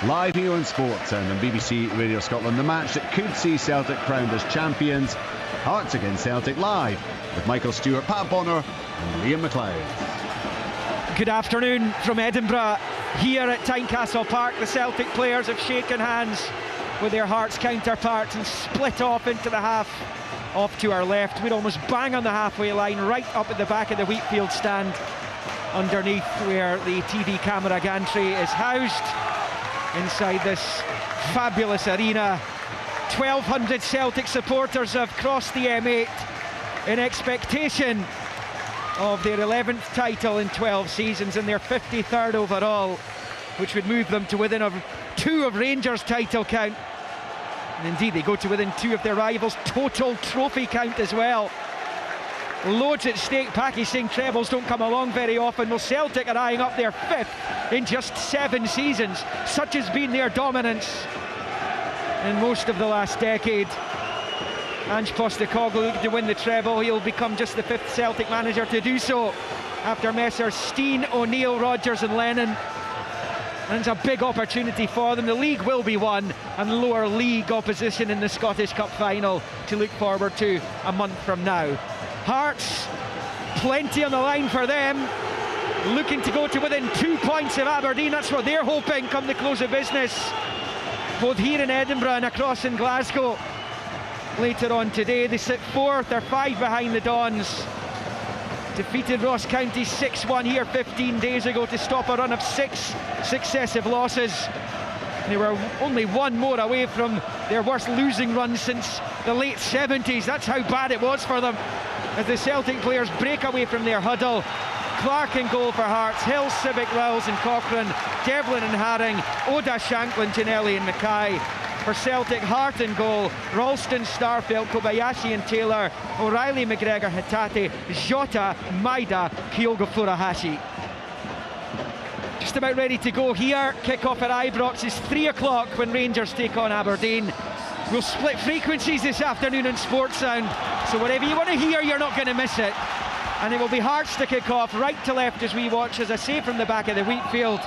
Live here on Sports Sound and BBC Radio Scotland, the match that could see Celtic crowned as champions. Hearts against Celtic live with Michael Stewart, Pat Bonner and Liam McLeod. Good afternoon from Edinburgh. Here at Tynecastle Park, the Celtic players have shaken hands with their Hearts counterparts and split off into the half off to our left. We're almost bang on the halfway line, right up at the back of the Wheatfield stand, underneath where the TV camera gantry is housed. Inside this fabulous arena, 1,200 Celtic supporters have crossed the M8 in expectation of their 11th title in 12 seasons and their 53rd overall, which would move them to within of 2 of Rangers' title count. And indeed, they go to within 2 of their rivals' total trophy count as well. Loads at stake. Packy saying trebles don't come along very often. Well, Celtic are eyeing up their 5th in just 7 seasons. Such has been their dominance in most of the last decade. Ange Postecoglou looking to win the treble. He'll become just the 5th Celtic manager to do so after Messrs Steen, O'Neill, Rodgers and Lennon. And it's a big opportunity for them. The league will be won, and lower league opposition in the Scottish Cup final to look forward to a month from now. Hearts, plenty on the line for them, looking to go to within 2 points of Aberdeen. That's what they're hoping come the close of business, both here in Edinburgh and across in Glasgow. Later on today, they sit 4th, they're 5 behind the Dons. Defeated Ross County 6-1 here 15 days ago to stop a run of 6 successive losses. They were only 1 more away from their worst losing run since the late 70s. That's how bad it was for them. As the Celtic players break away from their huddle, Clark in goal for Hearts, Hill, Sibbick, Rowles and Cochrane, Devlin and Haring, Oda, Shanklin, Ginnelly and Mackay. For Celtic, Hart in goal, Ralston, Starfelt, Kobayashi and Taylor, O'Reilly, McGregor, Hatate, Jota, Maida, Kyogo, Furuhashi. Just about ready to go here. Kick-off at Ibrox is 3 o'clock when Rangers take on Aberdeen. We'll split frequencies this afternoon on Sports Sound, so whatever you want to hear, you're not going to miss it. And it will be Hearts to kick off, right to left as we watch, as I say, from the back of the Wheatfield,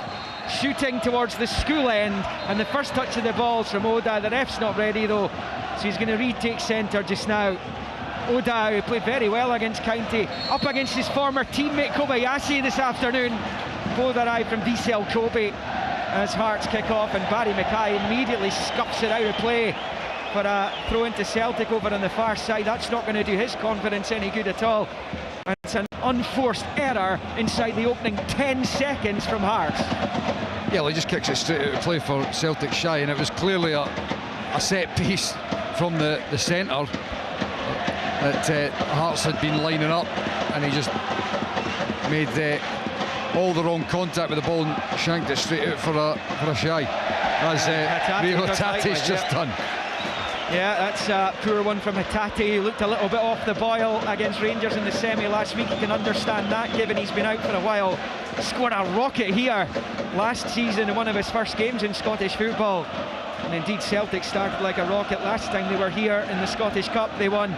shooting towards the school end, and the first touch of the ball's from Oda. The ref's not ready though, so he's going to retake centre just now. Oda, who played very well against County, up against his former teammate Kobayashi this afternoon. Both arrived from Diesel Kobe as Hearts kick off, and Barry Mackay immediately scuffs it out of play for a throw into Celtic over on the far side. That's not going to do his confidence any good at all. And it's an unforced error inside the opening 10 seconds from Hearts. Yeah, well, he just kicks it straight out of play for Celtic shy, and it was clearly a set piece from the centre that Hearts had been lining up, and he just made all the wrong contact with the ball and shanked it straight out for a shy, as Rio Hatate's just done. Yeah, that's a poor one from Hatate. He looked a little bit off the boil against Rangers in the semi last week. You can understand that, given he's been out for a while. Scored a rocket here last season in one of his first games in Scottish football. And indeed, Celtic started like a rocket last time they were here in the Scottish Cup. They won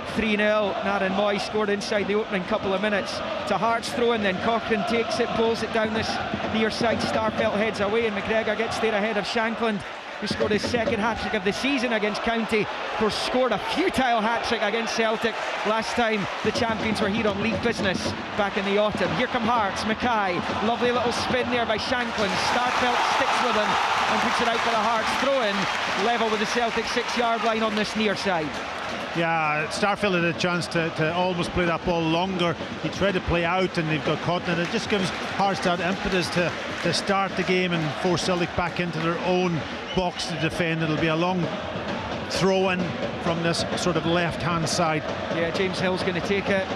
3-0. Naran Moy scored inside the opening couple of minutes. It's a Hearts throw, and then Cochrane takes it, pulls it down this near side. Starfelt heads away, and McGregor gets there ahead of Shanklin, who scored his 2nd hat-trick of the season against County. Of course, scored a futile hat-trick against Celtic last time the champions were here on league business back in the autumn. Here come Hearts, Mackay, lovely little spin there by Shanklin. Starfelt sticks with him and puts it out for the Hearts throw-in, level with the Celtic 6-yard line on this near side. Yeah, Starfelt had a chance to almost play that ball longer. He tried to play out and they've got caught in it. It just gives Hearts that impetus to start the game and force Celtic back into their own box to defend. It'll be a long throw-in from this sort of left-hand side. Yeah, James Hill's going to take it.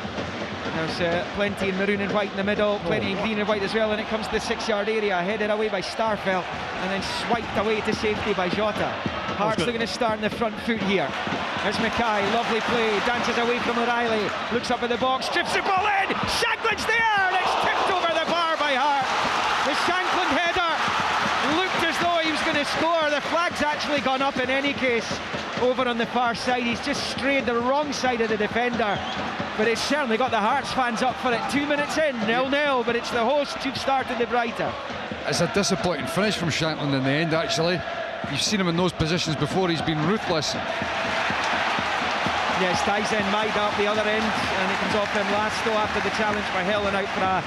There's plenty in maroon and white in the middle, plenty in green and white as well, and it comes to the 6-yard area, headed away by Starfelt and then swiped away to safety by Jota. Hearts are going to start in the front foot here. There's Mackay, lovely play, dances away from O'Reilly, looks up at the box, strips the ball in, Shanklin's there, and it's tipped over the bar by Hart. The Shanklin header looked as though he was going to score. The flag's actually gone up in any case over on the far side. He's just strayed the wrong side of the defender, but it's certainly got the Hearts fans up for it. 2 minutes in, 0-0, but it's the hosts who've started the brighter. it's a disappointing finish from Shankland in the end, actually. You've seen him in those positions before, he's been ruthless. Yes, Dyson might up the other end, and it comes off him last though after the challenge by Hill and out for a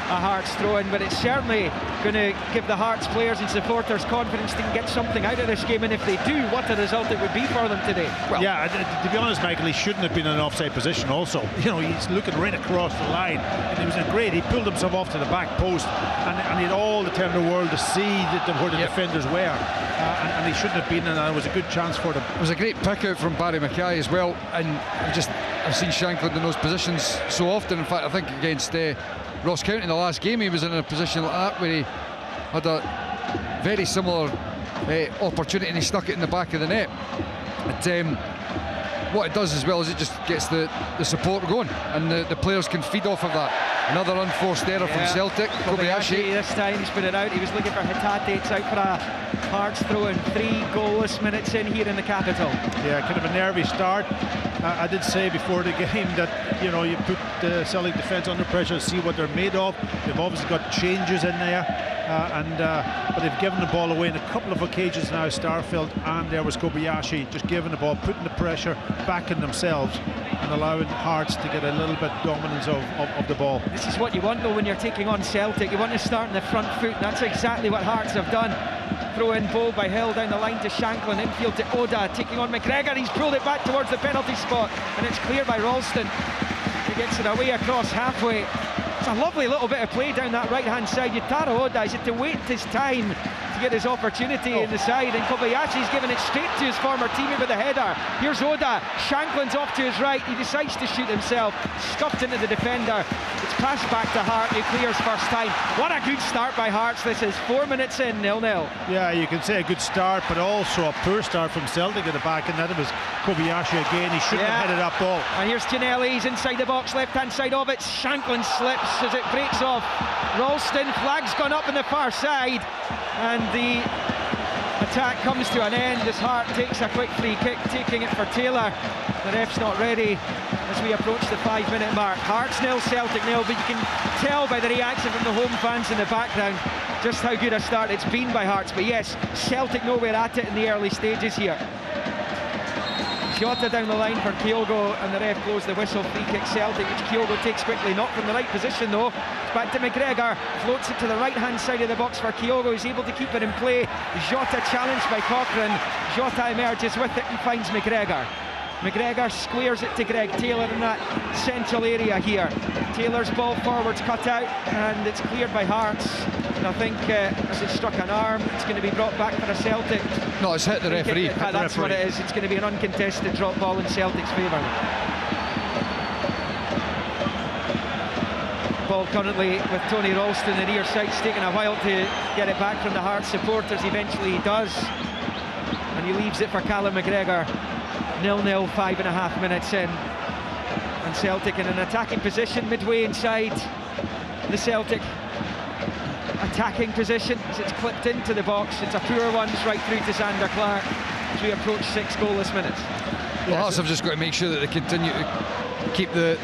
Hearts throw-in, but it's certainly going to give the Hearts players and supporters confidence they can get something out of this game, and if they do, what a result it would be for them today. Well, yeah, to be honest, Michael, he shouldn't have been in an offside position also. You know, he's looking right across the line, and it was a great, he pulled himself off to the back post, and he had all the time in the world to see where the defenders were, and he shouldn't have been, and it was a good chance for them. It was a great pick out from Barry Mackay as well, and I've seen Shankland in those positions so often. In fact, I think against Ross County in the last game, he was in a position like that where he had a very similar opportunity and he stuck it in the back of the net. But what it does as well is it just gets the support going, and the players can feed off of that. Another unforced error from Celtic. Kobayashi this time he's put it out. He was looking for Hatate. It's out for a Hearts throw in. 3 goalless minutes in here in the capital. Yeah, kind of a nervy start. I did say before the game that, you know, you put the Celtic defence under pressure to see what they're made of. They've obviously got changes in there, but they've given the ball away on a couple of occasions now, Starfelt, and there was Kobayashi just giving the ball, putting the pressure back in themselves and allowing Hearts to get a little bit dominance of the ball. This is what you want though when you're taking on Celtic. You want to start in the front foot, and that's exactly what Hearts have done. Throw in ball by Hill down the line to Shankland, infield to Oda, taking on McGregor. He's pulled it back towards the penalty spot, and it's cleared by Ralston. He gets it away across halfway. It's a lovely little bit of play down that right hand side. Yutaro Oda, he's had to wait his time to get his opportunity in the side, and Kobayashi's given it straight to his former teammate with a header. Here's Oda, Shankland's off to his right, he decides to shoot himself, scuffed into the defender. It's passed back to Hart, who clears first time. What a good start by Hearts. This is 4 minutes in, 0-0. Yeah, you can say a good start, but also a poor start from Celtic at the back, and that it was Kobayashi again. He shouldn't have headed that ball. And here's Ginnelli, he's inside the box, left hand side of it. Shankland slips as it breaks off. Ralston, flag's gone up on the far side, and the attack comes to an end as Hart takes a quick free kick, taking it for Taylor. The ref's not ready as we approach the 5-minute mark. Hearts 0, Celtic 0, but you can tell by the reaction from the home fans in the background just how good a start it's been by Hearts. But yes, Celtic nowhere at it in the early stages here. Jota down the line for Kyogo, and the ref blows the whistle. Free kick Celtic, which Kyogo takes quickly, not from the right position though. It's back to McGregor, floats it to the right hand side of the box for Kyogo. He's able to keep it in play. Jota challenged by Cochrane. Jota emerges with it and finds McGregor. McGregor squares it to Greg Taylor in that central area here. Taylor's ball forwards cut out, and it's cleared by Hearts. And I think as it struck an arm, it's going to be brought back for a Celtic. No, it's hit the referee. That's what it is. It's going to be an uncontested drop ball in Celtic's favour. Ball currently with Tony Ralston, the near side. It's taken a while to get it back from the Hearts supporters. Eventually he does, and he leaves it for Callum McGregor. 0-0, 5.5 minutes in, and Celtic in an attacking position midway inside the Celtic attacking position as it's clipped into the box. It's a poor one, it's right through to Zander Clark as we approach 6 goalless minutes. Well, Hearts have just got to make sure that they continue to keep the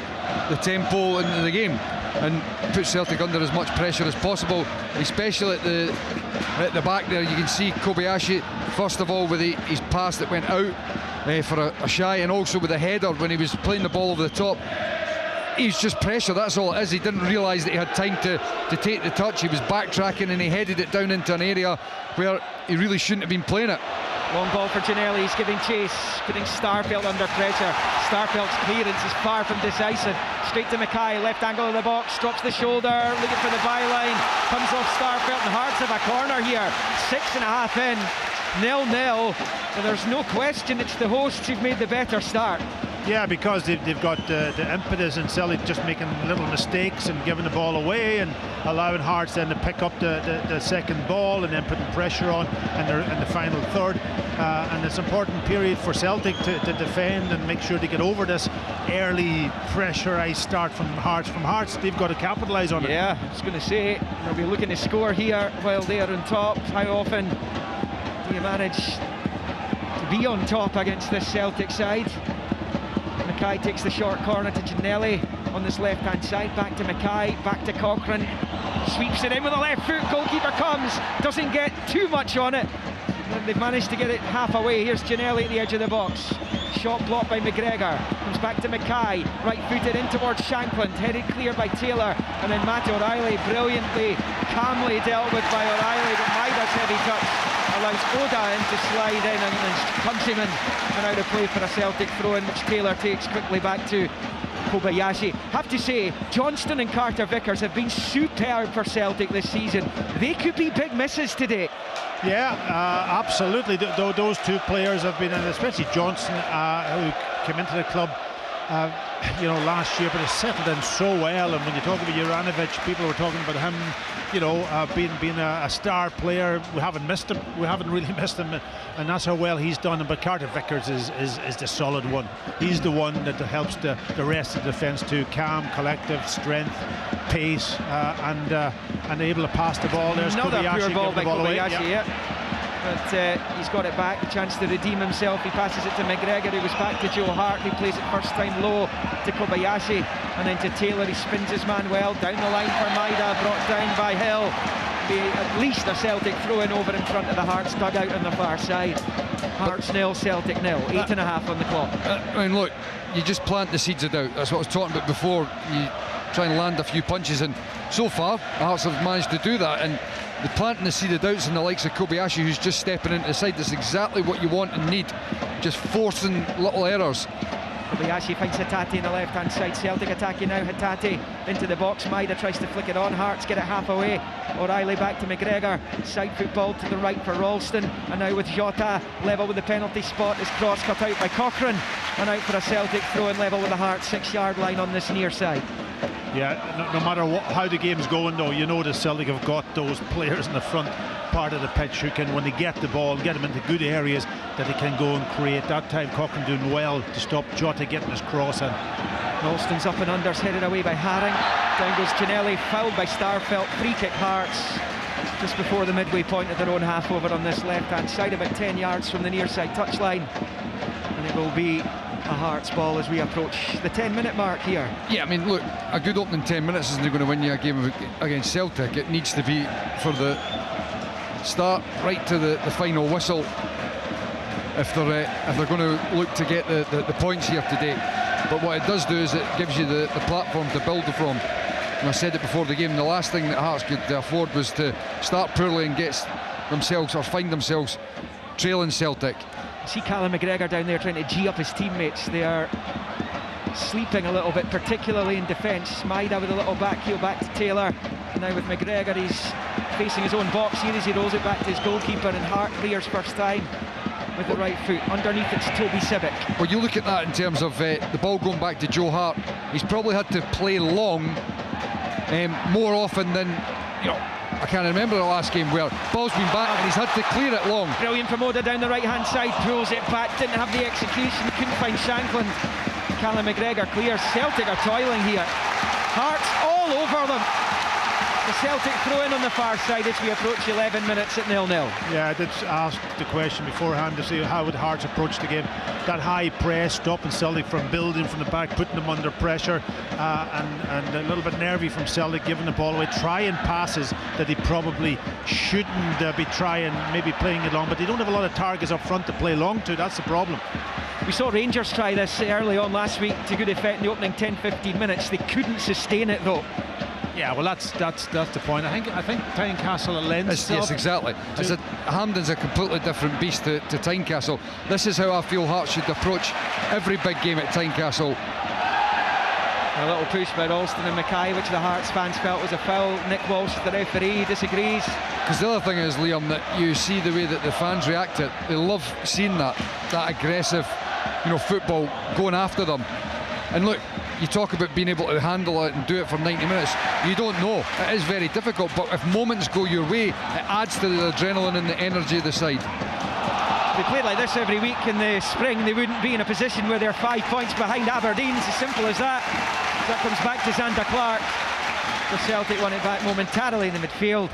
tempo into the game and put Celtic under as much pressure as possible, especially at the back there. You can see Kobayashi first of all with his pass that went out for a shy, and also with a header when he was playing the ball over the top. He's just pressure, that's all it is. He didn't realise that he had time to take the touch. He was backtracking and he headed it down into an area where he really shouldn't have been playing it. Long ball for Ginnelli, he's giving chase, putting Starfelt under pressure. Starfelt's clearance is far from decisive. Straight to Mackay, left angle of the box, drops the shoulder, looking for the byline, comes off Starfelt, and Hearts have a corner here. 6.5 in, 0-0, and there's no question it's the hosts who've made the better start. Yeah, because they've got the impetus, and Celtic just making little mistakes and giving the ball away and allowing Hearts then to pick up the second ball and then putting pressure on in the final third. And it's an important period for Celtic to defend and make sure they get over this early pressurised start from Hearts. They've got to capitalise on it. Yeah, I was going to say, they'll be looking to score here while they're on top. How often do you manage to be on top against this Celtic side? Mackay takes the short corner to Ginnelli on this left-hand side, back to Mackay, back to Cochrane. sweeps it in with the left foot. Goalkeeper comes, doesn't get too much on it. And they've managed to get it half away. Here's Ginnelly at the edge of the box. Shot blocked by McGregor. Comes back to Mackay. Right footed in towards Shankland. Headed clear by Taylor. And then Matt O'Reilly, brilliantly, calmly dealt with by O'Reilly. But Maida's heavy touch allows Oda in to slide in, and his countryman and out of play for a Celtic throw-in, which Taylor takes quickly back to Kobayashi. Have to say, Johnston and Carter Vickers have been superb for Celtic this season. They could be big misses today. Yeah, absolutely. Those two players have been, and especially Johnston, who came into the club last year, but has settled in so well. And when you talk about Juranovic, people were talking about him, being a star player. We haven't missed him. We haven't really missed him, and that's how well he's done. But Carter Vickers is the solid one. He's the one that helps the rest of the defence to calm, collective, strength, pace, and able to pass the ball. There's another Kobayashi pure ball by Kobayashi, yeah. But he's got it back, a chance to redeem himself. He passes it to McGregor, who was back to Joe Hart, who plays it first time low to Kobayashi, and then to Taylor. He spins his man well down the line for Maida, brought down by Hill. Be at least a Celtic throw-in over in front of the Hearts dugout on the far side. Hearts nil, Celtic nil, 8.5 on the clock. I mean, look, you just plant the seeds of doubt. That's what I was talking about before. You try and land a few punches, and so far Hearts have managed to do that. And the planting the seed of doubts in the likes of Kobayashi, who's just stepping into the side, that's exactly what you want and need, just forcing little errors. Kobayashi finds Hatate on the left hand side. Celtic attacking now. Hatate into the box. Maida tries to flick it on. Hearts get it half away. O'Reilly back to McGregor. Side football to the right for Ralston, and now with Jota level with the penalty spot. His cross cut out by Cochrane, and out for a Celtic throw in level with the Hearts 6-yard line on this near side. Yeah, no matter how the game's going, though, the Celtic have got those players in the front part of the pitch who can, when they get the ball, get them into good areas that they can go and create. That time Cochrane doing well to stop Jota getting his cross in. Ralston's up and unders, headed away by Haring. Down goes Ginnelly, fouled by Starfelt. Free kick Hearts just before the midway point of their own half over on this left hand side, about 10 yards from the near side touchline, and it will be a Hearts ball as we approach the 10-minute mark here. Yeah, I mean, look, a good opening 10 minutes isn't going to win you a game against Celtic. It needs to be for the start right to the final whistle if they're going to look to get the points here today. But what it does do is it gives you the platform to build from. And I said it before the game, the last thing that Hearts could afford was to start poorly and get themselves, or find themselves, trailing Celtic. See Callum McGregor down there trying to gee up his teammates. They are sleeping a little bit, particularly in defence. Maida with a little back heel back to Taylor. And now with McGregor, he's facing his own box here as he rolls it back to his goalkeeper, and Hart clears first time with the right foot. Underneath it's Toby Sibic. Well, you look at that in terms of the ball going back to Joe Hart. He's probably had to play long more often than, I can't remember the last game where ball's been back and he's had to clear it long. Brilliant from Oda down the right hand side, pulls it back, didn't have the execution, couldn't find Shankland. Callum McGregor clears. Celtic are toiling here. Hearts all over them. The Celtic throw in on the far side as we approach 11 minutes at 0-0. Yeah, I did ask the question beforehand to see how would Hearts approach the game. That high press, stopping Celtic from building from the back, putting them under pressure, and a little bit nervy from Celtic, giving the ball away, trying passes that they probably shouldn't be trying, maybe playing it long, but they don't have a lot of targets up front to play long to. That's the problem. We saw Rangers try this early on last week to good effect in the opening 10-15 minutes. They couldn't sustain it though. Yeah, well, that's the point. I think Tynecastle lends. Yes, exactly. I said Hampden's a completely different beast to Tynecastle. This is how I feel Hearts should approach every big game at Tynecastle. A little push by Ralston and Mackay, which the Hearts fans felt was a foul. Nick Walsh, the referee, disagrees. Because the other thing is, Liam, that you see the way that the fans react to it. They love seeing that aggressive, football going after them. And look, you talk about being able to handle it and do it for 90 minutes. You don't know. It is very difficult, but if moments go your way, it adds to the adrenaline and the energy of the side. If they played like this every week in the spring, they wouldn't be in a position where they're 5 points behind Aberdeen. It's as simple as that. That comes back to Xander Clark. The Celtic won it back momentarily in the midfield,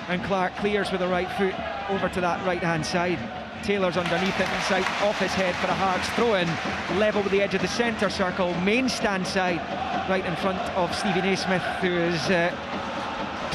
and Clark clears with the right foot over to that right-hand side. Taylor's underneath it, inside, off his head for a Hearts throw-in, level with the edge of the centre circle, main stand side, right in front of Stevie Naismith, who is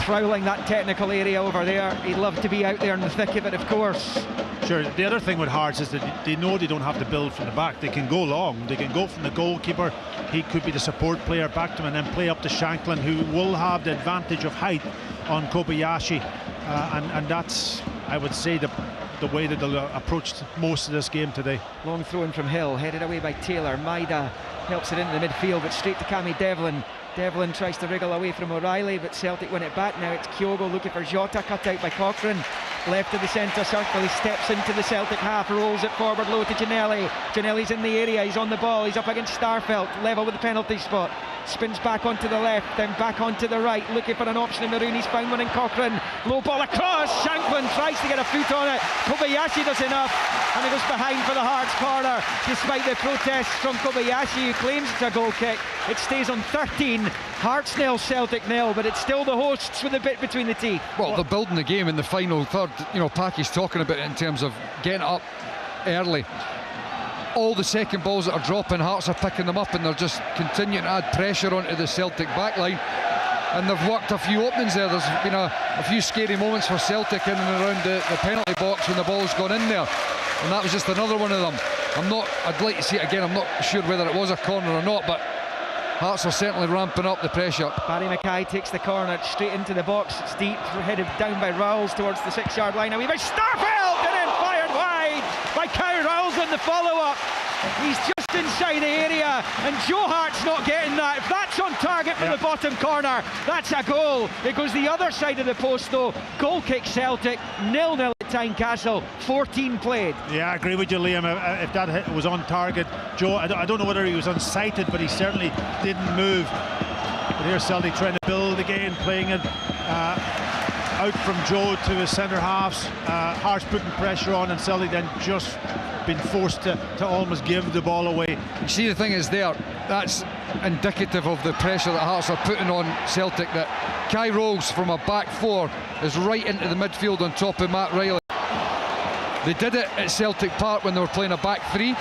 prowling that technical area over there. He'd love to be out there in the thick of it, of course. Sure, the other thing with Hearts is that they know they don't have to build from the back. They can go long, they can go from the goalkeeper, he could be the support player back to him, and then play up to Shanklin, who will have the advantage of height on Kobayashi, and that's, I would say, the way that they'll approach most of this game today. Long throw in from Hill, headed away by Taylor. Maida helps it into the midfield, but straight to Cammy Devlin. Devlin tries to wriggle away from O'Reilly, but Celtic win it back. Now it's Kyogo looking for Jota, cut out by Cochrane. Left of the centre circle, he steps into the Celtic half, rolls it forward low to Ginnelly. Ginnelly's in the area, he's on the ball, he's up against Starfelt, level with the penalty spot. Spins back onto the left, then back onto the right, looking for an option in Maroon. He's found one in Cochrane. Low ball across, Shanklin tries to get a foot on it. Kobayashi does enough, and he goes behind for the Hearts corner. Despite the protests from Kobayashi, who claims it's a goal kick, it stays on 13. Hearts nil, Celtic nil, but it's still the hosts with a bit between the teeth. Well, they're building the game in the final third. You know, Packy's talking about it in terms of getting up early. All the second balls that are dropping, Hearts are picking them up, and they're just continuing to add pressure onto the Celtic backline. And they've worked a few openings there. There's been a few scary moments for Celtic in and around the penalty box when the ball's gone in there, and that was just another one of them. I'd like to see it again. I'm not sure whether it was a corner or not, but Hearts are certainly ramping up the pressure. Barry Mackay takes the corner straight into the box. It's deep, headed down by Rowles towards the 6-yard line. Away by Starfelt, and then fired wide by Kyle Rowles on the follow-up. He's just inside the area, and Joe Hart's not getting that. If that's on target from the bottom corner, that's a goal. It goes the other side of the post though. Goal kick Celtic, 0-0 at Tynecastle, 14 played. Yeah, I agree with you, Liam. If that hit was on target, Joe, I don't know whether he was unsighted, but he certainly didn't move. But here's Celtic trying to build again, playing it out from Joe to his centre halves. Hearts putting pressure on, and Celtic then just been forced to almost give the ball away. You see, the thing is there, that's indicative of the pressure that Hearts are putting on Celtic, that Kai Rowles from a back four is right into the midfield on top of Matt Riley. They did it at Celtic Park when they were playing a back three,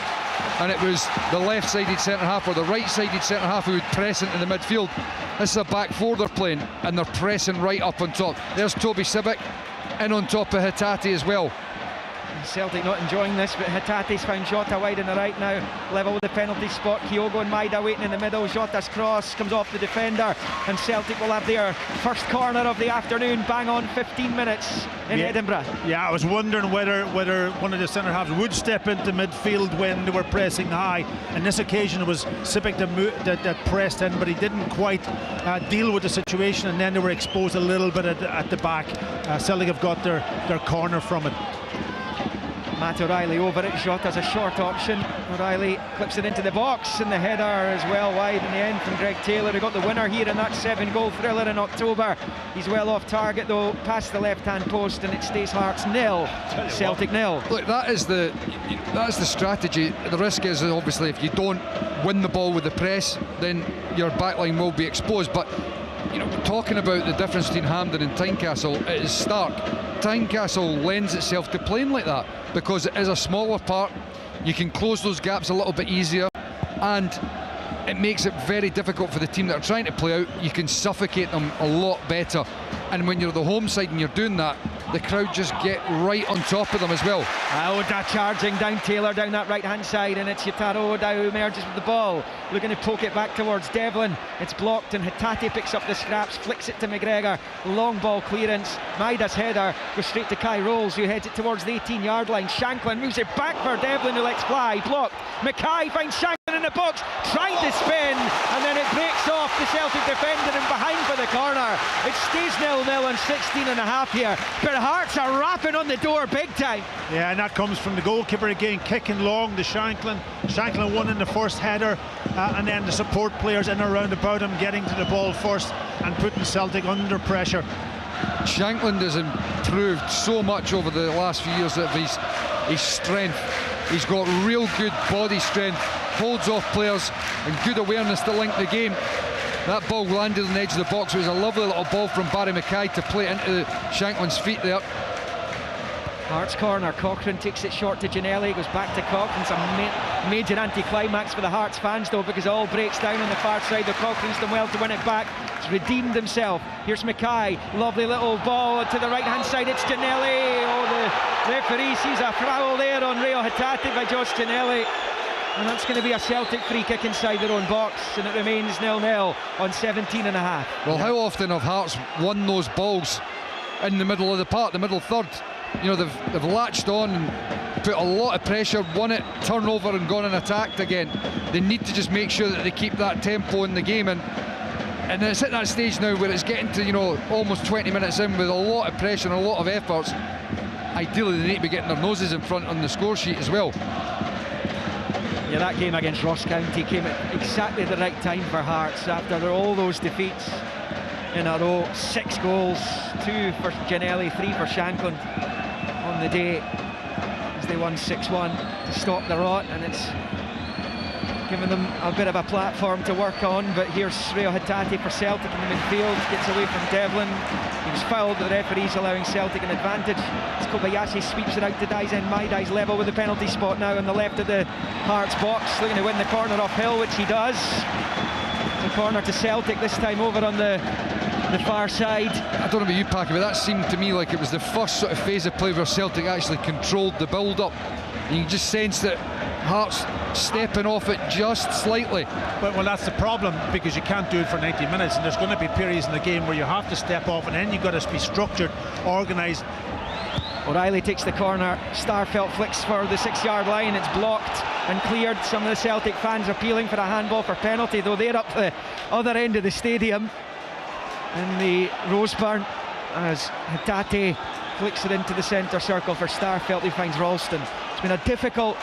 and it was the left-sided centre-half or the right-sided centre-half who would press into the midfield. This is a back four they're playing, and they're pressing right up on top. There's Toby Sibic in on top of Hatate as well. Celtic not enjoying this, but Hatate's found Jota wide on the right now, level with the penalty spot. Kyogo and Maida waiting in the middle. Jota's cross comes off the defender, and Celtic will have their first corner of the afternoon, bang on 15 minutes in Edinburgh. Yeah, I was wondering whether one of the centre halves would step into midfield when they were pressing high. And this occasion it was Sibic that pressed in, but he didn't quite deal with the situation, and then they were exposed a little bit at the back. Celtic have got their corner from it. Matt O'Reilly over it. Jota's a short option. O'Reilly clips it into the box, and the header is well wide in the end from Greg Taylor, who got the winner here in that 7-goal thriller in October. He's well off target though, past the left-hand post, and it stays Hearts 0, Celtic 0. Look, that's the strategy. The risk is obviously if you don't win the ball with the press, then your backline will be exposed. But you know, talking about the difference between Hampden and Tynecastle, it is stark. Tynecastle lends itself to playing like that because it is a smaller park. You can close those gaps a little bit easier, and it makes it very difficult for the team that are trying to play out. You can suffocate them a lot better, and when you're the home side and you're doing that, the crowd just get right on top of them as well. Oda charging down Taylor down that right hand side, and it's Yutaro Oda who emerges with the ball, looking to poke it back towards Devlin. It's blocked, and Hatate picks up the scraps, flicks it to McGregor. Long ball clearance, Maida's header goes straight to Kai Rowles, who heads it towards the 18-yard line. Shanklin moves it back for Devlin, who lets fly, blocked. Mackay finds Shanklin in the box, trying to spin, and then it breaks off the Celtic defender and behind for the corner. It stays 0-0 and 16 and a half here, but Hearts are rapping on the door big time. Yeah, and that comes from the goalkeeper again, kicking long to Shanklin. Shanklin won in the first header, and then the support players in and around about him getting to the ball first and putting Celtic under pressure. Shanklin has improved so much over the last few years of his strength. He's got real good body strength, holds off players, and good awareness to link the game. That ball landed on the edge of the box. It was a lovely little ball from Barry Mackay to play into Shanklin's feet there. Hearts corner, Cochrane takes it short to Ginnelly, goes back to Cochrane. Some major anti-climax for the Hearts fans though, because it all breaks down on the far side. The Cochrane's done well to win it back. He's redeemed himself. Here's Mackay, lovely little ball to the right hand side. It's Giannelli. Oh, the referee sees a foul there on Rio Hatate by Josh Giannelli, and that's going to be a Celtic free kick inside their own box, and it remains 0-0 on 17 and a half. Well, how often have Hearts won those balls in the middle of the park, the middle third? You know, they've latched on and put a lot of pressure, won it, turnover and gone and attacked again. They need to just make sure that they keep that tempo in the game, and it's at that stage now where it's getting to, you know, almost 20 minutes in with a lot of pressure and a lot of efforts. Ideally they need to be getting their noses in front on the score sheet as well. Yeah, that game against Ross County came at exactly the right time for Hearts after all those defeats in a row. 6 goals, 2 for Giannelli, 3 for Shankland on the day as they won 6-1 to stop the rot, and it's given them a bit of a platform to work on. But here's Rio Hatate for Celtic in the midfield, gets away from Devlin. He was fouled, the referee's allowing Celtic an advantage. As Kobayashi sweeps it out to Daizen Maidai's level with the penalty spot now on the left of the Hearts box, looking to win the corner off Hill, which he does. It's a corner to Celtic, this time over on the far side. I don't know about you, Packy, but that seemed to me like it was the first sort of phase of play where Celtic actually controlled the build-up. You can just sense that Hearts stepping off it just slightly. But well, that's the problem, because you can't do it for 90 minutes, and there's going to be periods in the game where you have to step off, and then you've got to be structured, organised. O'Reilly takes the corner, Starfelt flicks for the 6-yard line, it's blocked and cleared. Some of the Celtic fans are appealing for a handball for penalty, though they're up the other end of the stadium in the Roseburn as Hatate flicks it into the centre circle for Starfelt, who finds Ralston. It's been a difficult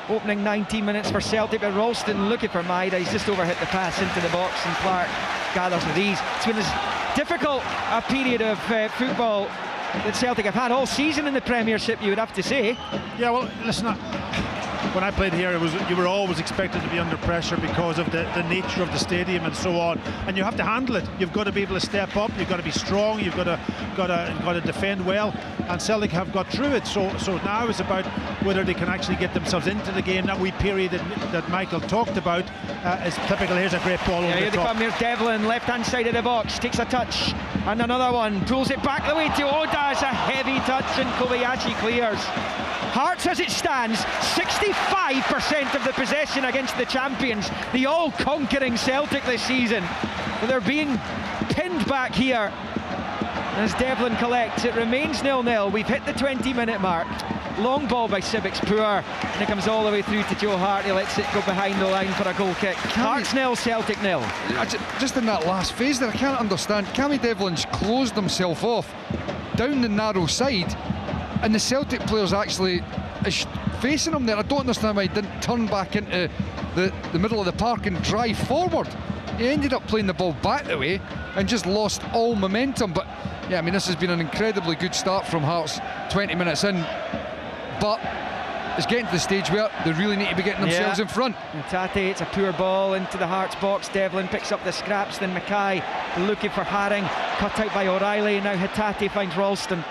opening 19 minutes for Celtic, but Ralston looking for Maida. He's just overhit the pass into the box, and Clark gathers with ease. It's been as difficult a period of football that Celtic have had all season in the Premiership, you would have to say. Yeah, well, listen, when I played here, you were always expected to be under pressure because of the nature of the stadium and so on, and you have to handle it. You've got to be able to step up, you've got to be strong, you've got to defend well, and Celtic have got through it. So now it's about whether they can actually get themselves into the game. That wee period that Michael talked about is typical. Here's a great ball over the top. Here's Devlin, left hand side of the box, takes a touch and another one, pulls it back the way to Oda. It's a heavy touch and Kobayashi clears. Hearts, as it stands, 65% of the possession against the champions, the all-conquering Celtic this season. But they're being pinned back here as Devlin collects. It remains 0-0. We've hit the 20-minute mark. Long ball by Sibbick's poor, and it comes all the way through to Joe Hart. He lets it go behind the line for a goal kick. Hearts 0, Celtic 0. Just in that last phase there, I can't understand. Cammy Devlin's closed himself off down the narrow side, and the Celtic players actually facing him there. I don't understand why he didn't turn back into the middle of the park and drive forward. He ended up playing the ball back the way and just lost all momentum. But yeah, I mean, this has been an incredibly good start from Hearts 20 minutes in, but it's getting to the stage where they really need to be getting themselves in front. Tate, it's a poor ball into the Hearts box. Devlin picks up the scraps, then Mackay looking for Haring, cut out by O'Reilly. Now Hatate finds Ralston.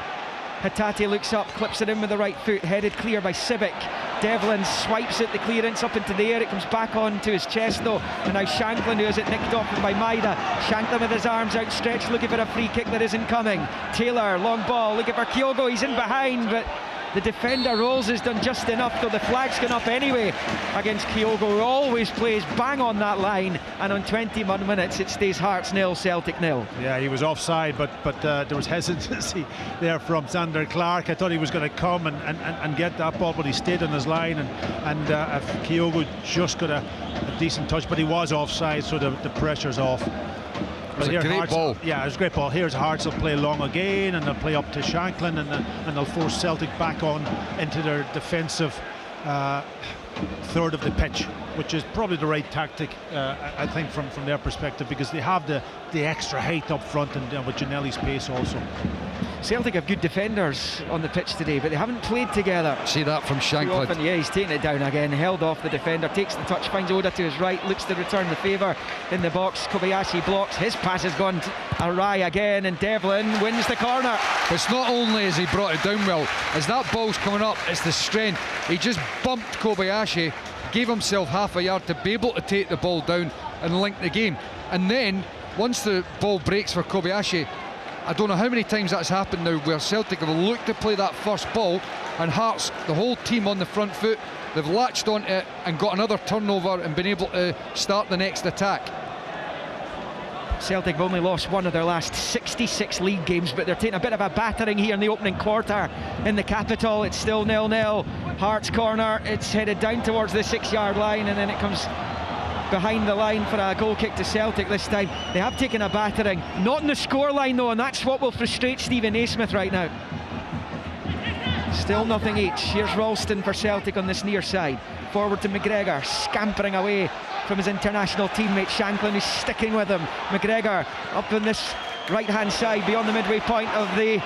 Hatate looks up, clips it in with the right foot, headed clear by Sibbick. Devlin swipes it, the clearance up into the air, it comes back onto his chest though, and now Shankland, who has it nicked off by Maida. Shankland with his arms outstretched, looking for a free kick that isn't coming. Taylor, long ball, looking for Kyogo, he's in behind, but the defender Rolls has done just enough, though the flag's gone up anyway against Kyogo, who always plays bang on that line, and on 21 minutes it stays Hearts 0, Celtic 0. Yeah, he was offside, but there was hesitancy there from Sander Clark. I thought he was going to come and get that ball, but he stayed on his line, and Kyogo just got a decent touch, but he was offside, so the pressure's off. It was a great Hearts, ball. Yeah, it was a great ball. Here's Hearts will play long again, and they'll play up to Shankland, and they'll force Celtic back on into their defensive third of the pitch, which is probably the right tactic, I think, from their perspective, because they have the extra height up front, and with Giannelli's pace also. Celtic have good defenders on the pitch today, but they haven't played together. See that from Shankland. Yeah, he's taken it down again, held off the defender, takes the touch, finds Oda to his right, looks to return the favour in the box. Kobayashi blocks, his pass has gone awry again, and Devlin wins the corner. It's not only has he brought it down well, as that ball's coming up, it's the strength. He just bumped Kobayashi, gave himself half a yard to be able to take the ball down and link the game, and then once the ball breaks for Kobayashi, I don't know how many times that's happened now where Celtic have looked to play that first ball, and Hearts, the whole team on the front foot, they've latched onto it and got another turnover and been able to start the next attack. Celtic have only lost one of their last 66 league games, but they're taking a bit of a battering here in the opening quarter in the capital. It's still 0-0. Hearts corner, it's headed down towards the 6-yard line, and then it comes behind the line for a goal kick to Celtic this time. They have taken a battering, not in the score line though, and that's what will frustrate Stephen Naismith right now. Still nothing each. Here's Ralston for Celtic on this near side. Forward to McGregor, scampering away from his international teammate Shanklin, who's sticking with him. McGregor up on this right hand side beyond the midway point of the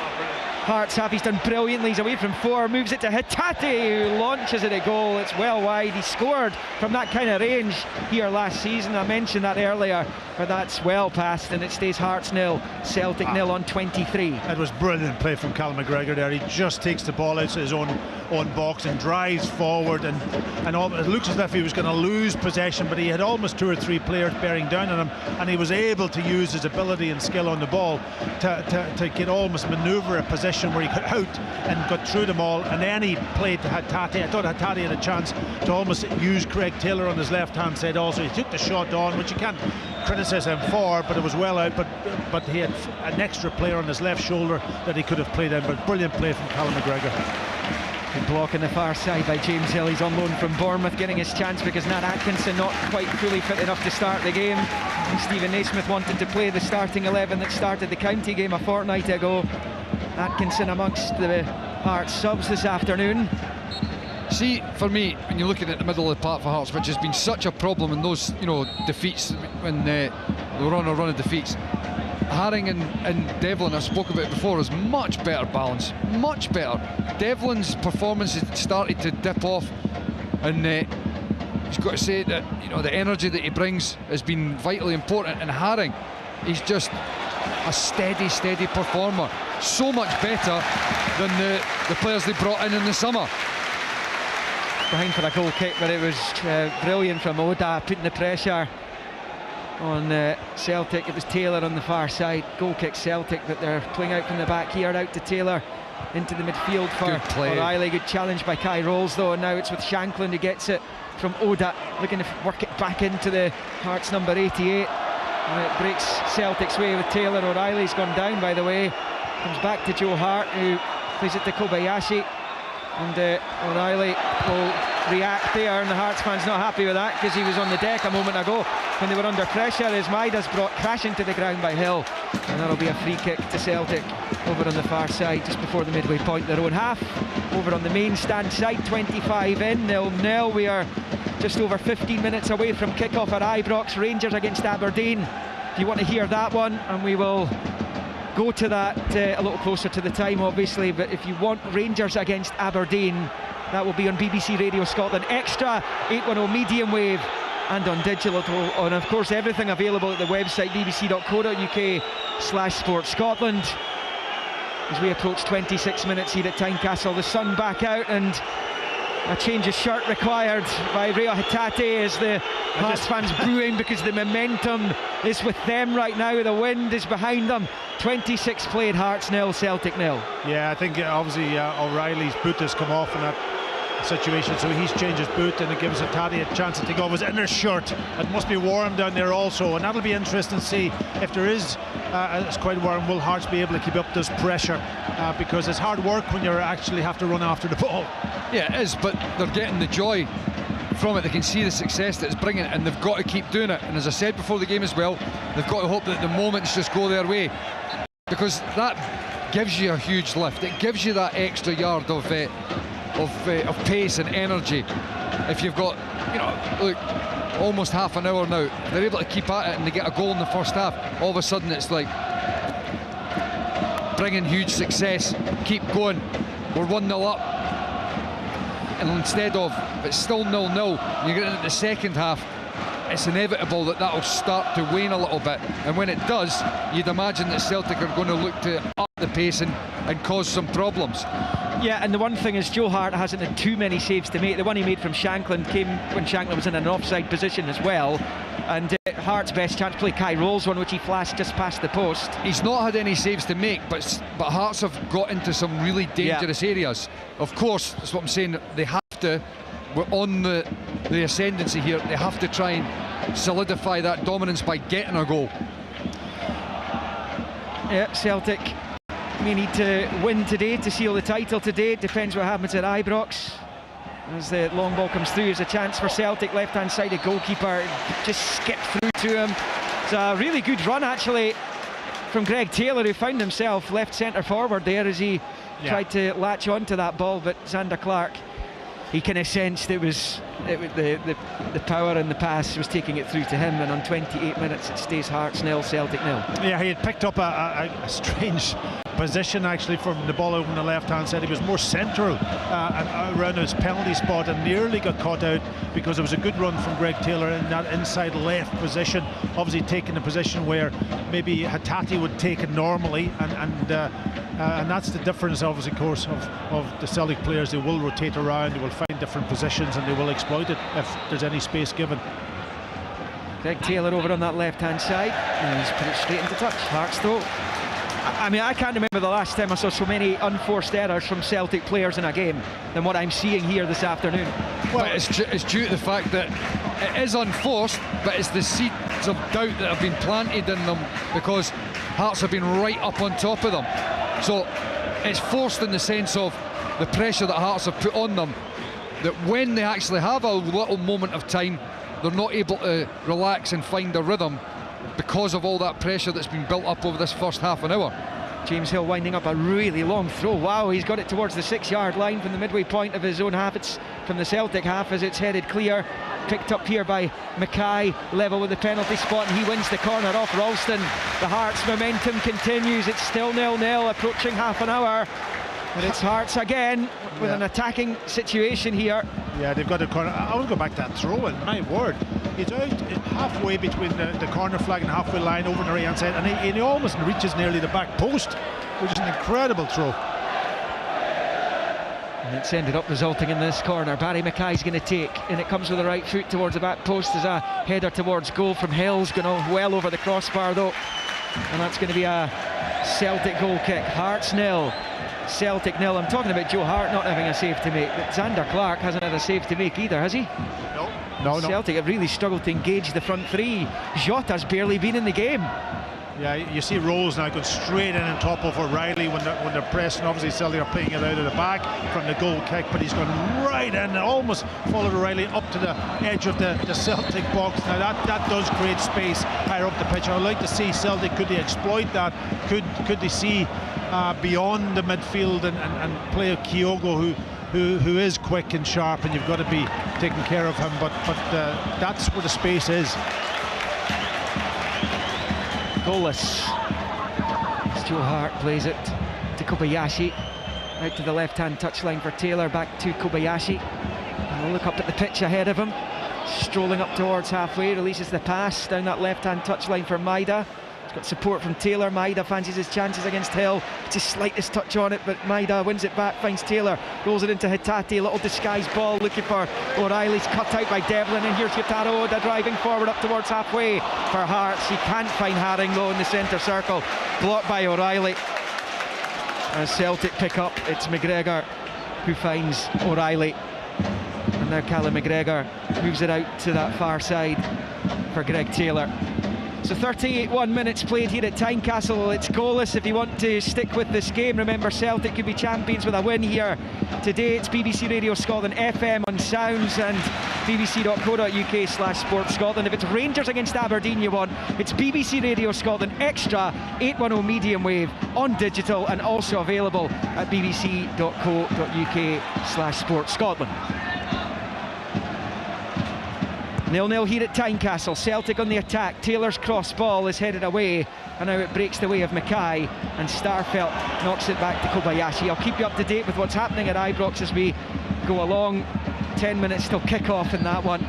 Hearts half. He's done brilliantly. He's away from 4, moves it to Hatate, who launches it at goal. It's well wide. He scored from that kind of range here last season. I mentioned that earlier, but that's well past, and it stays Hearts 0, Celtic 0 on 23. It was brilliant play from Callum McGregor there. He just takes the ball out of his own box and drives forward, and it looks as if he was going to lose possession, but he had almost 2 or 3 players bearing down on him, and he was able to use his ability and skill on the ball to get almost manoeuvre a position where he got out and got through them all, and then he played to Hatate. I thought Hatate had a chance to almost use Craig Taylor on his left hand side also. He took the shot on, which you can't criticise him for, but it was well out, but he had an extra player on his left shoulder that he could have played in. But brilliant play from Callum McGregor. Good block on the far side by James Hill. He's on loan from Bournemouth, getting his chance because Nat Atkinson not quite fully fit enough to start the game, and Stephen Naismith wanted to play the starting 11 that started the county game a fortnight ago. Atkinson amongst the Hearts subs this afternoon. See, for me, when you're looking at the middle of the park for Hearts, which has been such a problem in those, defeats when they were on a run of defeats, Haring and Devlin, I spoke about it before, is much better balance, much better. Devlin's performance has started to dip off, and he's got to say that the energy that he brings has been vitally important. And Haring, he's just a steady performer, so much better than the players they brought in the summer. Behind for a goal kick, but it was brilliant from Oda, putting the pressure on Celtic. It was Taylor on the far side. Goal kick Celtic, that they're playing out from the back here, out to Taylor into the midfield for O'Reilly. Good challenge by Kai Rolls though, and now it's with Shanklin who gets it from Oda, looking to work it back into the Hearts number 88, and it breaks Celtic's way with Taylor. O'Reilly's gone down, by the way. Comes back to Joe Hart, who plays it to Kobayashi, and O'Reilly will react there, and the Hearts fans not happy with that because he was on the deck a moment ago when they were under pressure, as Maida's brought crashing to the ground by Hill, and that'll be a free kick to Celtic over on the far side just before the midway point of their own half. Over on the main stand side, 25 in, 0-0. We are just over 15 minutes away from kick-off at Ibrox. Rangers against Aberdeen, if you want to hear that one, and we will go to that a little closer to the time obviously, but if you want Rangers against Aberdeen, that will be on BBC Radio Scotland Extra, 810 medium wave, and on digital, and of course everything available at the website bbc.co.uk/sportscotland. As we approach 26 minutes here at Tynecastle, the sun back out, and a change of shirt required by Reo Hatate as the Hearts fans booing because the momentum is with them right now. The wind is behind them. 26 played, Hearts 0, Celtic 0. Yeah, I think obviously O'Reilly's boot has come off in that situation, so he's changed his boot, and it gives Hatate a chance to take off his inner shirt. It must be warm down there also, and that'll be interesting to see if there is it's quite warm. Will Hearts be able to keep up this pressure, because it's hard work when you actually have to run after the ball. Yeah, it is, but they're getting the joy from it. They can see the success that it's bringing, and they've got to keep doing it. And as I said before the game as well, they've got to hope that the moments just go their way, because that gives you a huge lift. It gives you that extra yard of pace and energy. If you've got, look, almost half an hour now, they're able to keep at it and they get a goal in the first half, all of a sudden it's like bringing huge success. Keep going, we're 1-0 up, and instead of, it's still 0-0, you get into the second half, it's inevitable that that'll start to wane a little bit, and when it does, you'd imagine that Celtic are going to look to up the pace and cause some problems. Yeah, and the one thing is Joe Hart hasn't had too many saves to make. The one he made from Shanklin came when Shanklin was in an offside position as well. And Hart's best chance play, Kai rolls one which he flashed just past the post. He's not had any saves to make, but Hearts have got into some really dangerous areas. Of course, that's what I'm saying, they have to, we're on the ascendancy here, they have to try and solidify that dominance by getting a goal. Yeah, Celtic may need to win today to seal the title today. It depends what happens at Ibrox. As the long ball comes through, there's a chance for Celtic. Left-hand sided goalkeeper just skipped through to him. It's a really good run actually from Greg Taylor, who found himself left centre forward there as he tried to latch onto that ball, but Zander Clark, he kind of sensed it was the power in the pass was taking it through to him, and on 28 minutes it stays Hearts 0, Celtic 0. Yeah, he had picked up a strange position actually from the ball over on the left hand side. He was more central and around his penalty spot and nearly got caught out because it was a good run from Greg Taylor in that inside left position, obviously taking a position where maybe Hatate would take it normally, and that's the difference obviously, of course, of the Celtic players. They will rotate around, they will find different positions, and they will exploit it if there's any space given. Greg Taylor over on that left hand side, and he's put it straight into touch. Hearts though, I mean, I can't remember the last time I saw so many unforced errors from Celtic players in a game than what I'm seeing here this afternoon. Well, it's due to the fact that it is unforced, but it's the seeds of doubt that have been planted in them because Hearts have been right up on top of them. So it's forced in the sense of the pressure that Hearts have put on them, that when they actually have a little moment of time, they're not able to relax and find a rhythm because of all that pressure that's been built up over this first half an hour. James Hill winding up a really long throw. Wow, he's got it towards the 6-yard line from the midway point of his own half. It's from the Celtic half as it's headed clear. Picked up here by Mackay, level with the penalty spot, and he wins the corner off Ralston. The Hearts momentum continues. It's still 0-0, approaching half an hour. And it's Hearts again with an attacking situation here. Yeah, they've got a corner. I want to go back to that throw, and my word, he's out halfway between the corner flag and halfway line over on the right hand side, and he almost reaches nearly the back post, which is an incredible throw. And it's ended up resulting in this corner. Barry Mackay's going to take, and it comes with the right foot towards the back post as a header towards goal from Hill's, going well over the crossbar though, and that's going to be a Celtic goal kick. Hearts 0, Celtic 0. I'm talking about Joe Hart not having a save to make, but Zander Clark hasn't had a save to make either, has he? No. Celtic have really struggled to engage the front three. Jota's barely been in the game. Yeah, you see Rolls now going straight in on top of O'Reilly when they're pressing. Obviously Celtic are picking it out of the back from the goal kick, but he's gone right in and almost followed O'Reilly up to the edge of the Celtic box. Now that does create space higher up the pitch. I'd like to see Celtic, could they exploit that? Could they see beyond the midfield and play a Kyogo who is quick and sharp, and you've got to be taking care of him, but that's where the space is. Goalless. Joe Hart plays it to Kobayashi, out to the left-hand touchline for Taylor, back to Kobayashi. And we'll look up at the pitch ahead of him, strolling up towards halfway, releases the pass down that left-hand touchline for Maida. He's got support from Taylor. Maida fancies his chances against Hill. Just slightest touch on it, but Maida wins it back, finds Taylor, rolls it into Hatate, little disguised ball looking for O'Reilly's cut out by Devlin, and here's Yutaro Oda driving forward up towards halfway for Hearts. He can't find Haring though in the centre circle, blocked by O'Reilly. As Celtic pick up, it's McGregor who finds O'Reilly, and now Callum McGregor moves it out to that far side for Greg Taylor. So 38 minutes played here at Tynecastle. It's goalless if you want to stick with this game. Remember, Celtic could be champions with a win here today. It's BBC Radio Scotland FM on Sounds and bbc.co.uk/Sport Scotland. If it's Rangers against Aberdeen you want, it's BBC Radio Scotland Extra 810 medium wave on digital, and also available at bbc.co.uk/Sport Scotland. 0-0 here at Tynecastle. Celtic on the attack. Taylor's cross ball is headed away, and now it breaks the way of Mackay, and Starfelt knocks it back to Kobayashi. I'll keep you up to date with what's happening at Ibrox as we go along. 10 minutes till kick-off in that one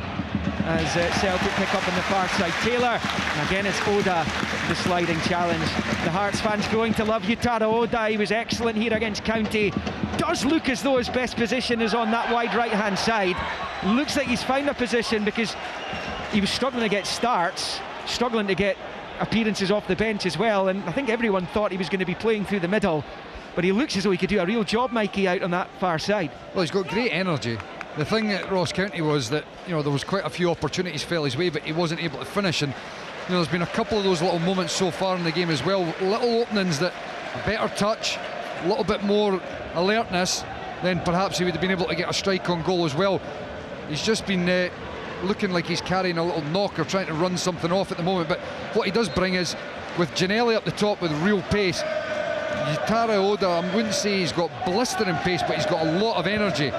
as Celtic pick up on the far side. Taylor, and again it's Oda, the sliding challenge. The Hearts fans going to love Yutaro Oda. He was excellent here against County. Does look as though his best position is on that wide right hand side. Looks like he's found a position, because he was struggling to get starts, struggling to get appearances off the bench as well, and I think everyone thought he was going to be playing through the middle, but he looks as though he could do a real job, Mikey, out on that far side. Well, he's got great energy. The thing at Ross County was that, you know, there was quite a few opportunities fell his way, but he wasn't able to finish, and you know, there's been a couple of those little moments so far in the game as well, little openings that a better touch, a little bit more alertness, then perhaps he would have been able to get a strike on goal as well. He's just been looking like he's carrying a little knock or trying to run something off at the moment, but what he does bring is, with Ginnelly up the top with real pace, Yutaro Oda, I wouldn't say he's got blistering pace, but he's got a lot of energy,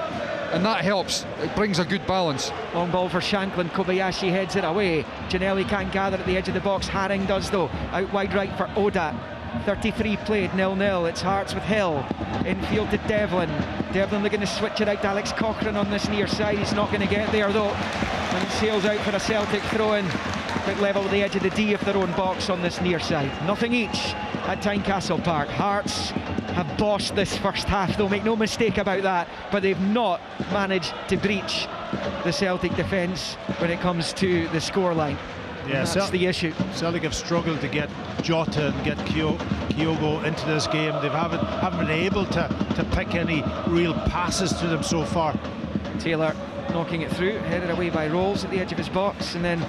and that helps. It brings a good balance. Long ball for Shanklin, Kobayashi heads it away. Ginnelly can't gather at the edge of the box, Haring does though. Out wide right for Oda. 33 played, 0-0. It's Hearts with Hill. Infield to Devlin. Devlin looking to switch it out to Alex Cochrane on this near side. He's not going to get there though. And it sails out for a Celtic throw-in. Quick level at the edge of the D of their own box on this near side. Nothing each at Tynecastle Park. Hearts have bossed this first half, they'll make no mistake about that, but they've not managed to breach the Celtic defence when it comes to the scoreline. Yeah, that's the issue. Celtic have struggled to get Jota and get Kyogo into this game. They haven't been able to pick any real passes to them so far. Taylor knocking it through, headed away by Rolls at the edge of his box, and then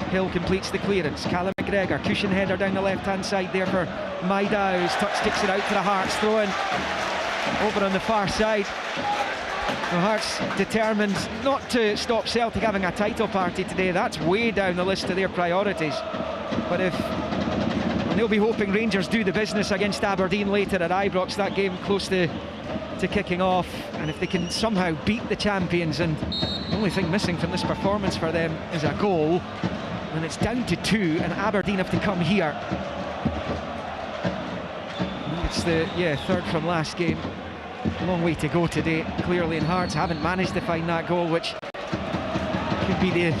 Hill completes the clearance. Callum McGregor, cushion header down the left-hand side there for Maida, whose touch takes it out for the Hearts throw-in. Over on the far side. The Hearts determined not to stop Celtic having a title party today. That's way down the list of their priorities. But and they'll be hoping Rangers do the business against Aberdeen later at Ibrox, that game close to kicking off, and if they can somehow beat the champions, and the only thing missing from this performance for them is a goal, and it's down to 2, and Aberdeen have to come here. It's the third from last game. A long way to go today, clearly, and Hearts haven't managed to find that goal, which could be the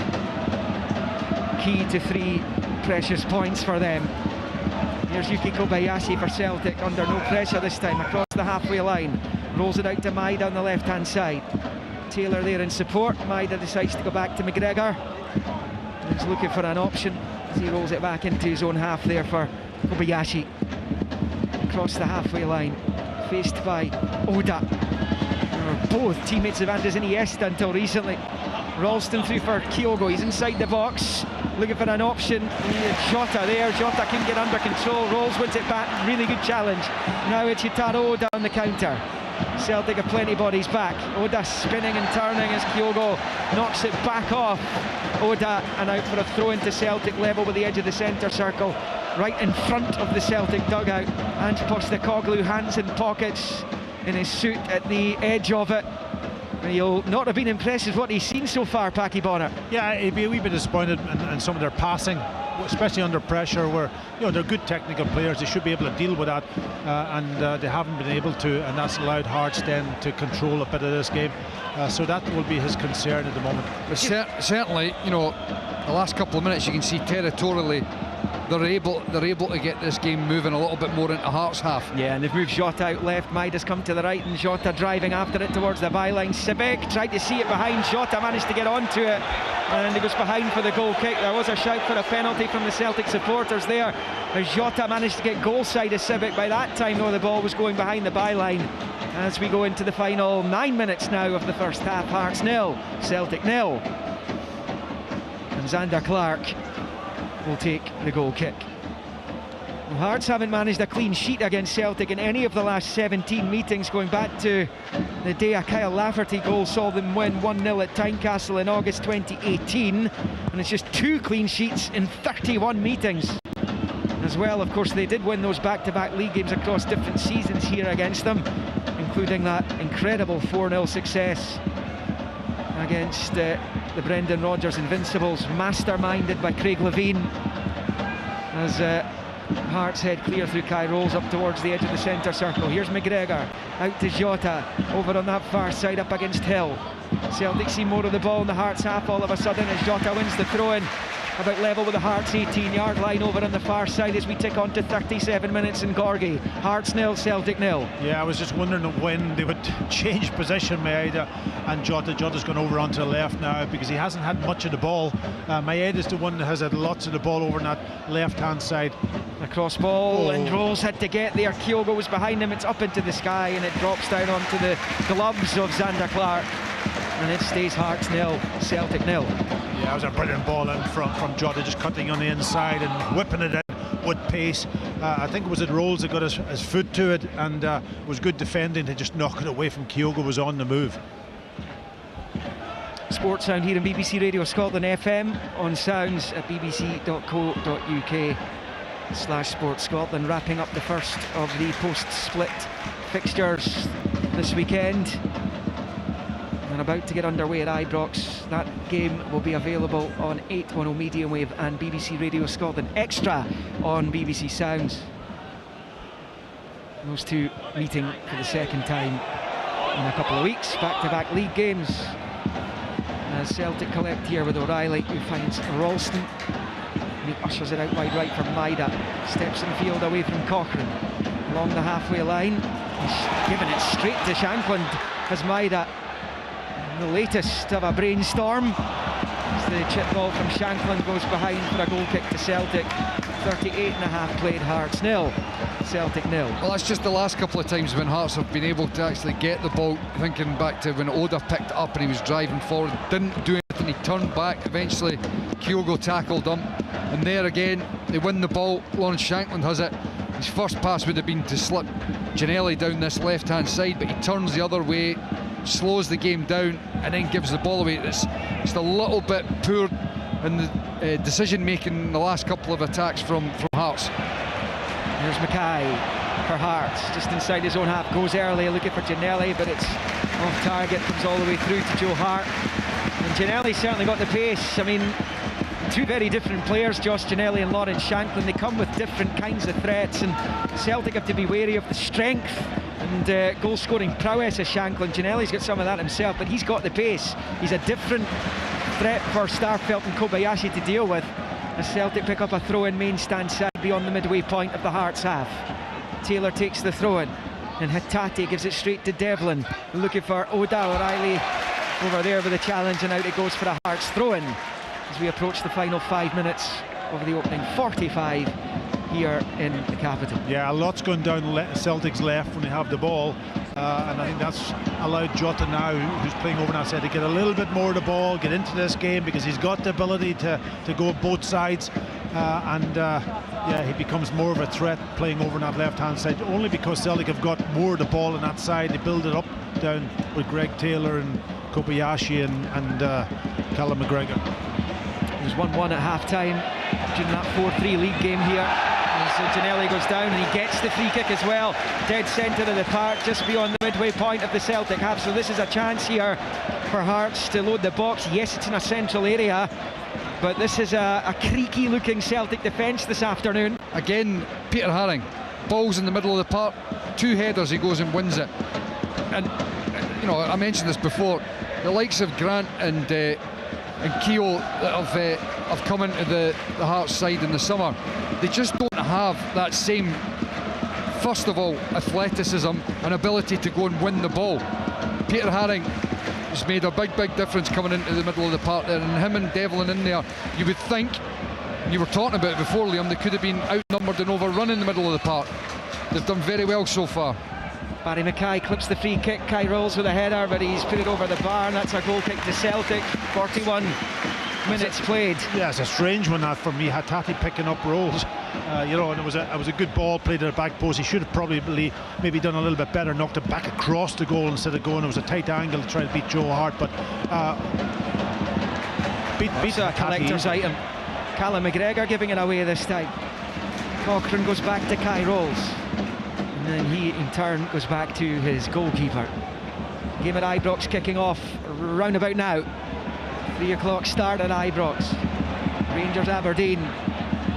key to 3 precious points for them. Here's Yuki Kobayashi for Celtic, under no pressure this time, across the halfway line. Rolls it out to Maida on the left-hand side. Taylor there in support. Maida decides to go back to McGregor. He's looking for an option as he rolls it back into his own half there for Kobayashi. Across the halfway line, faced by Oda. They were both teammates of Andres Iniesta until recently. Ralston through for Kyogo, he's inside the box, looking for an option. Jota there, Jota can get under control, Rolls wins it back, really good challenge. Now it's Yutaro Oda on the counter. Celtic have plenty bodies back. Oda spinning and turning as Kyogo knocks it back off Oda, and out for a throw into Celtic level with the edge of the centre circle, right in front of the Celtic dugout. Ange Postecoglou, hands in pockets in his suit at the edge of it. He'll not have been impressed with what he's seen so far, Packy Bonner. Yeah, he'd be a wee bit disappointed in some of their passing, especially under pressure, where they're good technical players. They should be able to deal with that, and they haven't been able to, and that's allowed Hearts then to control a bit of this game. So that will be his concern at the moment. But certainly, the last couple of minutes you can see territorially they're able to get this game moving a little bit more into Hearts' half. Yeah, and they've moved Jota out left, Maida's come to the right, and Jota driving after it towards the byline. Sibek tried to see it behind, Jota managed to get onto it, and he was behind for the goal kick. There was a shout for a penalty from the Celtic supporters there, as Jota managed to get goal side of Sibek. By that time though, the ball was going behind the byline. As we go into the final 9 minutes now of the first half, Hearts 0, Celtic 0. And Zander Clark will take the goal kick. Well, Hearts haven't managed a clean sheet against Celtic in any of the last 17 meetings, going back to the day a Kyle Lafferty goal saw them win 1-0 at Tynecastle in August 2018, and it's just 2 clean sheets in 31 meetings. As well, of course, they did win those back-to-back league games across different seasons here against them, including that incredible 4-0 success against the Brendan Rodgers Invincibles, masterminded by Craig Levein, as Hearts head clear through Kai, rolls up towards the edge of the centre circle. Here's McGregor, out to Jota, over on that far side up against Hill. Celtic see more of the ball in the Hearts half all of a sudden as Jota wins the throw-in. about level with the Hearts 18-yard line over on the far side as we tick on to 37 minutes in Gorgie. Hearts 0, Celtic 0. Yeah, I was just wondering when they would change position, Maeda and Jota. Jota's gone over onto the left now because he hasn't had much of the ball. Maeda's the one that has had lots of the ball over on that left-hand side. A cross ball, and Rose had to get there. Kyogo was behind him. It's up into the sky and it drops down onto the gloves of Zander Clark. And it stays Hearts 0, Celtic 0. Yeah, it was a brilliant ball in from Jota, just cutting on the inside and whipping it in with pace. I think it was Rolls that got his foot to it, and was good defending to just knock it away from Kyogo. Was on the move. Sports Sound here in BBC Radio Scotland FM, on sounds at bbc.co.uk/Sports Scotland, wrapping up the first of the post-split fixtures this weekend. And about to get underway at Ibrox. That game will be available on 810 medium wave and BBC Radio Scotland Extra on BBC Sounds. Those two meeting for the second time in a couple of weeks. Back-to-back league games. As Celtic collect here with O'Reilly, who finds Ralston. And he ushers it out wide right for Maeda. Steps in the field away from Cochrane. Along the halfway line. He's given it straight to Shankland as Maeda. The latest of a brainstorm as the chip ball from Shankland goes behind for a goal kick to Celtic. 38.5 played, Hearts 0, Celtic 0. Well, that's just the last couple of times when Hearts have been able to actually get the ball. Thinking back to when Oda picked it up and he was driving forward, didn't do anything, he turned back. Eventually Kyogo tackled him, and there again they win the ball. Lawrence Shankland has it. His first pass would have been to slip Ginnelly down this left hand side, but he turns the other way, slows the game down, and then gives the ball away. It's just a little bit poor in the decision making in the last couple of attacks from Hearts. There's Mackay for Hearts, just inside his own half, goes early looking for Ginnelly, but it's off target, comes all the way through to Joe Hart. And Ginnelly certainly got the pace. I mean, two very different players, Josh Ginnelly and Lawrence Shankland. They come with different kinds of threats, and Celtic have to be wary of the strength and goal-scoring prowess of Shankland. Ginnelly's got some of that himself, but he's got the pace. He's a different threat for Starfelt and Kobayashi to deal with, as Celtic pick up a throw-in main stand side beyond the midway point of the Hearts half. Taylor takes the throw-in, and Hatate gives it straight to Devlin, looking for Oda. O'Reilly over there with a challenge, and out it goes for a Hearts throw-in as we approach the final 5 minutes of the opening 45 here in the capital. Yeah, a lot's going down Celtic's left when they have the ball, and I think that's allowed Jota now, who's playing over on that side, to get a little bit more of the ball, get into this game, because he's got the ability to go both sides, yeah, he becomes more of a threat playing over on that left hand side, only because Celtic have got more of the ball on that side. They build it up down with Greg Taylor and Kobayashi and Callum McGregor. It was 1-1 at half-time during that 4-3 league game here. So Ginnelly goes down and he gets the free kick as well, dead centre of the park, just beyond the midway point of the Celtic half. So this is a chance here for Hearts to load the box. Yes, it's in a central area, but this is a creaky looking Celtic defence this afternoon. Again, Peter Haring, ball's in the middle of the park, two headers, he goes and wins it. And you know, I mentioned this before, the likes of Grant and Keogh that have come into the Hearts side in the summer, they just don't have that same, first of all, athleticism and ability to go and win the ball. Peter Haring has made a big difference coming into the middle of the park there, and him and Devlin in there, you would think, you were talking about it before, Liam, they could have been outnumbered and overrun in the middle of the park. They've done very well so far. Barry Mackay clips the free kick. Kai rolls with a header, but he's put it over the bar, and that's a goal kick to Celtic. 41 minutes played. Yeah, it's a strange one that for me. Hatate picking up Rolls, you know, and it was a good ball played at the back post. He should have probably maybe done a little bit better, knocked it back across the goal instead of going. It was a tight angle to try to beat Joe Hart, but beat a collector's item. Callum McGregor giving it away this time. Cochrane goes back to Kai Rolls, and then he in turn goes back to his goalkeeper. Game at Ibrox kicking off round about now. 3 o'clock start at Ibrox. Rangers Aberdeen.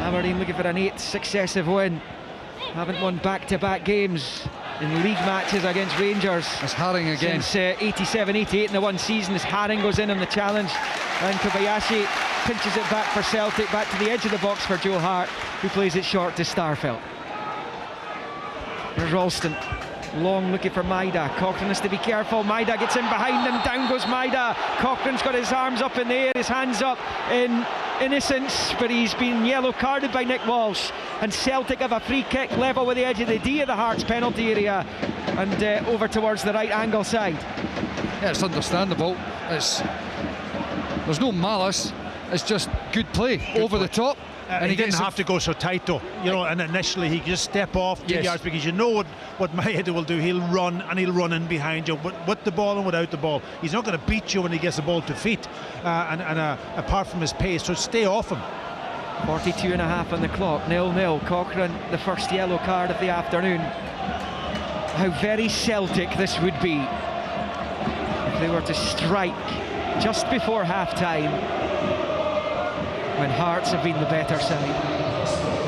Aberdeen looking for an 8th successive win. Haven't won back-to-back games in league matches against Rangers. It's Haring again. Since 87-88 in the one season, as Haring goes in on the challenge. And Kobayashi pinches it back for Celtic, back to the edge of the box for Joe Hart, who plays it short to Starfelt. There's Ralston, long looking for Maida. Cochrane has to be careful. Maida gets in behind him, down goes Maida. Cochrane's got his arms up in the air, his hands up in innocence, but he's been yellow carded by Nick Walsh, and Celtic have a free kick level with the edge of the D of the Hearts penalty area, and over towards the right angle side. Yeah, it's understandable. There's no malice, it's just good play, over the top. And he didn't have to go so tight though, you know, and initially he could just step off 2 yards, because you know what Maeda will do. He'll run, and he'll run in behind you with the ball and without the ball. He's not going to beat you when he gets the ball to feet, apart from his pace, so stay off him. 42.5 on the clock, 0-0. Cochrane, the first yellow card of the afternoon. How very Celtic this would be if they were to strike just before half-time, when Hearts have been the better side.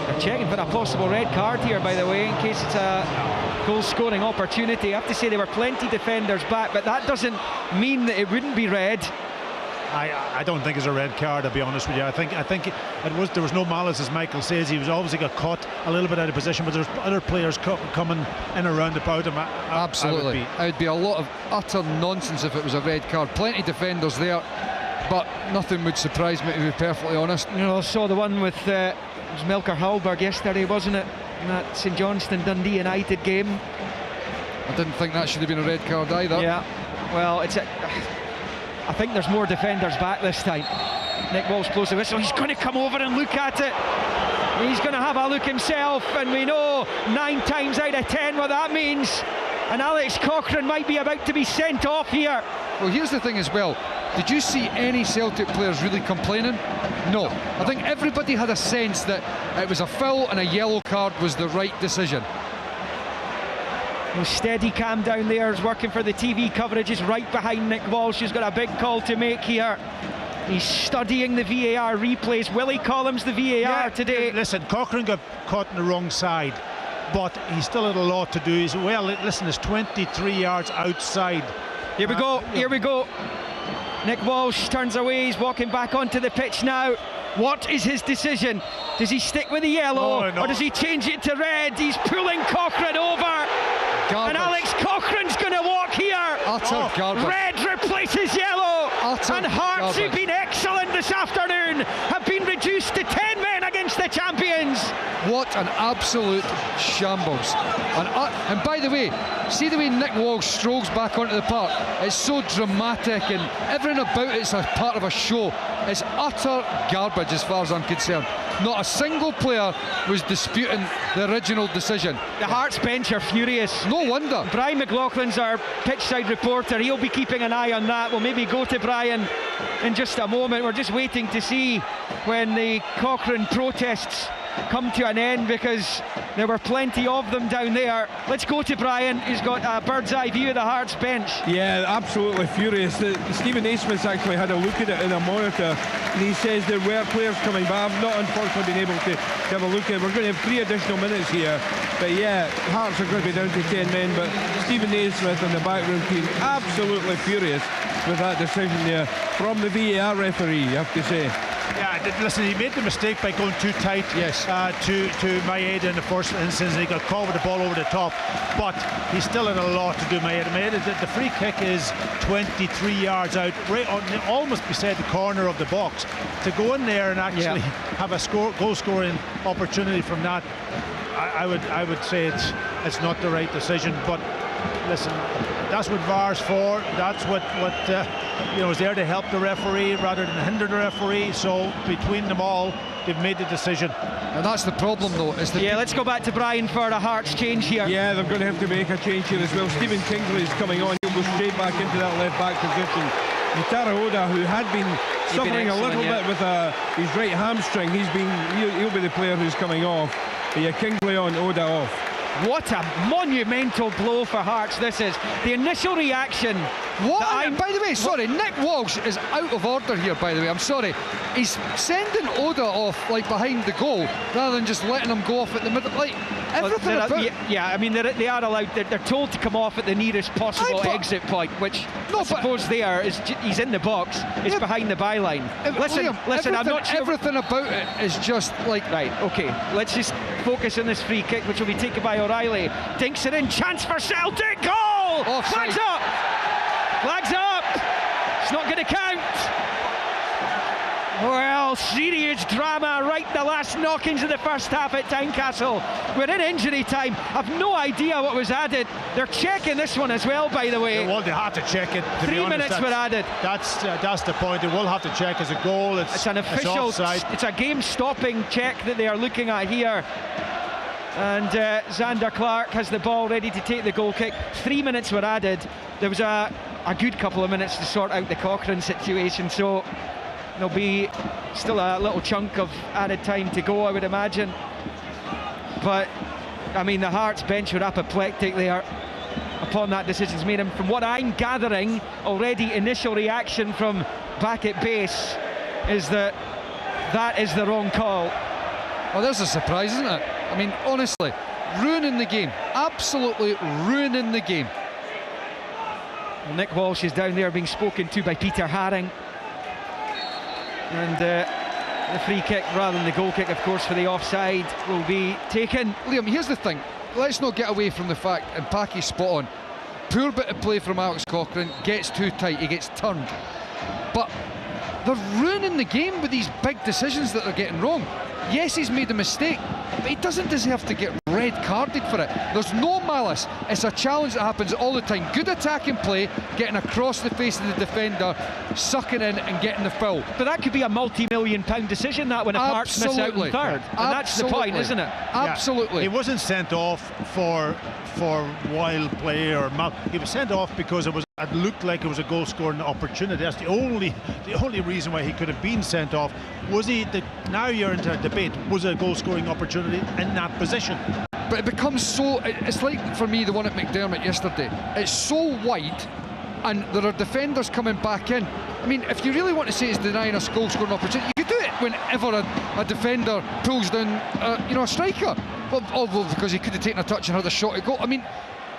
They're checking for a possible red card here, by the way, in case it's a goal-scoring opportunity. I have to say there were plenty defenders back, but that doesn't mean that it wouldn't be red. I don't think it's a red card, to be honest with you. I think there was no malice, as Michael says. He was obviously got caught a little bit out of position, but there's other players coming in around about him. Absolutely. It would be a lot of utter nonsense if it was a red card. Plenty of defenders there, but nothing would surprise me, to be perfectly honest. You know, I saw the one with it was Melker Hallberg yesterday, wasn't it? In that St Johnstone Dundee United game. I didn't think that should have been a red card either. Yeah, well, I think there's more defenders back this time. Nick Walsh blows the whistle. He's going to come over and look at it. He's going to have a look himself, and we know 9 times out of 10 what that means. And Alex Cochrane might be about to be sent off here. Well, here's the thing as well. Did you see any Celtic players really complaining? No. I think everybody had a sense that it was a foul and a yellow card was the right decision. Well, steady cam down there is working for the TV coverage, is right behind Nick Walsh, who's got a big call to make here. He's studying the VAR replays. Willie Collins, the VAR today. Listen, Cochrane got caught on the wrong side, but he's still had a lot to do. Listen, it's 23 yards outside. Here we go, here we go. Nick Walsh turns away, he's walking back onto the pitch now. What is his decision? Does he stick with the yellow, or does he change it to red? He's pulling Cochrane over. Garbage. And Alex Cochrane's going to walk here. Utter garbage. Red replaces yellow. Utter and Hearts, who've been excellent this afternoon, have been reduced to 10 men against the champions. What an absolute shambles. And by the way, see the way Nick Walsh strolls back onto the park. It's so dramatic, and everything about it's a part of a show. It's utter garbage as far as I'm concerned. Not a single player was disputing the original decision. The Hearts bench are furious. No wonder. Brian McLaughlin's our pitchside reporter. He'll be keeping an eye on that. We'll maybe go to Brian in just a moment. We're just waiting to see when the Cochrane protests come to an end, because there were plenty of them down there. Let's go to Brian, who's got a bird's eye view of the Hearts bench. Yeah, absolutely furious. Stephen Naismith's actually had a look at it in a monitor, and he says there were players coming, but I've not unfortunately been able to have a look at it. We're going to have 3 additional minutes here, but yeah, Hearts are going to be down to 10 men, but Stephen Naismith and the backroom team absolutely furious with that decision there from the VAR referee, you have to say. Yeah, listen, he made the mistake by going too tight to Maeda in the first instance, and he got caught with the ball over the top, but he still had a lot to do. Maeda, the free kick is 23 yards out, right on, almost beside the corner of the box. To go in there and actually have a goal-scoring opportunity from that, I would say it's not the right decision. But listen, that's what VAR's for. That's what is there to help the referee rather than hinder the referee. So between them all, they've made the decision. And that's the problem, though. Let's go back to Brian for a Hearts change here. Yeah, they're going to have to make a change here as well. Stephen Kingsley is coming on. He'll go straight back into that left-back position. Yutaro Oda, who had been suffering a little bit with his right hamstring, he'll be the player who's coming off. But yeah, Kingsley on, Oda off. What a monumental blow for Hearts this is. The initial reaction What? By the way, sorry, Nick Walsh is out of order here, by the way. I'm sorry. He's sending Oda off like behind the goal rather than just letting him go off at the middle. Like, everything about... Yeah, I mean, they are allowed, they're told to come off at the nearest possible exit point, which I suppose he's in the box, it's behind the byline. Listen, I'm not sure... Everything about it is just like... Right, okay, let's just focus on this free kick, which will be taken by O'Reilly. Dinks it in, chance for Celtic, goal! Offside. Flags up! Flags up! It's not going to count. Well, serious drama right the last knockings of the first half at Tynecastle. We're in injury time. I've no idea what was added. They're checking this one as well, by the way. Well, they had to check it. 3 minutes were added. That's the point. They will have to check as a goal. It's an official. It's a game-stopping check that they are looking at here. And Zander Clark has the ball ready to take the goal kick. 3 minutes were added. There was a good couple of minutes to sort out the Cochrane situation, so there'll be still a little chunk of added time to go, I would imagine. But I mean, the Hearts bench were apoplectic there upon that decision's made. And from what I'm gathering already, initial reaction from back at base is that is the wrong call. Well, there's a surprise, isn't it? I mean, honestly, ruining the game, absolutely ruining the game. Nick Walsh is down there being spoken to by Peter Haring, and the free kick rather than the goal kick, of course, for the offside will be taken. Liam, here's the thing, let's not get away from the fact, and Packy's spot on, poor bit of play from Alex Cochrane, gets too tight, he gets turned, but they're ruining the game with these big decisions that they're getting wrong. Yes, he's made a mistake, but he doesn't deserve to get red carded for it. There's no malice. It's a challenge that happens all the time. Good attacking play, getting across the face of the defender, sucking in and getting the foul. But that could be a multi-million-pound decision, that, when a Hearts miss out in third. And that's the point, isn't it? Absolutely. Yeah. He wasn't sent off for wild play or he was sent off because it looked like it was a goal-scoring opportunity. That's the only reason why he could have been sent off. Was he? Now you're into a debate. Was it a goal-scoring opportunity in that position? But it becomes so. It's like for me the one at McDermott yesterday. It's so wide, and there are defenders coming back in. I mean, if you really want to say it's denying a goal-scoring opportunity, you could do it whenever a defender pulls down, a striker. Well, because he could have taken a touch and had a shot at goal. I mean,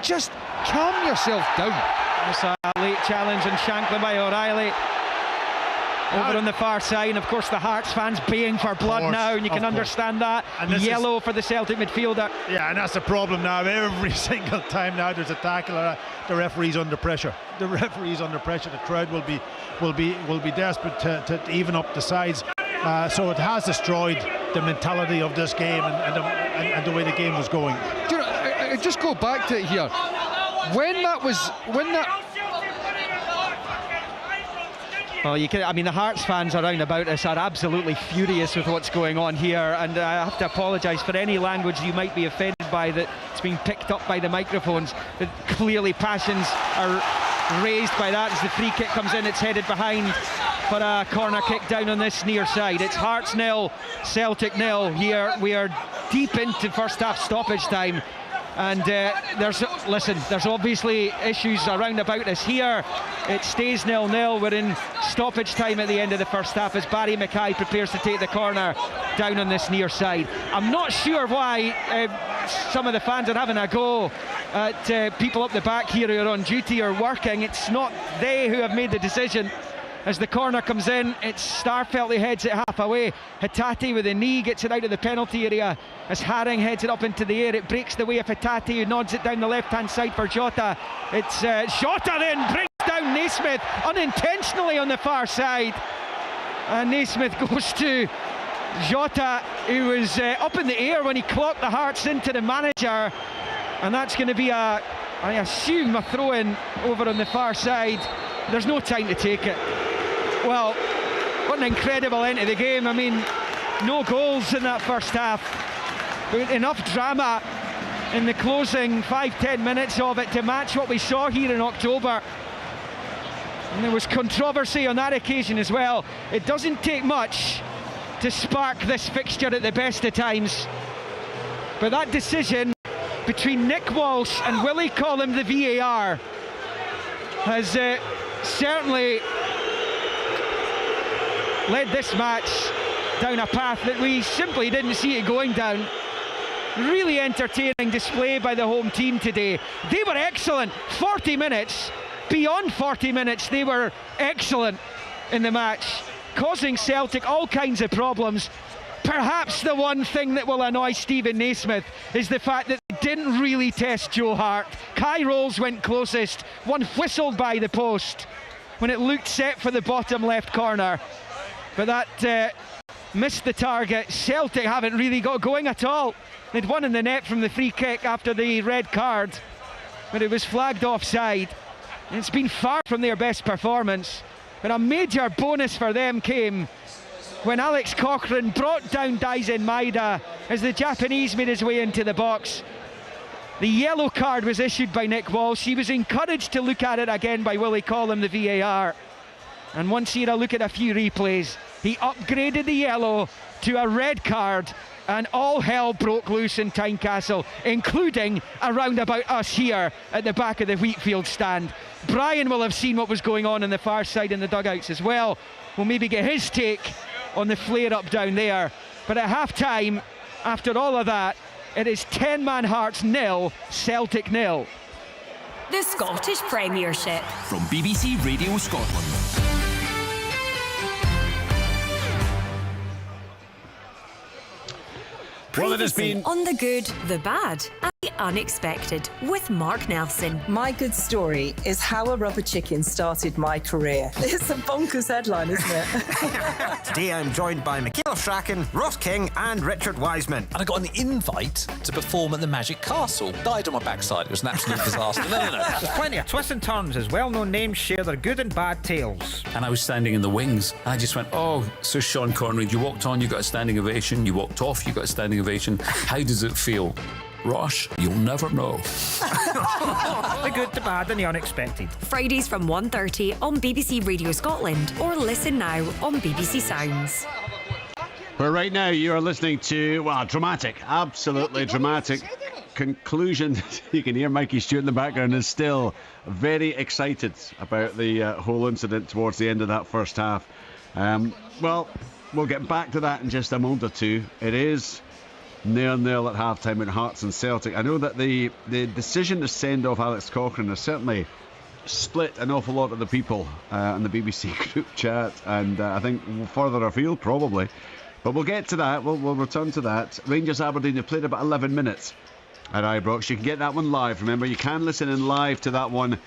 just calm yourself down. It's a late challenge and Shankland by O'Reilly. Over on the far side, and of course the Hearts fans baying for blood now, and you can understand that. And yellow for the Celtic midfielder. Yeah, and that's the problem now. Every single time now there's a tackle, the referee's under pressure. The referee's under pressure. The crowd will be desperate to even up the sides. So it has destroyed the mentality of this game and the way the game was going. Do you know, I just go back to it here. Well, the Hearts fans around about us are absolutely furious with what's going on here, and I have to apologise for any language you might be offended by that's being picked up by the microphones. But clearly passions are raised by that as the free kick comes in. It's headed behind for a corner kick down on this near side. It's Hearts 0, Celtic 0 here. We are deep into first half stoppage time. And there's obviously issues around about us here. It stays 0-0. We're in stoppage time at the end of the first half as Barry Mackay prepares to take the corner down on this near side. I'm not sure why some of the fans are having a go at people up the back here who are on duty or working. It's not they who have made the decision. As the corner comes in, it's Starfelt who heads it half away. Hatate with a knee gets it out of the penalty area as Haring heads it up into the air. It breaks the way of Hatate, who nods it down the left-hand side for Jota. It's Jota then brings down Naismith unintentionally on the far side. And Naismith goes to Jota, who was up in the air when he clocked the Hearts into the manager. And that's going to be I assume, a throw-in over on the far side. There's no time to take it. Well, what an incredible end to the game. I mean, no goals in that first half, but enough drama in the closing 5-10 minutes of it to match what we saw here in October. And there was controversy on that occasion as well. It doesn't take much to spark this fixture at the best of times, but that decision between Nick Walsh and Willie Collum, the VAR, has certainly led this match down a path that we simply didn't see it going down. Really entertaining display by the home team today. They were excellent. 40 minutes, beyond 40 minutes, they were excellent in the match, causing Celtic all kinds of problems. Perhaps the one thing that will annoy Stephen Naismith is the fact that they didn't really test Joe Hart. Kai Rolls went closest, one whistled by the post when it looked set for the bottom left corner, but that missed the target. Celtic haven't really got going at all. They'd won in the net from the free kick after the red card, but it was flagged offside. And it's been far from their best performance, but a major bonus for them came when Alex Cochrane brought down Daisen Maeda as the Japanese made his way into the box. The yellow card was issued by Nick Walsh. He was encouraged to look at it again by Willie Collum, the VAR. And once he had a look at a few replays, he upgraded the yellow to a red card, and all hell broke loose in Tynecastle, including around about us here at the back of the Wheatfield stand. Brian will have seen what was going on the far side in the dugouts as well. We'll maybe get his take on the flare-up down there. But at half-time, after all of that, it is 10-man Hearts 0, Celtic 0. The Scottish Premiership. From BBC Radio Scotland. Well, it has been on the good, the bad, and the unexpected with Mark Nelson. My good story is how a rubber chicken started my career. It's a bonkers headline, isn't it? Today I'm joined by Michaela Strachan, Ross King and Richard Wiseman. And I got an invite to perform at the Magic Castle. Died on my backside. It was an absolute disaster. No. There's plenty of twists and turns as well-known names share their good and bad tales. And I was standing in the wings and I just went, oh, so Sean Connery, you walked on, you got a standing ovation, you walked off, you got a standing ovation. How does it feel? Ross, you'll never know. The good, the bad and the unexpected. Fridays from 1:30 on BBC Radio Scotland, or listen now on BBC Sounds. Well, right now you are listening to, well, dramatic, absolutely dramatic conclusion. You can hear Mikey Stewart in the background is still very excited about the whole incident towards the end of that first half. Well, we'll get back to that in just a moment or two. It is 0-0 at half-time at Hearts and Celtic. I know that the decision to send off Alex Cochrane has certainly split an awful lot of the people in the BBC group chat, and I think further afield probably. But we'll get to that. We'll return to that. Rangers Aberdeen have played about 11 minutes at Ibrox. You can get that one live. Remember, you can listen in live to that one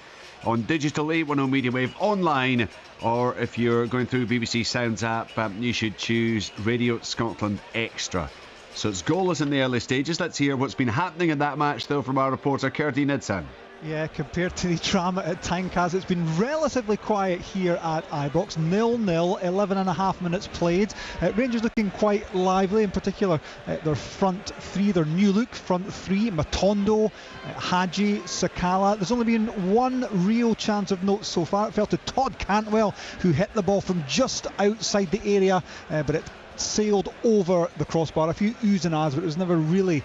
on digital 810 Media Wave online, or if you're going through BBC Sounds app, you should choose Radio Scotland Extra. So it's goalless in the early stages. Let's hear what's been happening in that match, though, from our reporter, Kerdy Nidsan. Yeah, compared to the drama at Tynecastle, it's been relatively quiet here at Ibrox. 0-0, 11 and a half minutes played. Rangers looking quite lively, in particular their front three, their new look front three, Matondo, Hadji, Sakala. There's only been one real chance of note so far. It fell to Todd Cantwell, who hit the ball from just outside the area, but it sailed over the crossbar. A few oohs and ahs, but it was never really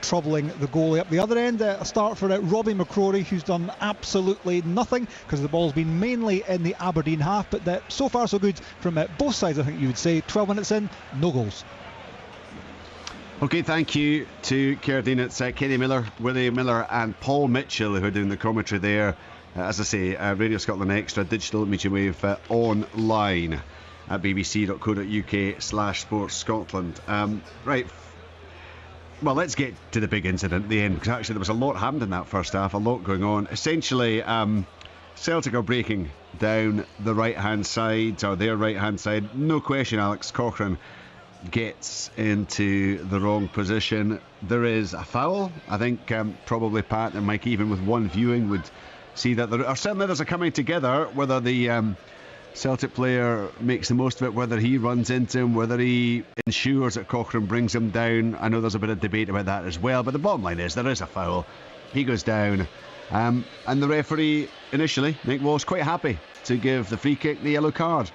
troubling the goalie. Up the other end, a start for Robbie McCrory, who's done absolutely nothing because the ball's been mainly in the Aberdeen half, but so far so good from both sides, I think you would say. 12 minutes in, no goals. Okay, thank you to Kerdy. It's Kenny Miller, Willie Miller and Paul Mitchell who are doing the commentary there. As I say, Radio Scotland Extra, digital media wave online at bbc.co.uk/Sports Scotland. Right, well, let's get to the big incident at the end, because actually there was a lot happened in that first half, a lot going on. Essentially, Celtic are breaking down the right-hand side, or their right-hand side. No question, Alex Cochrane gets into the wrong position. There is a foul. I think probably Pat and Mike, even with one viewing, would see that there, or certainly there's a coming together, whether the Celtic player makes the most of it, whether he runs into him, whether he ensures that Cochrane brings him down. I know there's a bit of debate about that as well, but the bottom line is there is a foul. He goes down, and the referee initially, Nick Walsh, quite happy to give the free kick the yellow card,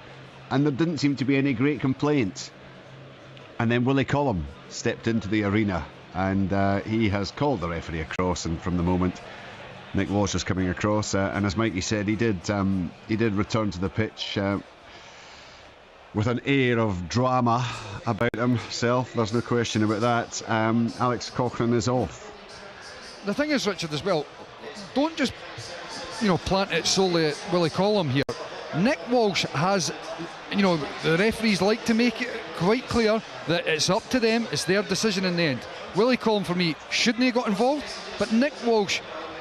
and there didn't seem to be any great complaints. And then Willie Collum stepped into the arena, and he has called the referee across, and from the moment Nick Walsh is coming across, and as Mikey said, he did return to the pitch with an air of drama about himself. There's no question about that. Alex Cochrane is off. The thing is, Richard, as well, don't just plant it solely at Willie Collum here. Nick Walsh has, the referees like to make it quite clear that it's up to them, it's their decision in the end. Willie Collum, for me, shouldn't have got involved, but Nick Walsh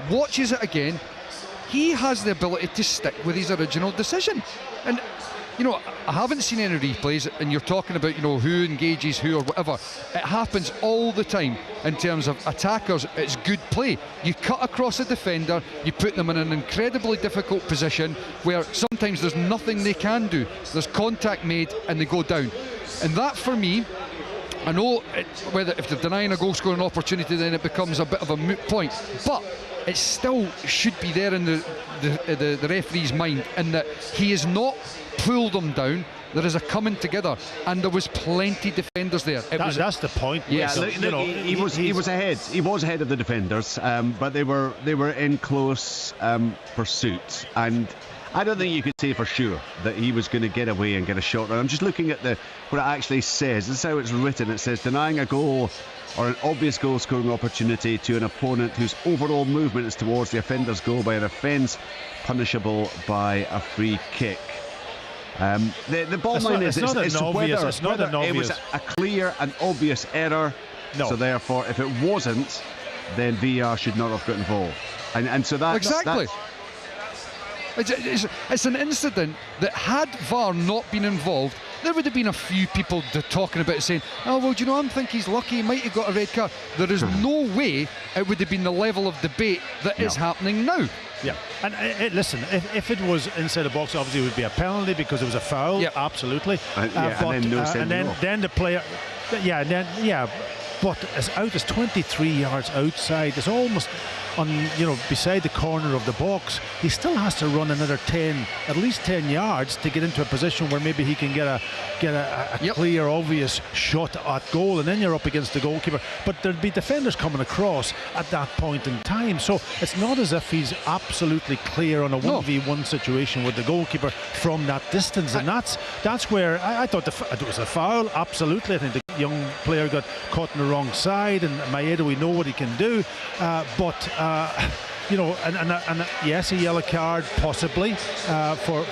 watches it again. He has the ability to stick with his original decision. And I haven't seen any replays, and you're talking about who engages who or whatever. It happens all the time in terms of attackers. It's good play. You cut across a defender, you put them in an incredibly difficult position where sometimes there's nothing they can do. There's contact made and they go down. And that, for me, I know whether if they're denying a goal scoring opportunity, then it becomes a bit of a moot point, but it still should be there in the referee's mind, in that he has not pulled them down. There is a coming together, and there was plenty defenders there. That's the point. Yeah, he was ahead. He was ahead of the defenders, but they were in close pursuit, and I don't think you could say for sure that he was going to get away and get a shot. I'm just looking at what it actually says. This is how it's written. It says denying a goal or an obvious goal scoring opportunity to an opponent whose overall movement is towards the offender's goal by an offence punishable by a free kick. The ball line is not whether it was a clear and obvious error. No. So therefore, if it wasn't, then VAR should not have got involved. And so that exactly. It's an incident that, had VAR not been involved, there would have been a few people talking about it, saying, oh, well, I think he's lucky, he might have got a red card. There is no way it would have been the level of debate that is happening now. Yeah, and listen, if it was inside the box, obviously it would be a penalty because it was a foul. Yeah. But then the player, but as out as 23 yards outside, it's almost on beside the corner of the box. He still has to run another at least 10 yards to get into a position where maybe he can get a clear, obvious shot at goal, and then you're up against the goalkeeper. But there'd be defenders coming across at that point in time, so it's not as if he's absolutely clear on a 1v1 situation with the goalkeeper from that distance, and that's where I thought it was a foul. Absolutely, I think the young player got caught on the wrong side, and Maeda, we know what he can do, but yes, a yellow card possibly for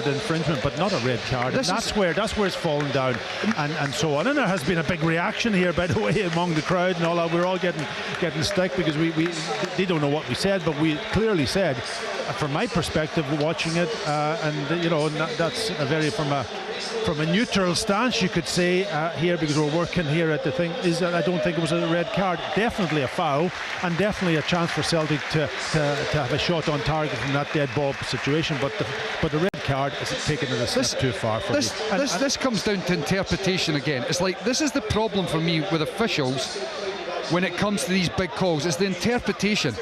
the infringement, but not a red card. And that's where it's fallen down, and so on. And there has been a big reaction here, by the way, among the crowd and all that. We're all getting stick because they don't know what we said, but we clearly said, from my perspective, watching it, that's a very from a neutral stance, you could say here, because we're working here at the thing, is that I don't think it was a red card. Definitely a foul, and definitely a chance for Celtic to have a shot on target from that dead ball situation. But the red card is taking it a step too far for me. This comes down to interpretation again. It's like, this is the problem for me with officials when it comes to these big calls. It's the interpretation.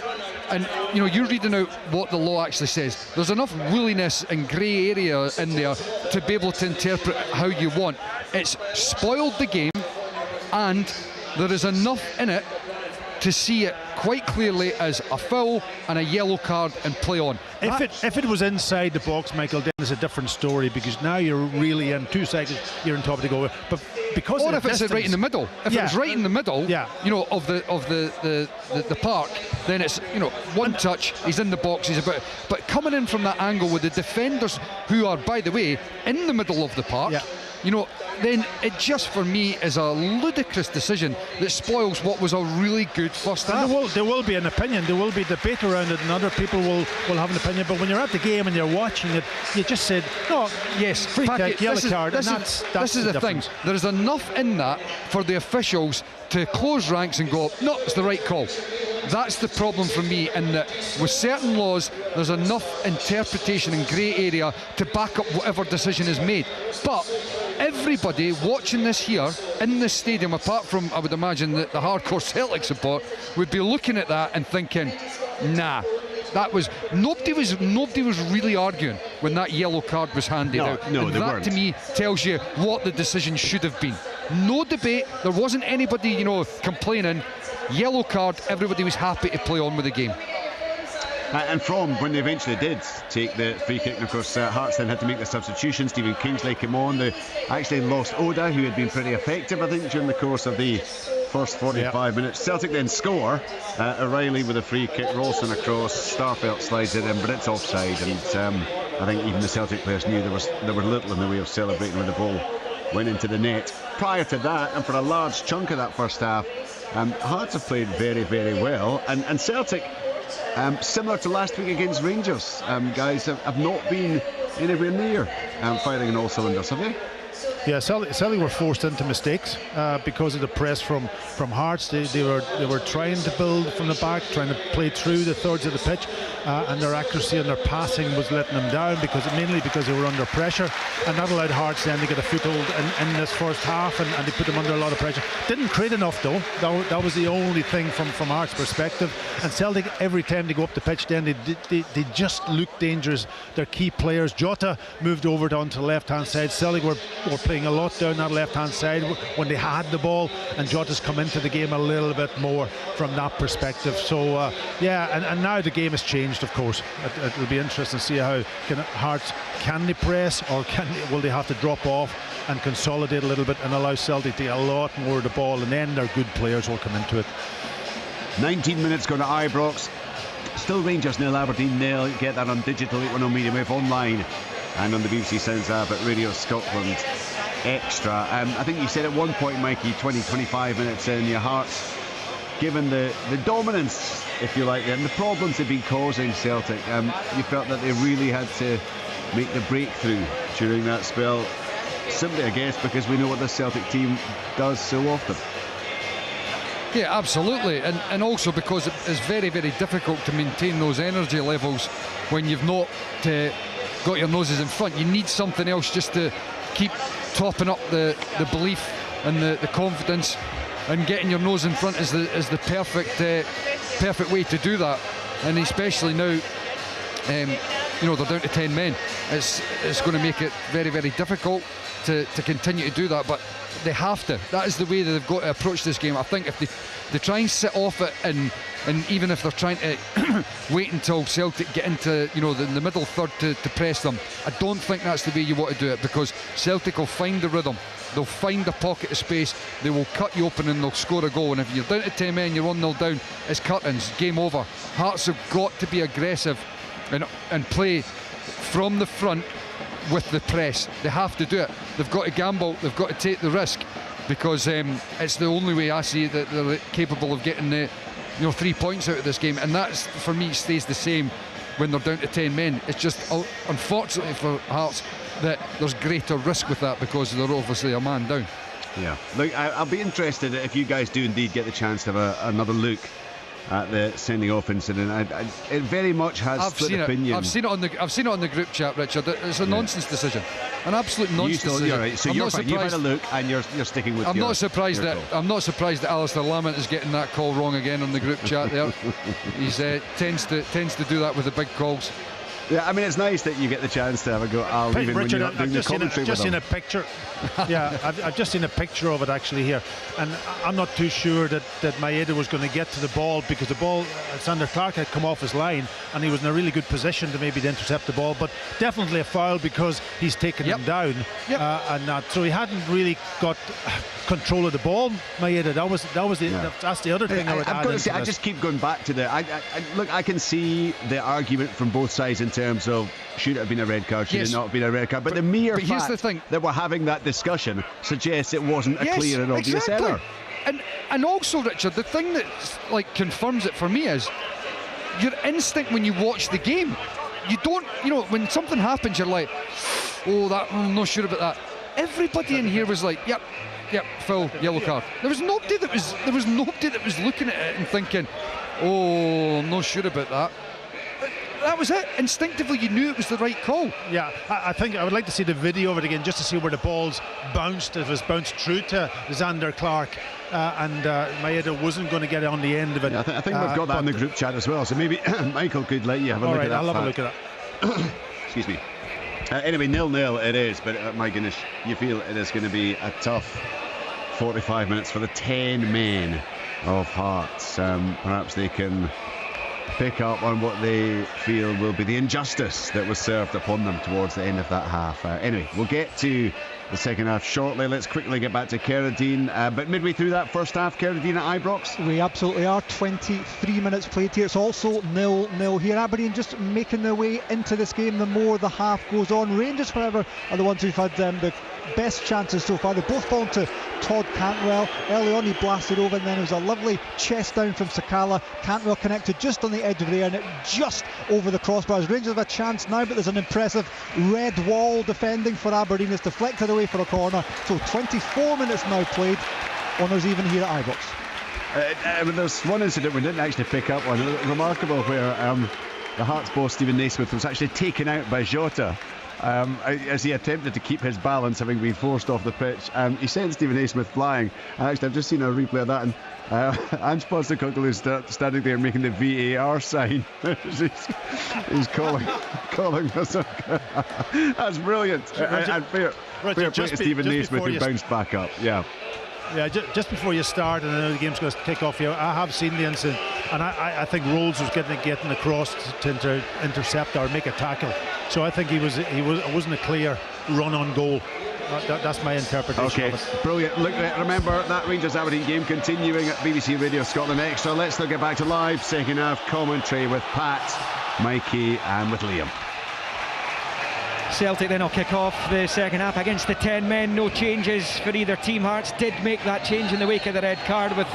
And you're reading out what the law actually says. There's enough woolliness and grey area in there to be able to interpret how you want. It's spoiled the game, and there is enough in it to see it quite clearly as a foul and a yellow card and play on. If it was inside the box, Michael, then it's a different story, because now you're really in 2 seconds, you're on top of the goal. But because or if it's right in the middle, if it was right in the middle, of the park, then it's one touch, he's in the box, he's about. But coming in from that angle with the defenders, who are, by the way, in the middle of the park, then it just, for me, is a ludicrous decision that spoils what was a really good first half. There will be an opinion, there will be debate around it, and other people will have an opinion. But when you're at the game and you're watching it, you just said, yes, free kick, yellow card. This is the thing. There is enough in that for the officials to close ranks and go, no, it's the right call. That's the problem for me, in that with certain laws, there's enough interpretation and grey area to back up whatever decision is made. But everybody watching this here in this stadium, apart from, I would imagine, the hardcore Celtic support, would be looking at that and thinking, nah. That was nobody was really arguing when that yellow card was handed out. No, and they that weren't. To me tells you what the decision should have been. No debate. There wasn't anybody, complaining. Yellow card. Everybody was happy to play on with the game. And from when they eventually did take the free kick, and of course Hearts then had to make the substitution. Stephen Kingsley came on. They actually lost Oda, who had been pretty effective, I think, during the course of the first 45 minutes. Celtic then score. O'Reilly with a free kick, Rolson across, Starfelt slides it in, but it's offside, and I think even the Celtic players knew there was little in the way of celebrating when the ball went into the net. Prior to that, and for a large chunk of that first half, Hearts have played very, very well, and Celtic, similar to last week against Rangers, guys, have not been anywhere near firing on all cylinders, have they? Yeah, Celtic were forced into mistakes because of the press from Hearts. They were trying to build from the back, trying to play through the thirds of the pitch, and their accuracy and their passing was letting them down mainly because they were under pressure, and that allowed Hearts then to get a foothold in this first half, and they put them under a lot of pressure. Didn't create enough though. That was the only thing from Hearts' perspective. And Celtic, every time they go up the pitch, then they just look dangerous. Their key players, Jota moved over onto the left-hand side. Celtic were playing a lot down that left-hand side when they had the ball, and Jota's come into the game a little bit more from that perspective. So and now the game has changed, of course. It'll be interesting to see how Hearts, can they press, or will they have to drop off and consolidate a little bit and allow Celtic to get a lot more of the ball, and then their good players will come into it. 19 minutes going to Ibrox. Still Rangers 0, Aberdeen 0. Get that on digital 810 Media Wave online and on the BBC Sounds app at Radio Scotland Extra. I think you said at one point, Mikey, 20-25 minutes in, your Hearts, given the dominance, if you like, and the problems they've been causing Celtic, you felt that they really had to make the breakthrough during that spell, simply, I guess, because we know what the Celtic team does so often. Yeah, absolutely, and also because it's very, very difficult to maintain those energy levels when you've not got your noses in front. You need something else just to keep topping up the belief and the confidence, and getting your nose in front is the perfect way to do that. And especially now, they're down to 10 men. It's going to make it very, very difficult to continue to do that, but they have to. That is the way that they've got to approach this game. I think if they try and sit off it, and even if they're trying to wait until Celtic get into the middle third to press them, I don't think that's the way you want to do it, because Celtic will find the rhythm, they'll find a pocket of space, they will cut you open, and they'll score a goal. And if you're down to 10 men, you're 1-0 down, it's curtains, game over. Hearts have got to be aggressive and play from the front with the press. They have to do it. They've got to gamble, they've got to take the risk, because it's the only way I see that they're capable of getting the 3 points out of this game. And that's, for me, stays the same when they're down to 10 men. It's just, unfortunately for Hearts, that there's greater risk with that, because they're obviously a man down. Yeah, look, I'll be interested if you guys do indeed get the chance to have another look at the sending off incident. It very much has split opinion. I've seen it on the group chat, Richard. It's a nonsense decision, an absolute nonsense decision. You're right. So you've had a look, and you're sticking with. I'm not surprised that Alistair Lamont is getting that call wrong again on the group chat there. He tends to do that with the big calls. Yeah, I mean, it's nice that you get the chance to have a go, Al, even when you're not doing the commentary with them. I've just seen a picture. Yeah, I've just seen a picture of it actually here, and I'm not too sure that Maeda was going to get to the ball, because the ball, Sander Clark had come off his line, and he was in a really good position to maybe intercept the ball, but definitely a foul because he's taken him down, so he hadn't really got control of the ball, Maeda. That's the other thing I would add. I've got to say, I just keep going back to look, I can see the argument from both sides in terms of should it have been a red card, should it not have been a red card, but the mere fact that we're having that discussion suggests it wasn't a clear and obvious error. And also, Richard, the thing that confirms it for me is your instinct when you watch the game. You don't, when something happens, you're like, I'm not sure about that. Everybody in here was like, yep, foul, yellow card. There was nobody that was looking at it and thinking, I'm not sure about that. That was it. Instinctively, you knew it was the right call. Yeah, I think I would like to see the video of it again, just to see where the ball's bounced. It was bounced through to Xander Clark, and Maeda wasn't going to get on the end of it. Yeah, I think we've got that in the group chat as well, so maybe Michael could let you have a look at that. I'll have a look at that. Excuse me. Anyway, 0-0 it is, but my goodness, you feel it is going to be a tough 45 minutes for the 10 men of Hearts. Perhaps they can pick up on what they feel will be the injustice that was served upon them towards the end of that half. Anyway, we'll get to the second half shortly. Let's quickly get back to Ceredigion. But midway through that first half, Ceredigion at Ibrox? We absolutely are. 23 minutes played here. It's also 0-0 here. Aberdeen just making their way into this game the more the half goes on. Rangers, however, are the ones who've had the best chances so far. They both fallen to Todd Cantwell. Early on he blasted over, and then it was a lovely chest down from Sakala. Cantwell connected just on the edge of the air, and it just over the crossbars. Rangers have a chance now, but there's an impressive red wall defending for Aberdeen. It's deflected away for a corner. So 24 minutes now played. Honours even here at Ibrox. There's one incident we didn't actually pick up on. Remarkable, where the Hearts boss Stephen Naismith was actually taken out by Jota. As he attempted to keep his balance, having been forced off the pitch. He sent Stephen Naismith flying. Actually, I've just seen a replay of that, and Ange Postecoglou is standing there making the VAR sign. he's calling us. That's brilliant. And fair play to Stephen Naismith, who bounced back up. Yeah, just before you start, and I know the game's going to kick off here, I have seen the incident, and I think Rolls was getting across to intercept or make a tackle. So I think it wasn't a clear run on goal. That's my interpretation of it. Brilliant. Look, remember that Rangers Aberdeen game continuing at BBC Radio Scotland Extra. Let's now get back to live second half commentary with Pat, Mikey and with Liam. Celtic then will kick off the second half against the 10 men. No changes for either team. Hearts did make that change in the wake of the red card, with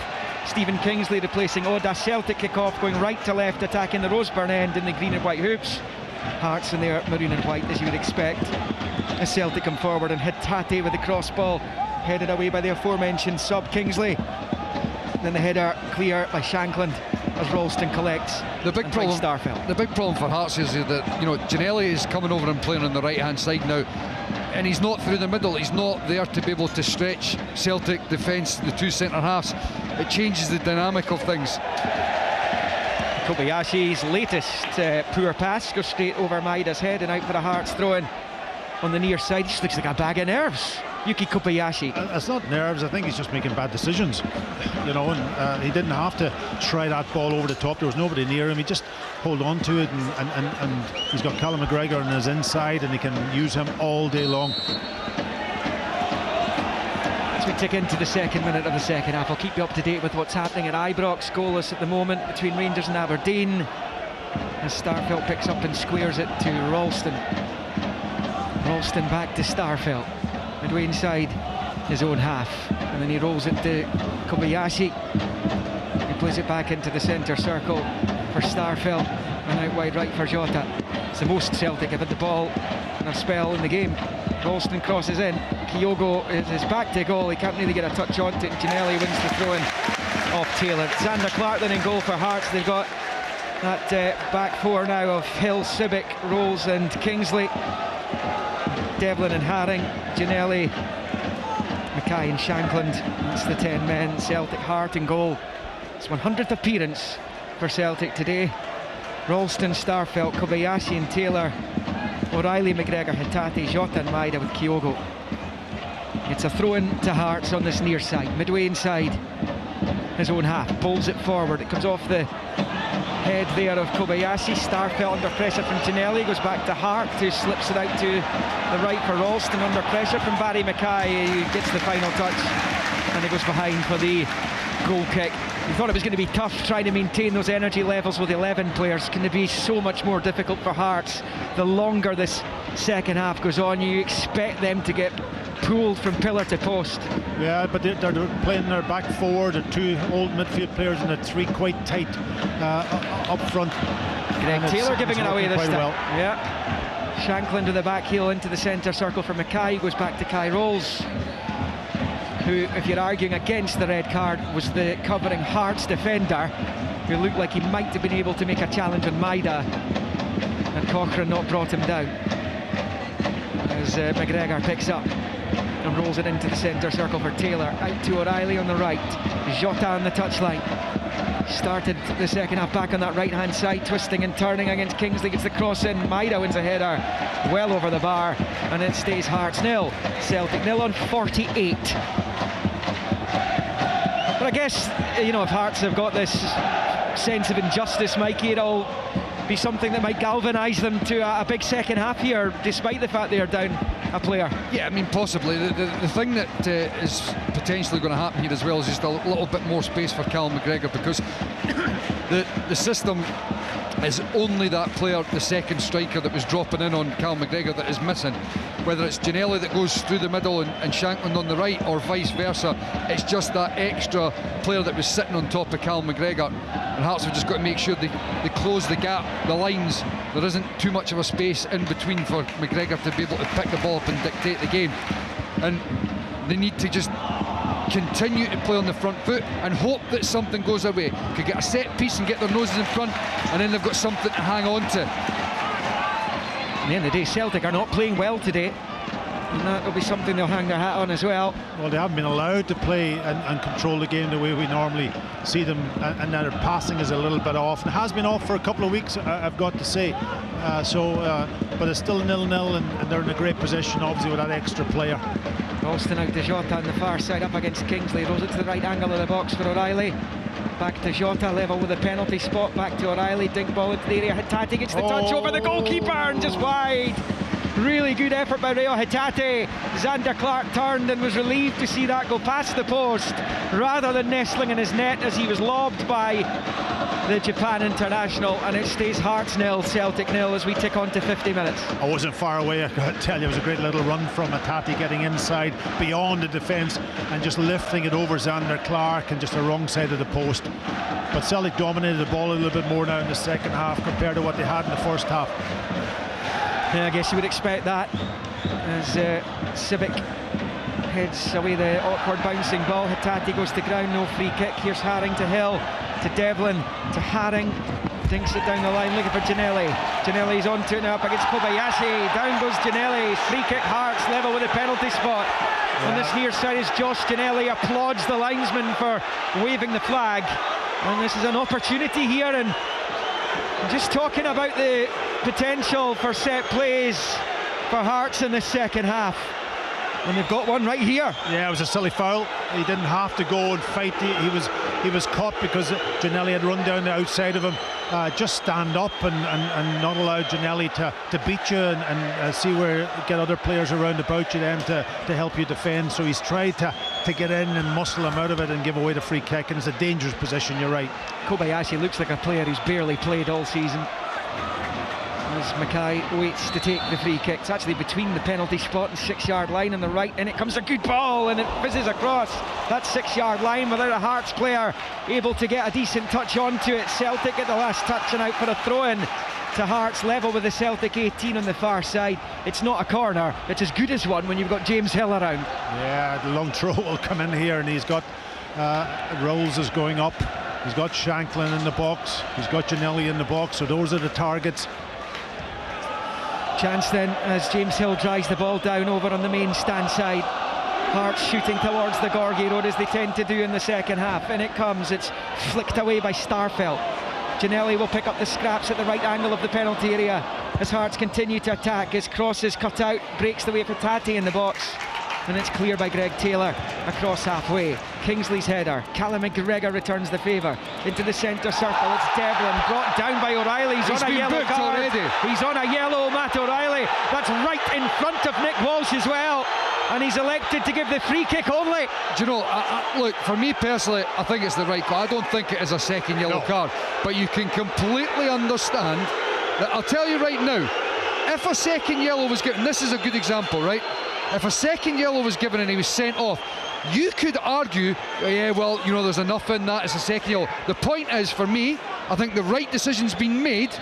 Stephen Kingsley replacing Oda. Celtic kick off going right to left, attacking the Roseburn end in the green and white hoops. Hearts in their maroon and white, as you would expect, as Celtic come forward, and Hatate with the cross ball headed away by the aforementioned sub Kingsley. Then the header clear by Shankland as Ralston collects. The big problem for Hearts is that Ginnelly is coming over and playing on the right hand side now, and he's not through the middle. He's not there to be able to stretch Celtic defence, the two centre halves. It changes the dynamic of things. Kobayashi's latest poor pass goes straight over Maida's head and out for a Hearts throw-in on the near side. Just looks like a bag of nerves, Yuki Kobayashi. It's not nerves, I think he's just making bad decisions, and he didn't have to try that ball over the top. There was nobody near him. He just hold on to it, and he's got Callum McGregor on his inside, and he can use him all day long. We tick into the second minute of the second half. I'll keep you up to date with what's happening at Ibrox. Goalless at the moment between Rangers and Aberdeen, as Starfelt picks up and squares it to Ralston. Ralston back to Starfelt, midway inside his own half, and then he rolls it to Kobayashi. He plays it back into the centre circle for Starfelt, and out wide right for Jota. It's the most Celtic have had the ball in a spell in the game. Ralston crosses in. Kyogo is back to goal. He can't really get a touch on it. Ginnelly wins the throw-in off Taylor. Xander Clark then in goal for Hearts. They've got that back four now of Hill, Sibic, Rolls and Kingsley. Devlin and Haring, Ginnelly, Mackay and Shankland. That's the 10 men. Celtic. Hart in goal. It's 100th appearance for Celtic today. Ralston, Starfelt, Kobayashi and Taylor, O'Reilly, McGregor, Hatate, Jota and Maida with Kyogo. It's a throw-in to Hearts on this near side, midway inside his own half. Pulls it forward. It comes off the head there of Kobayashi. Starfelt under pressure from Ginnelly, goes back to Hart, who slips it out to the right for Ralston under pressure from Barry Mackay. He gets the final touch and he goes behind for the goal kick. We thought it was going to be tough trying to maintain those energy levels with 11 players. Can it be so much more difficult for Hearts the longer this second half goes on? You expect them to get pulled from pillar to post. Yeah, but they're playing their back four, the two old midfield players and the three quite tight up front. Greg Taylor giving it away this time. Well. Yeah. Shankland to the back heel into the centre circle for Mackay, goes back to Kai Rolls, who, if you're arguing against the red card, was the covering Hearts defender, who looked like he might have been able to make a challenge on Maida, and Cochrane not brought him down. As McGregor picks up and rolls it into the centre circle for Taylor, out to O'Reilly on the right, Jota on the touchline. Started the second half back on that right hand side, twisting and turning against Kingsley, gets the cross in, Maida wins a header well over the bar, and it stays Hearts 0, Celtic 0 on 48. But I guess, if Hearts have got this sense of injustice, Mikey. It'll be something that might galvanise them to a big second half here, despite the fact they are down a player. Yeah, I mean, possibly. The thing that is potentially going to happen here as well is just a little bit more space for Callum McGregor, because the system is only that player, the second striker that was dropping in on Callum McGregor, that is missing. Whether it's Ginnelly that goes through the middle and Shankland on the right, or vice versa, it's just that extra player that was sitting on top of Callum McGregor. And Hearts have just got to make sure they close the gap, the lines. There isn't too much of a space in between for McGregor to be able to pick the ball up and dictate the game. And they need to just continue to play on the front foot and hope that something goes their way. Could get a set piece and get their noses in front, and then they've got something to hang on to. At the end of the day, Celtic are not playing well today, and that'll be something they'll hang their hat on as well. Well, they haven't been allowed to play and control the game the way we normally see them, and their passing is a little bit off, and has been off for a couple of weeks, I've got to say. But it's still 0-0, and they're in a great position, obviously, with that extra player. Ralston out to Jota on the far side, up against Kingsley. Rolls it to the right angle of the box for O'Reilly. Back to Jota, level with the penalty spot. Back to O'Reilly, dink ball into the area. Hatate gets the touch over the goalkeeper and just wide. Really good effort by Reo Hatate. Xander Clark turned and was relieved to see that go past the post, rather than nestling in his net as he was lobbed by the Japan international. And it stays Hearts 0, Celtic 0 as we tick on to 50 minutes. I wasn't far away, I gotta tell you. It was a great little run from Hatate, getting inside beyond the defence and just lifting it over Xander Clark and just the wrong side of the post. But Celtic dominated the ball a little bit more now in the second half compared to what they had in the first half. Yeah, I guess you would expect that as Civic heads away the awkward bouncing ball. Hatate goes to ground, no free kick. Here's Haring to Hill, to Devlin, to Haring, dinks it down the line looking for Ginnelly. Ginnelly's on to it now up against Kobayashi. Down goes Ginnelly. Free kick, Hearts, level with the penalty spot. On this near side is Josh Ginnelly, applauds the linesman for waving the flag. And this is an opportunity here, and just talking about the potential for set plays for Hearts in the second half, and they've got one right here. Yeah, it was a silly foul. He didn't have to go and fight. He was caught because Ginnelly had run down the outside of him. Just stand up and not allow Ginnelly to beat you and see where, get other players around about you then to help you defend. So he's tried to get in and muscle him out of it and give away the free kick, and it's a dangerous position, you're right. Kobayashi looks like a player who's barely played all season, as Mackay waits to take the free kick. It's actually between the penalty spot and 6-yard line on the right, and it comes a good ball and it fizzes across that 6-yard line without a Hearts player able to get a decent touch onto it. Celtic get the last touch and out for a throw-in to Hearts, level with the Celtic 18 on the far side. It's not a corner, it's as good as one when you've got James Hill around. Yeah, the long throw will come in here, and he's got Rolls is going up, he's got Shanklin in the box, he's got Ginnelly in the box, so those are the targets. Chance then as James Hill drives the ball down over on the main stand side. Hearts shooting towards the Gorgie Road as they tend to do in the second half, and it comes, it's flicked away by Starfelt. Ginnelly will pick up the scraps at the right angle of the penalty area as Hearts continue to attack. His cross is cut out, breaks the way for Tati in the box, and it's clear by Greg Taylor across halfway. Kingsley's header, Callum McGregor returns the favour into the centre circle. It's Devlin, brought down by O'Reilly. He's on a yellow card already. He's on a yellow, Matt O'Reilly. That's right in front of Nick Walsh as well, and he's elected to give the free kick only. Do you know, look, for me personally, I think it's the right call. I don't think it is a second yellow card, but you can completely understand that. I'll tell you right now, if a second yellow was given, this is a good example, right? If a second yellow was given and he was sent off, you could argue, yeah, well, you know, there's enough in that, it's a second yellow. The point is, for me, I think the right decision's been made.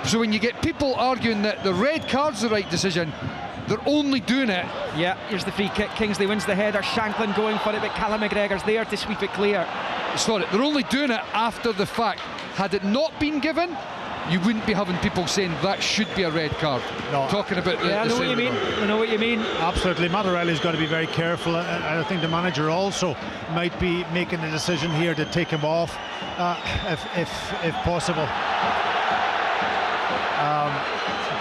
So when you get people arguing that the red card's the right decision, they're only doing it. Yeah, here's the free kick. Kingsley wins the header. Shanklin going for it, but Callum McGregor's there to sweep it clear. Sorry, they're only doing it after the fact. Had it not been given, you wouldn't be having people saying that should be a red card. No. Talking about I know what you mean. I know what you mean. Absolutely. Matt O'Reilly's got to be very careful. I think the manager also might be making the decision here to take him off, if possible.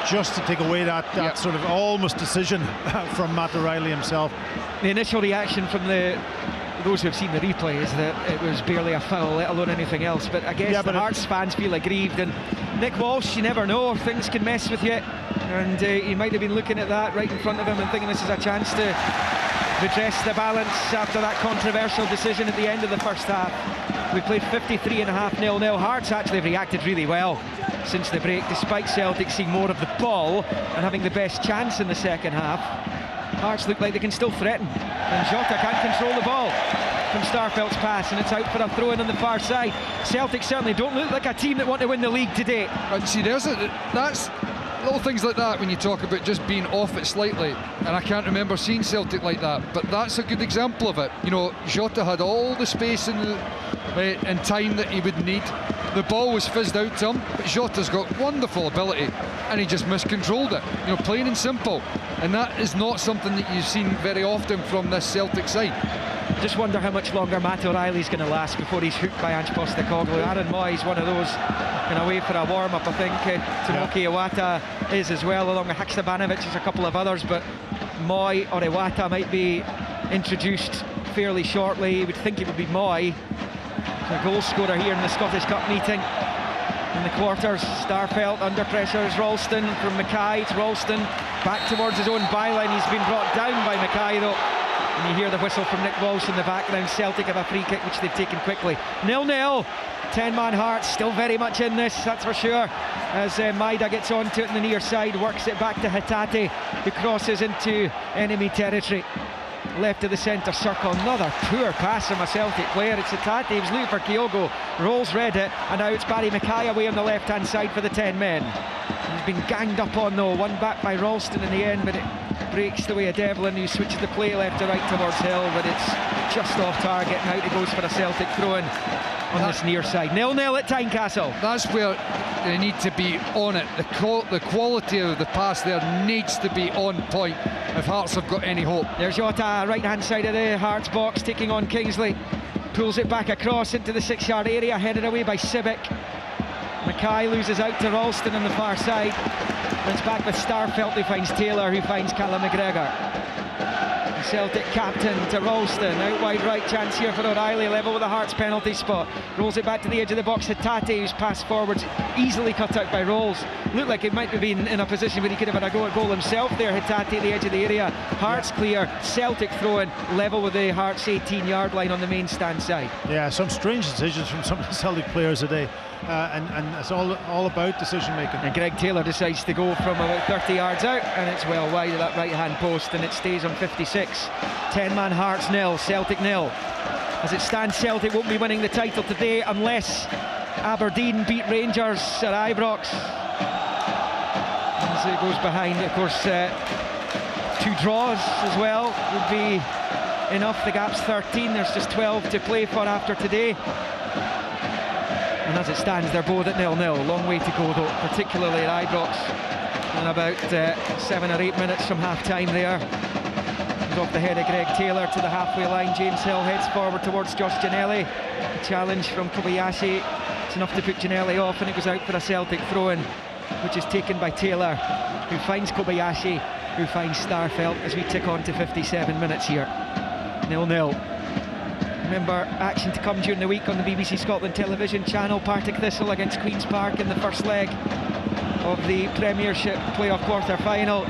Just to take away that sort of almost decision from Matt O'Reilly himself. The initial reaction from the those who have seen the replay, is that it was barely a foul, let alone anything else. But I guess the Hearts fans feel aggrieved, and Nick Walsh, you never know, things can mess with you, and he might have been looking at that right in front of him and thinking this is a chance to redress the balance after that controversial decision at the end of the first half. We played 53.5 0-0. Hearts actually have reacted really well since the break, despite Celtic seeing more of the ball and having the best chance in the second half. Hearts look like they can still threaten, and Jota can't control the ball from Starfelt's pass, and it's out for a throw-in on the far side. Celtic certainly don't look like a team that want to win the league today. And see, that's little things like that when you talk about just being off it slightly, and I can't remember seeing Celtic like that, but that's a good example of it. You know, Jota had all the space and time that he would need. The ball was fizzed out to him, but Jota's got wonderful ability, and he just miscontrolled it. You know, plain and simple, and that is not something that you've seen very often from this Celtic side. I just wonder how much longer Matt O'Reilly's going to last before he's hooked by Ange Postecoglou. Aaron Moyes, one of those, going away for a warm-up, I think. Tomoki Iwata is as well, along with Haksabanovic. There's a couple of others, but Moy or Iwata might be introduced fairly shortly. You would think it would be Moy, the goal scorer here in the Scottish Cup meeting. In the quarters, Starfelt under pressure is Ralston from Mackay. It's Ralston back towards his own byline. He's been brought down by Mackay though. And you hear the whistle from Nick Walsh in the background. Celtic have a free kick which they've taken quickly. 0-0. 10-man Hearts still very much in this, that's for sure. As Maida gets onto it in the near side, works it back to Hatate, who crosses into enemy territory. Left of the centre circle, another poor pass from a Celtic player. It's Hatate, he was looking for Kyogo, Rolls read it, and now it's Barry Mackay away on the left hand side for the 10 men. He's been ganged up on though, one back by Ralston in the end, but it breaks the way of Devlin, who switches the play left to right towards Hill, but it's just off target, and out it goes for a Celtic throw-in on this near side. 0-0 at Tynecastle. That's where they need to be on it. The quality of the pass there needs to be on point if Hearts have got any hope. There's Jota, right hand side of the Hearts box, taking on Kingsley. Pulls it back across into the 6-yard area, headed away by Sibic. Mackay loses out to Ralston on the far side. And it's back with Starfelt, who finds Taylor, who finds Callum McGregor. The Celtic captain to Ralston, out wide right, chance here for O'Reilly, level with the Hearts penalty spot. Rolls it back to the edge of the box. Hatate, who's passed forwards, easily cut out by Rolls. Looked like it might have been in a position where he could have had a go at goal himself there. Hatate at the edge of the area. Hearts clear, Celtic throw-in, level with the Hearts 18-yard line on the main stand side. Yeah, some strange decisions from some of the Celtic players today. And it's all about decision making. And Greg Taylor decides to go from about 30 yards out, and it's well wide of that right hand post, and it stays on 56. 10-man Hearts 0, Celtic 0. As it stands, Celtic won't be winning the title today unless Aberdeen beat Rangers at Ibrox. As it goes behind, of course, 2 draws as well would be enough. The gap's 13, there's just 12 to play for after today. And as it stands, they're both at 0-0. Long way to go though, particularly at Ibrox. And about 7 or 8 minutes from half-time there. Comes off the head of Greg Taylor to the halfway line. James Hill heads forward towards Josh Ginnelly. A challenge from Kobayashi. It's enough to put Ginnelly off, and it goes out for a Celtic throw-in, which is taken by Taylor, who finds Kobayashi, who finds Starfelt, as we tick on to 57 minutes here. 0-0. Remember, action to come during the week on the BBC Scotland television channel. Partick Thistle against Queen's Park in the first leg of the Premiership playoff quarter-final.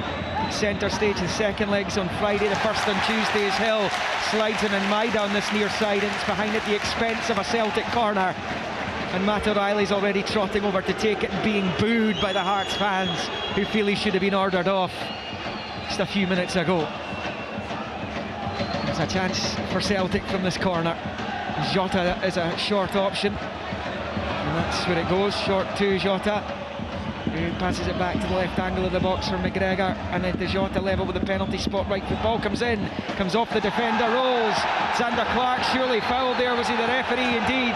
Centre stage, the second leg's on Friday, the first on Tuesday is Hill. Slides in and Maida on this near side, and it's behind at the expense of a Celtic corner. And Matt O'Reilly's already trotting over to take it and being booed by the Hearts fans, who feel he should have been ordered off just a few minutes ago. There's a chance for Celtic from this corner. Jota is a short option, and that's where it goes, short to Jota, who passes it back to the left angle of the box for McGregor, and then the Jota level with the penalty spot right. The ball comes in, comes off the defender, rolls. Xander Clark surely fouled there. Was he the referee? Indeed.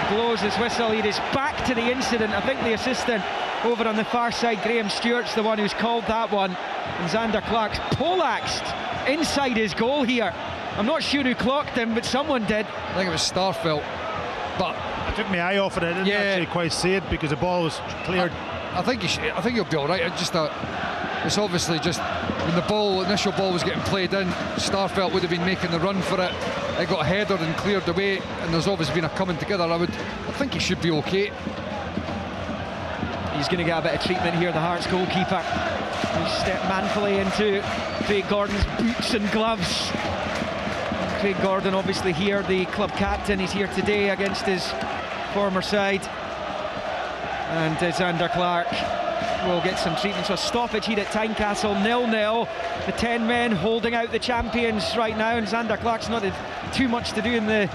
Blows his whistle. He is back to the incident. I think the assistant over on the far side, Graham Stewart's the one who's called that one, and Xander Clark's poleaxed inside his goal here. I'm not sure who clocked him, but someone did. I think it was Starfelt, but I took my eye off it. I didn't actually quite see it because the ball was cleared. I think he'll be all right. It's obviously just when the initial ball was getting played in, Starfelt would have been making the run for it. it got headed and cleared away, and there's obviously been a coming together. I think he should be okay. He's going to get a bit of treatment here, the Hearts goalkeeper. He stepped manfully into Craig Gordon's boots and gloves. Craig Gordon obviously here, the club captain. He's here today against his former side. And Zander Clark will get some treatment. So stoppage here at Tynecastle, 0-0. The 10 men holding out the champions right now, and Zander Clark's not had too much to do in the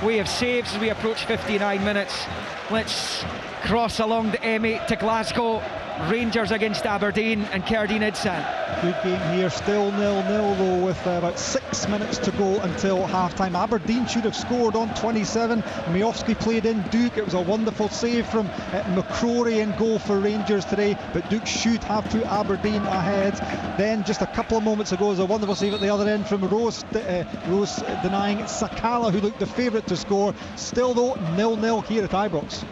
way of saves as we approach 59 minutes. Let's cross along the M8 to Glasgow. Rangers against Aberdeen and Cerdine Idsan. Good game here, still 0-0 though, with about 6 minutes to go until half-time. Aberdeen should have scored on 27. Miofsky played in Duke. It was a wonderful save from McCrory in goal for Rangers today, but Duke should have put Aberdeen ahead. Then just a couple of moments ago was a wonderful save at the other end from Rose denying Sakala, who looked the favourite to score. Still though 0-0 here at Ibrox.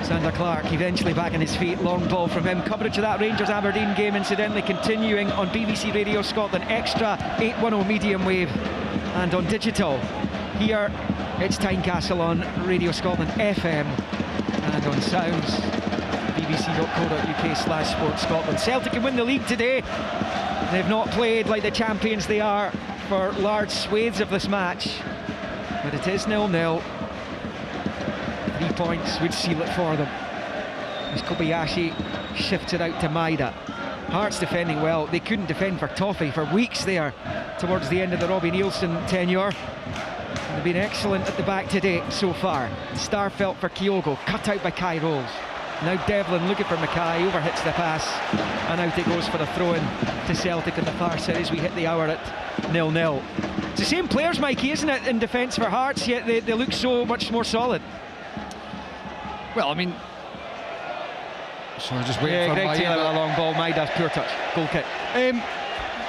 Zander Clark eventually back on his feet, long ball from him. Coverage of that Rangers-Aberdeen game incidentally continuing on BBC Radio Scotland Extra, 810 medium wave, and on digital. Here it's Tynecastle on Radio Scotland FM and on sounds, bbc.co.uk/Sport Scotland. Celtic can win the league today. They've not played like the champions they are for large swathes of this match, but it is 0-0. 3 points would seal it for them as Kobayashi shifts it out to Maida. Hearts defending well. They couldn't defend for Toffee for weeks there towards the end of the Robbie Nielsen tenure. They've been excellent at the back today so far. Starfelt for Kyogo, cut out by Kai Rolls. Now Devlin looking for Mackay, overhits the pass, and out it goes for a throw-in to Celtic on the far side as we hit the hour at 0-0. It's the same players, Mikey, isn't it, in defence for Hearts, yet they look so much more solid. Well, I mean, so I'm just waiting for Greg Taylor with a long ball. Maida's poor touch, goal kick.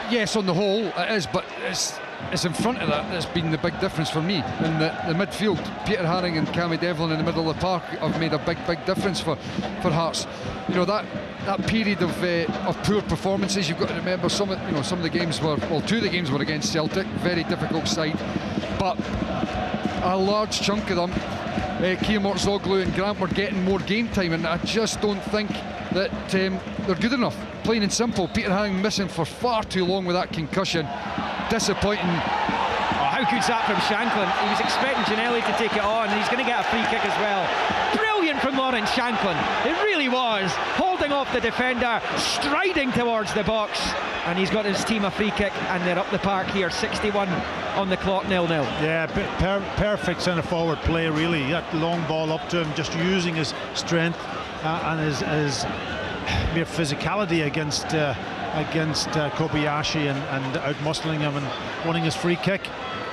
Yes, on the whole it is, but it's in front of that that's been the big difference for me. In the midfield, Peter Haring and Cammy Devlin in the middle of the park have made a big difference for Hearts. You know, that period of poor performances, you've got to remember some of the games were, well, 2 of the games were against Celtic, very difficult side, but a large chunk of them, Tynecastle and Grant were getting more game time, and I just don't think that they're good enough. Plain and simple. Peter Haring missing for far too long with that concussion. Disappointing. Oh, how good's that from Shanklin? He was expecting Ginnelly to take it on, and he's going to get a free kick as well. Brilliant from Lawrence Shanklin. It really was. Holding off the defender, striding towards the box, and he's got his team a free kick, and they're up the park here. 61 on the clock, 0-0. Yeah, perfect centre forward play, really. That long ball up to him, just using his strength and his mere physicality against Kobayashi and out-muscling him and winning his free kick.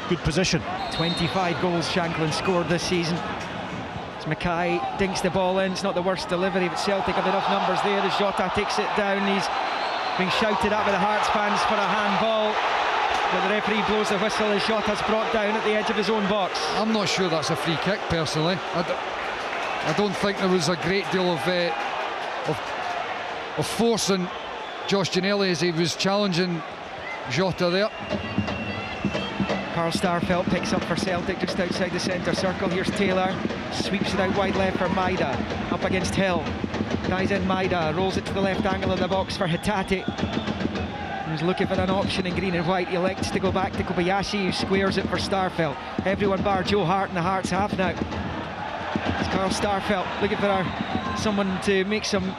Good position. 25 goals Shanklin scored this season. As Mackay dinks the ball in, it's not the worst delivery, but Celtic have enough numbers there as Jota takes it down. He's being shouted at by the Hearts fans for a handball, but the referee blows the whistle as Jota's brought down at the edge of his own box. I'm not sure that's a free kick personally. I don't think there was a great deal of force in Josh Ginnelly as he was challenging Jota there. Carl Starfelt picks up for Celtic just outside the centre circle. Here's Taylor, sweeps it out wide left for Maida, up against Hill. Guys in Maida, rolls it to the left angle of the box for Hatate. He's looking for an option in green and white. He elects to go back to Kobayashi, who squares it for Starfelt. Everyone bar Joe Hart in the Hearts half now. It's Carl Starfelt looking for someone to make some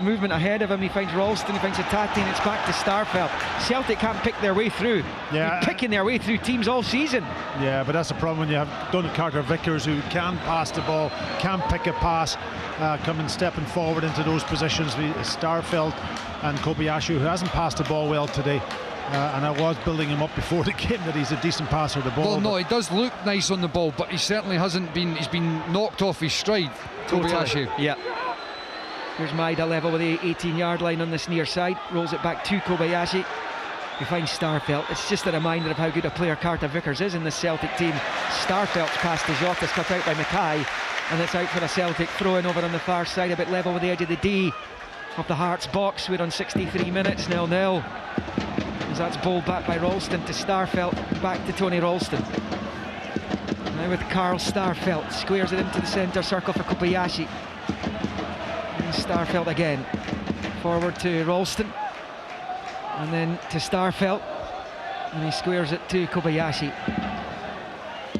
movement ahead of him. He finds Ralston, he finds Hatate, and it's back to Starfelt. Celtic can't pick their way through. Yeah, they're picking their way through teams all season. Yeah, but that's the problem when you have Donald Carter-Vickers, who can pass the ball, can pick a pass, coming stepping forward into those positions. Starfelt and Kobayashi, who hasn't passed the ball well today. And I was building him up before the game that he's a decent passer of the ball. Well, no, he does look nice on the ball, but he certainly hasn't been. He's been knocked off his stride. Kobayashi. Yeah. Here's Maida level with the 18-yard line on this near side. Rolls it back to Kobayashi. He finds Starfelt. It's just a reminder of how good a player Carter Vickers is in the Celtic team. Starfelt's pass to Jota's cut out by Mackay, and it's out for a Celtic throw-in over on the far side, a bit level with the edge of the D of the Hearts box. We're on 63 minutes, 0-0. as that's bowled back by Ralston to Starfelt, back to Tony Ralston. Now with Carl Starfelt, squares it into the centre circle for Kobayashi. And Starfelt again, forward to Ralston, and then to Starfelt, and he squares it to Kobayashi.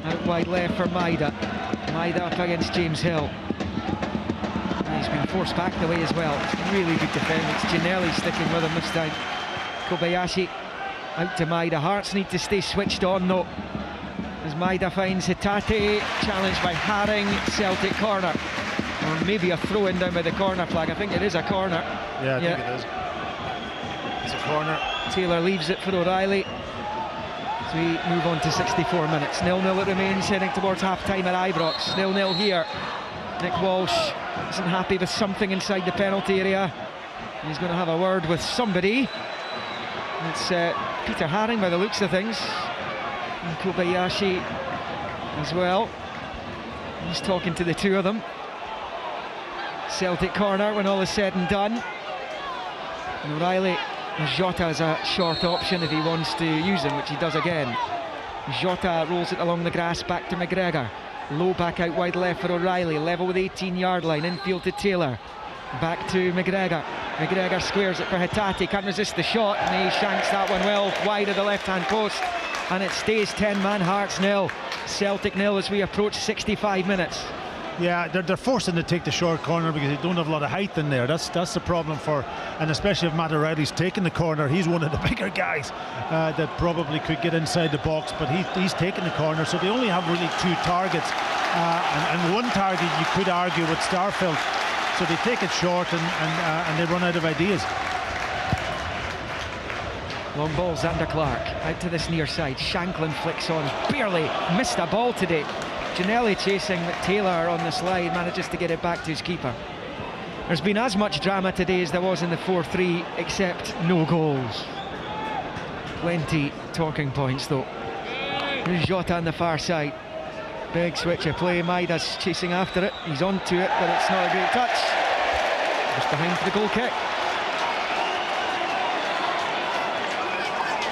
Out wide left for Maida. Maida up against James Hill. And he's been forced back the way as well. It's really good defence. Ginnelli sticking with him this time. Kobayashi out to Maida. Hearts need to stay switched on though, as Maida finds Hitate, challenged by Haring. Celtic corner, or maybe a throw in down by the corner flag. I think it is a corner. Yeah, I think it is. It's a corner. Taylor leaves it for O'Reilly. So we move on to 64 minutes. 0-0 it remains, heading towards half-time at Ibrox. 0-0 here. Nick Walsh isn't happy with something inside the penalty area. He's going to have a word with somebody. It's Peter Haring by the looks of things, and Kobayashi as well. He's talking to the two of them. Celtic corner when all is said and done. And O'Reilly, Jota is a short option if he wants to use him, which he does again. Jota rolls it along the grass back to McGregor. Low back out wide left for O'Reilly, level with 18-yard line, infield to Taylor. Back to McGregor. McGregor squares it for Hitate, can't resist the shot, and he shanks that one well wide of the left-hand post, and it stays 10-man. Hearts 0, Celtic 0 as we approach 65 minutes. Yeah, they're forcing to take the short corner because they don't have a lot of height in there. That's the problem for, and especially if Matt O'Reilly's taking the corner, he's one of the bigger guys that probably could get inside the box, but he's taking the corner, so they only have really two targets, and one target you could argue with Starfelt. So they take it short and they run out of ideas. Long ball, Zander Clark out to this near side. Shanklin flicks on, barely missed a ball today. Ginnelli chasing, but Taylor on the slide manages to get it back to his keeper. There's been as much drama today as there was in the 4-3, except no goals. Plenty talking points though. Here's Jota on the far side. Big switch of play. Maida's chasing after it. He's onto it, but it's not a great touch. Just behind for the goal kick.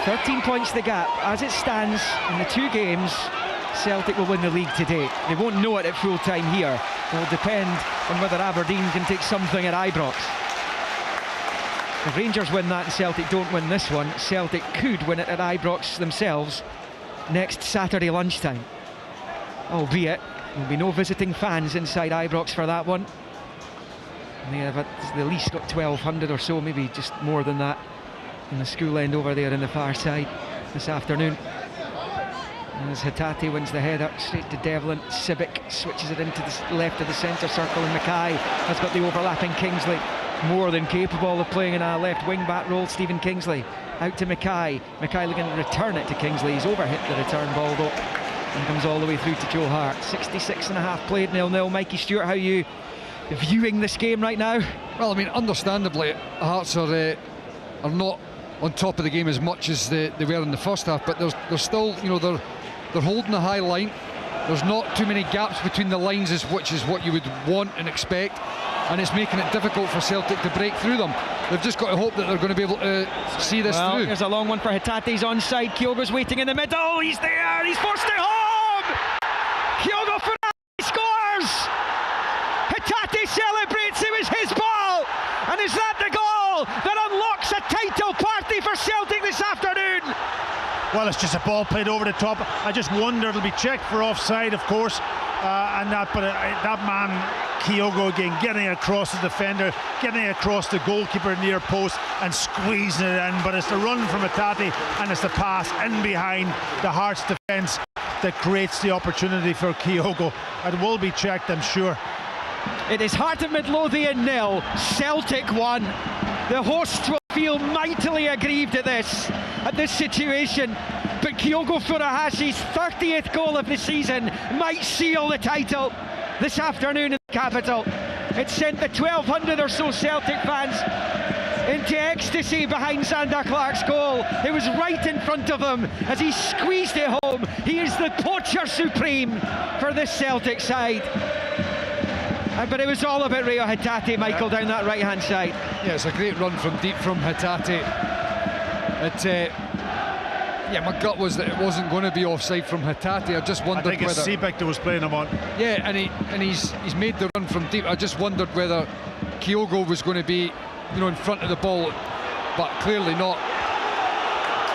13 points the gap. As it stands in the two games, Celtic will win the league today. They won't know it at full time here. It will depend on whether Aberdeen can take something at Ibrox. If Rangers win that and Celtic don't win this one, Celtic could win it at Ibrox themselves next Saturday lunchtime. Albeit there'll be no visiting fans inside Ibrox for that one. And they have at least got 1,200 or so, maybe just more than that, in the school end over there in the far side this afternoon. And as Hitate wins the header straight to Devlin, Civic switches it into the left of the centre circle, and Mackay has got the overlapping Kingsley. More than capable of playing in a left wing back role. Stephen Kingsley out to Mackay. Mackay looking to return it to Kingsley. He's overhit the return ball though, and comes all the way through to Joe Hart. 66.5 played, 0-0. Mikey Stewart, how are you viewing this game right now? Well, I mean, understandably, Hearts are not on top of the game as much as they were in the first half, but there's still, you know, they're holding a high line. There's not too many gaps between the lines, which is what you would want and expect, and it's making it difficult for Celtic to break through them. They've just got to hope that they're going to be able to see this through. There's a long one for Hitate's onside. Kyogo's waiting in the middle. He's there. He's forced it home. Kyogo for scores. Hitate celebrates. It was his ball, and is that the goal that unlocks a title party for Celtic this afternoon? Well, it's just a ball played over the top. I just wonder, it'll be checked for offside, of course, and that man Kyogo again getting across the defender, getting across the goalkeeper near post and squeezing it in, but it's the run from Hitate and it's the pass in behind the Hearts defence that creates the opportunity for Kyogo. It will be checked, I'm sure. It is Heart of Midlothian 0, Celtic 1. The hosts will feel mightily aggrieved at this situation, but Kyogo Furahashi's 30th goal of the season might seal the title this afternoon in the capital. It sent the 1,200 or so Celtic fans into ecstasy behind Zander Clark's goal. It was right in front of him as he squeezed it home. He is the poacher supreme for this Celtic side. But it was all about Reo Hitate, Michael, down that right-hand side. Yeah, it's a great run from deep from Hitate. Yeah, my gut was that it wasn't going to be offside from Hatate. I just wondered I think it's whether Seebeck that was playing him on. Yeah, and he's made the run from deep. I just wondered whether Kyogo was going to be, in front of the ball, but clearly not.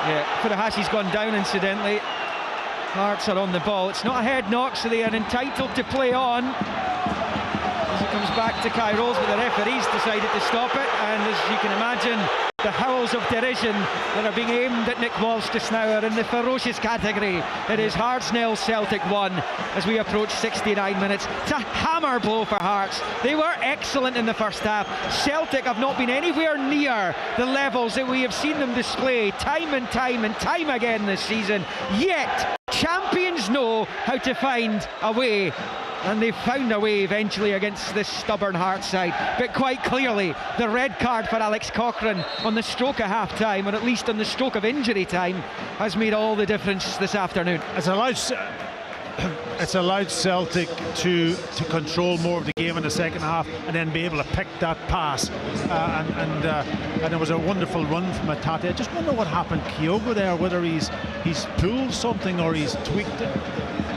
Yeah, Furahashi's gone down incidentally. Hearts are on the ball. It's not a head knock, so they are entitled to play on. As it comes back to Kai Rolls, but the referee's decided to stop it, and as you can imagine, the howls of derision that are being aimed at Nick Walsh just now are in the ferocious category. It is Hearts 0, Celtic 1 as we approach 69 minutes. It's a hammer blow for Hearts. They were excellent in the first half. Celtic have not been anywhere near the levels that we have seen them display time and time again this season. Yet, champions know how to find a way. And they found a way eventually against this stubborn Hearts side. But quite clearly, the red card for Alex Cochrane on the stroke of half-time, or at least on the stroke of injury time, has made all the difference this afternoon. It's allowed Celtic to control more of the game in the second half and then be able to pick that pass. And it was a wonderful run from Hatate. I just wonder what happened to Kyogo there, whether he's pulled something or he's tweaked it.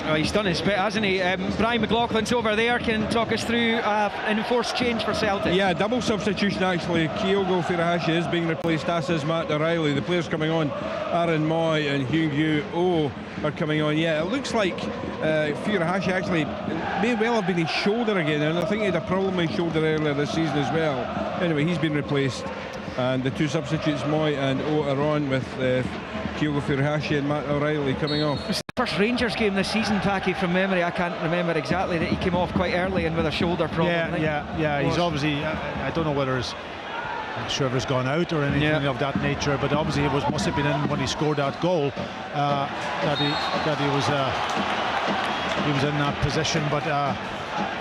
Oh, he's done his bit, hasn't he? Brian McLaughlin's over there, can talk us through an enforced change for Celtic. Yeah, double substitution actually. Kyogo Furahashi is being replaced, as is Matt O'Reilly. The players coming on, Aaron Moy and Hugh O are coming on. Yeah, it looks like Furahashi actually may well have been his shoulder again, and I think he had a problem with his shoulder earlier this season as well. Anyway, he's been replaced, and the two substitutes, Moy and O, are on with Kyogo Furahashi and Matt O'Reilly coming off. It's the first Rangers game this season, Packy, from memory. I can't remember exactly that he came off quite early and with a shoulder problem. Yeah. He's obviously, I don't know whether his shoulder's gone out or anything of that nature, but obviously it must have been in when he scored that goal that he was in that position. But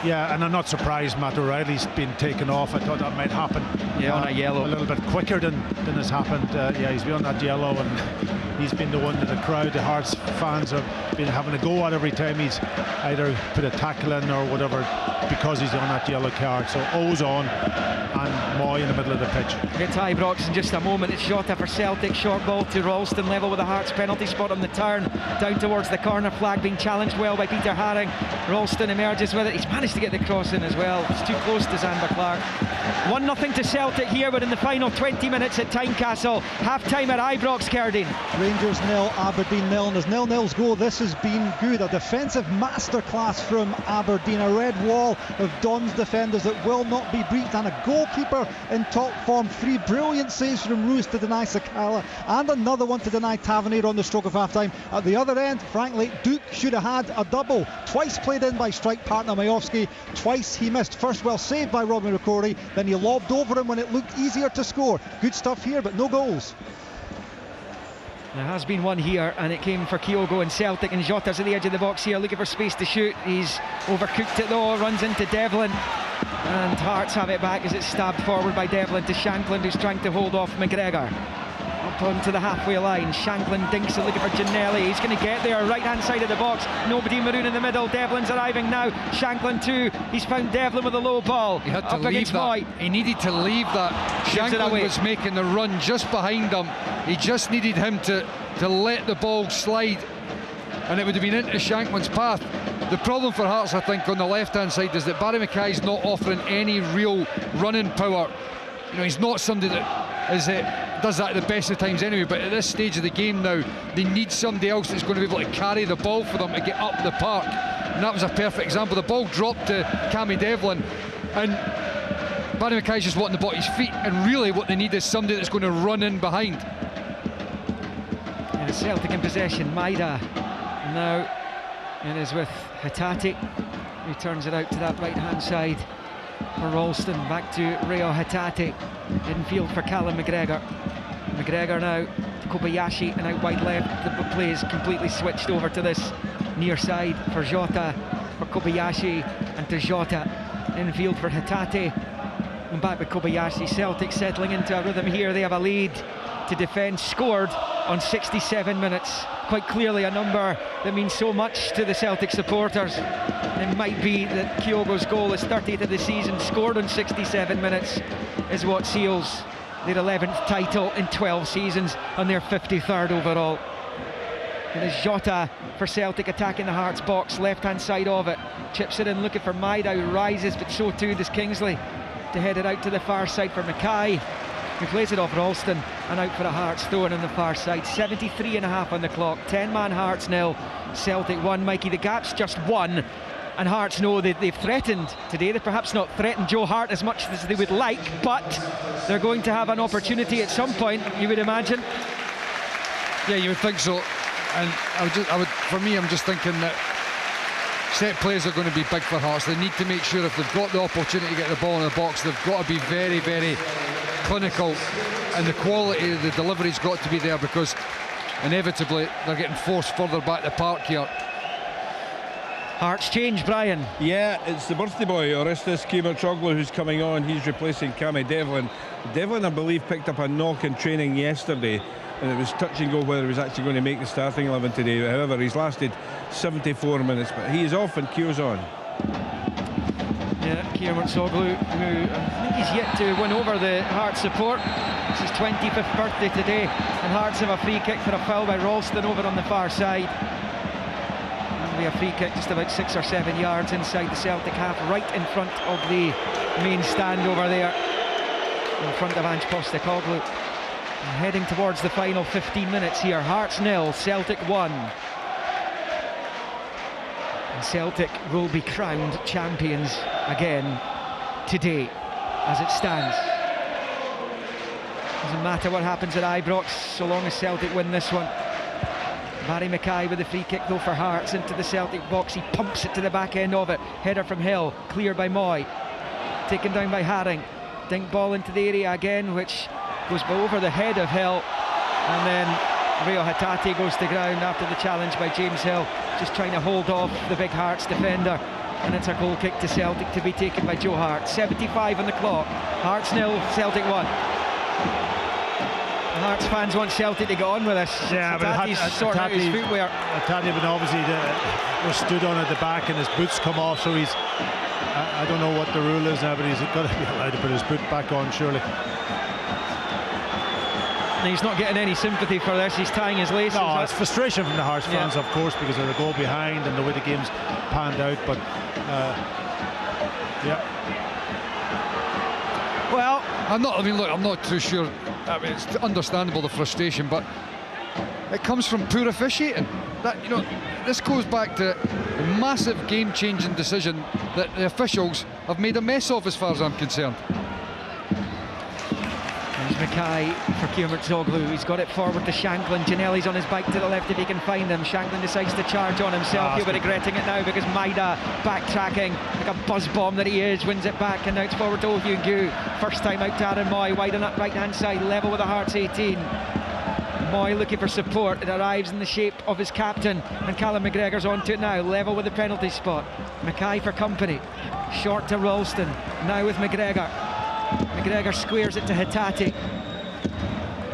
and I'm not surprised Matt O'Reilly's been taken off. I thought that might happen on a yellow a little bit quicker than has happened. He's been on that yellow, and he's been the one that the crowd, the Hearts fans, have been having a go at every time he's either put a tackle in or whatever, because he's on that yellow card. So O's on and Moy in the middle of the pitch. Get to Ibrox in just a moment. It's Jota for Celtic, short ball to Ralston, level with the Hearts penalty spot on the turn, down towards the corner flag, being challenged well by Peter Haring. Ralston emerges with it. He's managed to get the cross in as well. It's too close to Zander Clark. 1-0 to Celtic here, but in the final 20 minutes at Tynecastle. Half-time at Ibrox, Cerdine. Rangers 0, Aberdeen 0. And as 0-0's go, this has been good. A defensive masterclass from Aberdeen. A red wall of Don's defenders that will not be breached, and a goalkeeper in top form. 3 brilliant saves from Roos to deny Sakala, and another one to deny Tavernier on the stroke of half-time. At the other end, frankly, Duke should have had a double. Twice played in by strike partner Majowski. Twice he missed. First well saved by Robin Ricori, then he lobbed over him when it looked easier to score. Good stuff here, but no goals. There has been one here, and it came for Kyogo and Celtic, and Jota's at the edge of the box here looking for space to shoot. He's overcooked it though, runs into Devlin, and Hearts have it back as it's stabbed forward by Devlin to Shankland, who's trying to hold off McGregor. Up onto the halfway line, Shankland dinks it looking for Ginnelli. He's going to get there, right hand side of the box, nobody maroon in the middle. Devlin's arriving now, Shankland too. He's found Devlin with a low ball. He had to up leave that. Moy. He needed to leave that. Shankland was making the run just behind him. He just needed him to let the ball slide, and it would have been into Shankland's path. The problem for Hearts, I think, on the left hand side is that Barry Mackay's not offering any real running power. He's not somebody that does that at the best of times anyway, but at this stage of the game now, they need somebody else that's going to be able to carry the ball for them to get up the park, and that was a perfect example. The ball dropped to Cammy Devlin, and Barry Mackay's just wanting the ball at his feet, and really what they need is somebody that's going to run in behind. Yeah, Celtic in possession, Maida. Now it is with Hatate, who turns it out to that right hand side for Ralston, back to Reo Hatate, in field for Callum McGregor. McGregor now to Kobayashi, and out wide left. The play is completely switched over to this near side for Jota, for Kobayashi, and to Jota in field for Hatate, and back with Kobayashi. Celtic settling into a rhythm here. They have a lead to defend, scored on 67 minutes. Quite clearly a number that means so much to the Celtic supporters. It might be that Kyogo's goal, his 30th of the season, scored on 67 minutes, is what seals their 11th title in 12 seasons and their 53rd overall. It is Jota for Celtic attacking the Hearts box, left-hand side of it. Chips it in, looking for Maida, who rises, but so too does Kingsley to head it out to the far side for Mackay, who plays it off Ralston and out for a Hearts throw-in on the far side. 73.5 on the clock, 10-man Hearts 0, Celtic 1. Mikey, the gap's just 1, and Hearts know they've threatened today. They've perhaps not threatened Joe Hart as much as they would like, but they're going to have an opportunity at some point, you would imagine. Yeah, you would think so. And for me, I'm just thinking that set plays are going to be big for Hearts. They need to make sure if they've got the opportunity to get the ball in the box, they've got to be very, very clinical, and the quality of the delivery's got to be there, because inevitably they're getting forced further back the park here. Hearts change, Brian. Yeah, it's the birthday boy, Orestes Kyogo, who's coming on. He's replacing Cammy Devlin. Devlin, I believe, picked up a knock in training yesterday, and it was touch and go whether he was actually going to make the starting 11 today. However, he's lasted 74 minutes, but he is off and Kyo's on. Yeah, Tynecastle, who I think he's yet to win over the Hearts support. It's his 25th birthday today, and Hearts have a free kick for a foul by Ralston over on the far side. That'll be a free kick just about 6 or 7 yards inside the Celtic half, right in front of the main stand over there, in front of Ange Postecoglou. Heading towards the final 15 minutes here. Hearts 0, Celtic 1. And Celtic will be crowned champions again today, as it stands. Doesn't matter what happens at Ibrox, so long as Celtic win this one. Barry Mackay with the free kick though for Hearts into the Celtic box. He pumps it to the back end of it. Header from Hill, cleared by Moy. Taken down by Haring. Dink ball into the area again, which goes over the head of Hill, and then Rio Hatate goes to ground after the challenge by James Hill, just trying to hold off the big Hearts defender, and it's a goal kick to Celtic to be taken by Joe Hart. 75 on the clock. Hearts 0, Celtic 1. The Hearts fans want Celtic to get on with this. Yeah, Hatate's sorting out his footwear. Hatate, but obviously was stood on at the back and his boots come off, so he's I don't know what the rule is now, but he's got to be allowed to put his boot back on, surely. He's not getting any sympathy for this. He's tying his laces. No, it's frustration from the Hearts fans, of course, because they're a goal behind and the way the game's panned out. But yeah. Well, I'm not too sure. I mean, it's understandable, the frustration, but it comes from poor officiating. This goes back to a massive game-changing decision that the officials have made a mess of, as far as I'm concerned. There's Mackay for Tynecastle. He's got it forward to Shanklin. Janelli's on his bike to the left if he can find him. Shanklin decides to charge on himself. He'll be regretting it now, because Maida, backtracking like a buzz bomb that he is, wins it back, and now it's forward to Ohugu. First time out to Aaron Moy, wide on that right hand side, level with the Hearts 18. Moy looking for support. It arrives in the shape of his captain, and Callum McGregor's onto it now, level with the penalty spot. Mackay for company, short to Ralston, now with McGregor. McGregor squares it to Hatate.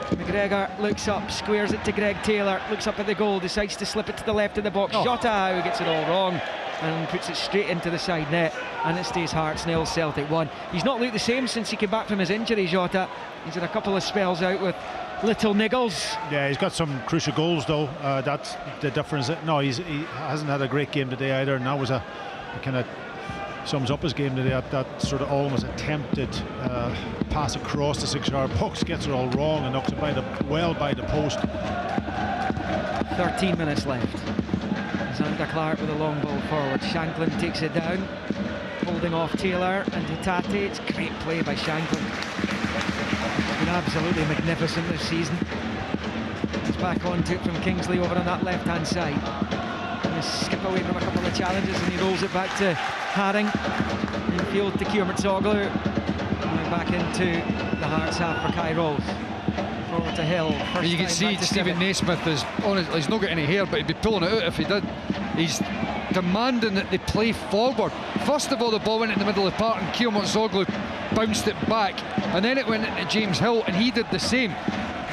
McGregor looks up, squares it to Greg Taylor, looks up at the goal, decides to slip it to the left of the box. Jota, who gets it all wrong and puts it straight into the side net, and it stays Hearts 0, Celtic 1. He's not looked the same since he came back from his injury, Jota. He's had a couple of spells out with little niggles. Yeah, he's got some crucial goals though. That's the difference. No, he hasn't had a great game today either, and that was a kind of sums up his game today. That sort of almost attempted pass across the 6-yard box, gets it all wrong and knocks it well by the post. 13 minutes left. Zander Clark with a long ball forward. Shanklin takes it down, holding off Taylor and Hatate. It's great play by Shanklin. It's been absolutely magnificent this season. It's back onto it from Kingsley over on that left hand side. Going to skip away from a couple of challenges, and he rolls it back to Haring. Infield to Tynecastle. And back into the Hearts half for Kai Rolls. Forward to Hill. You can see Stephen Naismith is honestly, he's not got any hair, but he'd be pulling it out if he did. He's demanding that they play forward. First of all, the ball went in the middle of the park and Tynecastle bounced it back, and then it went into James Hill and he did the same.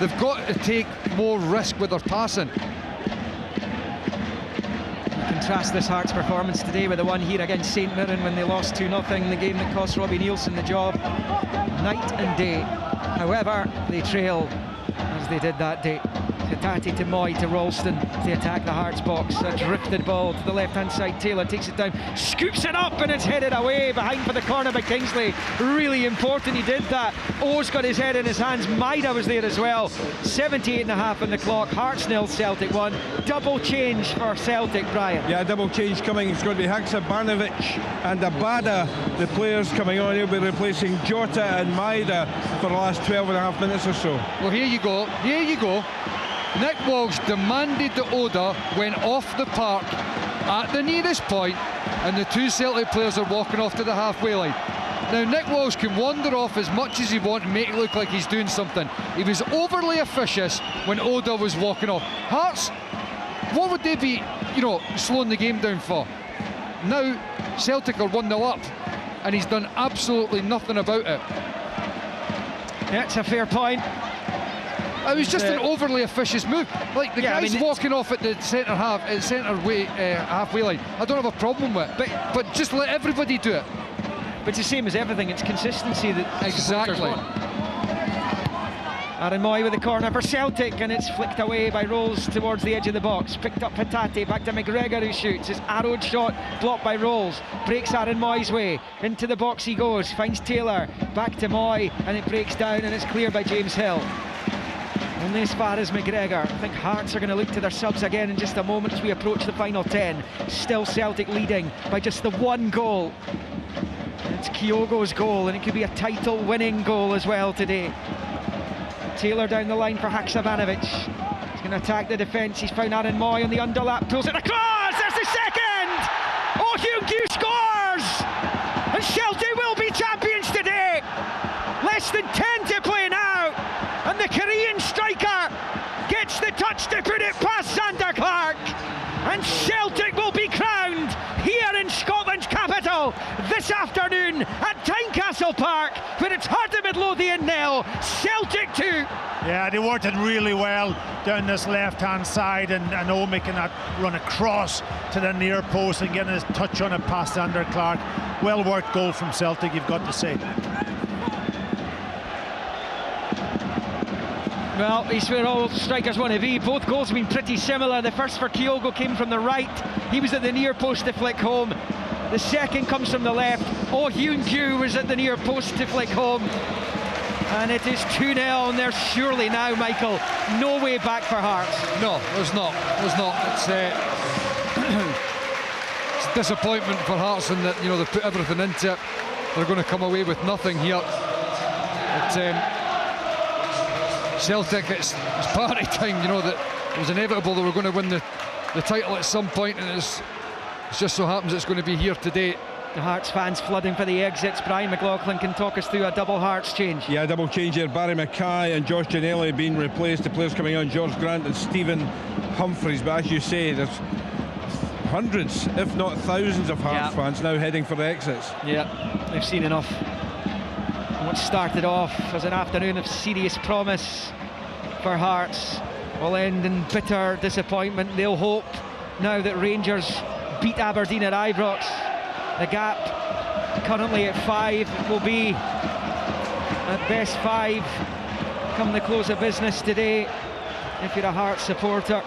They've got to take more risk with their passing. Contrast this Hearts performance today with the one here against St Mirren when they lost 2-0, the game that cost Robbie Nielsen the job. Night and day. However, they trail as they did that day. Hatate to Moy to Ralston to attack the Hearts box. A drifted ball to the left-hand side. Taylor takes it down, scoops it up, and it's headed away behind for the corner by Kingsley. Really important he did that. O's got his head in his hands. Maida was there as well. 78.5 on the clock. Hearts 0, Celtic 1. Double change for Celtic, Brian. Yeah, double change coming. It's going to be Haksabanovic and Abada, the players coming on. He'll be replacing Jota and Maida for the last 12.5 minutes or so. Well, here you go. Nick Walsh demanded that Oda went off the park at the nearest point, and the two Celtic players are walking off to the halfway line. Now, Nick Walsh can wander off as much as he wants and make it look like he's doing something. He was overly officious when Oda was walking off. Hearts, what would they be, slowing the game down for? Now, Celtic are 1-0 up, and he's done absolutely nothing about it. That's a fair point. It was just an overly officious move. Like the guy's walking off at the halfway line. I don't have a problem with it, but just let everybody do it. But it's the same as everything. It's consistency that exactly. Aaron Moy with the corner for Celtic, and it's flicked away by Rolls towards the edge of the box. Picked up Hatate, back to McGregor who shoots. His arrowed shot blocked by Rolls. Breaks Aaron Moy's way. Into the box he goes. Finds Taylor. Back to Moy, and it breaks down, and it's cleared by James Hill. Only as far as McGregor. I think Hearts are going to look to their subs again in just a moment as we approach the final 10. Still Celtic leading by just the one goal. It's Kyogo's goal, and it could be a title-winning goal as well today. Taylor down the line for Haksabanovic. He's going to attack the defence. He's found Aaron Moy on the underlap, pulls it across. There's the second! Oh, Kyogo scores! And Celtic will be champions today. Less than 10 to play now, and the Korean striker gets the touch to put it past Zander Clark, and Celtic will be crowned here in Scotland's capital this afternoon at Tynecastle Park, where it's Heart of Midlothian 0, Celtic 2. Yeah, they worked it really well down this left-hand side, and O making that run across to the near post and getting his touch on it past Zander Clark. Well worked goal from Celtic, you've got to say. Well, he's where all strikers want to be. Both goals have been pretty similar. The first for Kyogo came from the right. He was at the near post to flick home. The second comes from the left. Oh, Kyogo was at the near post to flick home. And it is 2-0, and there's surely now, Michael, no way back for Hearts. No, there's not. It's a disappointment for Hearts in that, they put everything into it. They're going to come away with nothing here. Celtic, it's party time, that it was inevitable that we're going to win the title at some point, and it just so happens it's going to be here today. The Hearts fans flooding for the exits. Brian McLaughlin can talk us through a double Hearts change. Yeah, double change here. Barry Mackay and Josh Ginnelly being replaced. The players coming on, George Grant and Stephen Humphreys. But as you say, there's hundreds, if not thousands of Hearts fans now heading for the exits. Yeah, they've seen enough. What started off as an afternoon of serious promise for Hearts will end in bitter disappointment. They'll hope now that Rangers beat Aberdeen at Ibrox. The gap currently at 5 will be at best 5 come the close of business today if you're a Hearts supporter.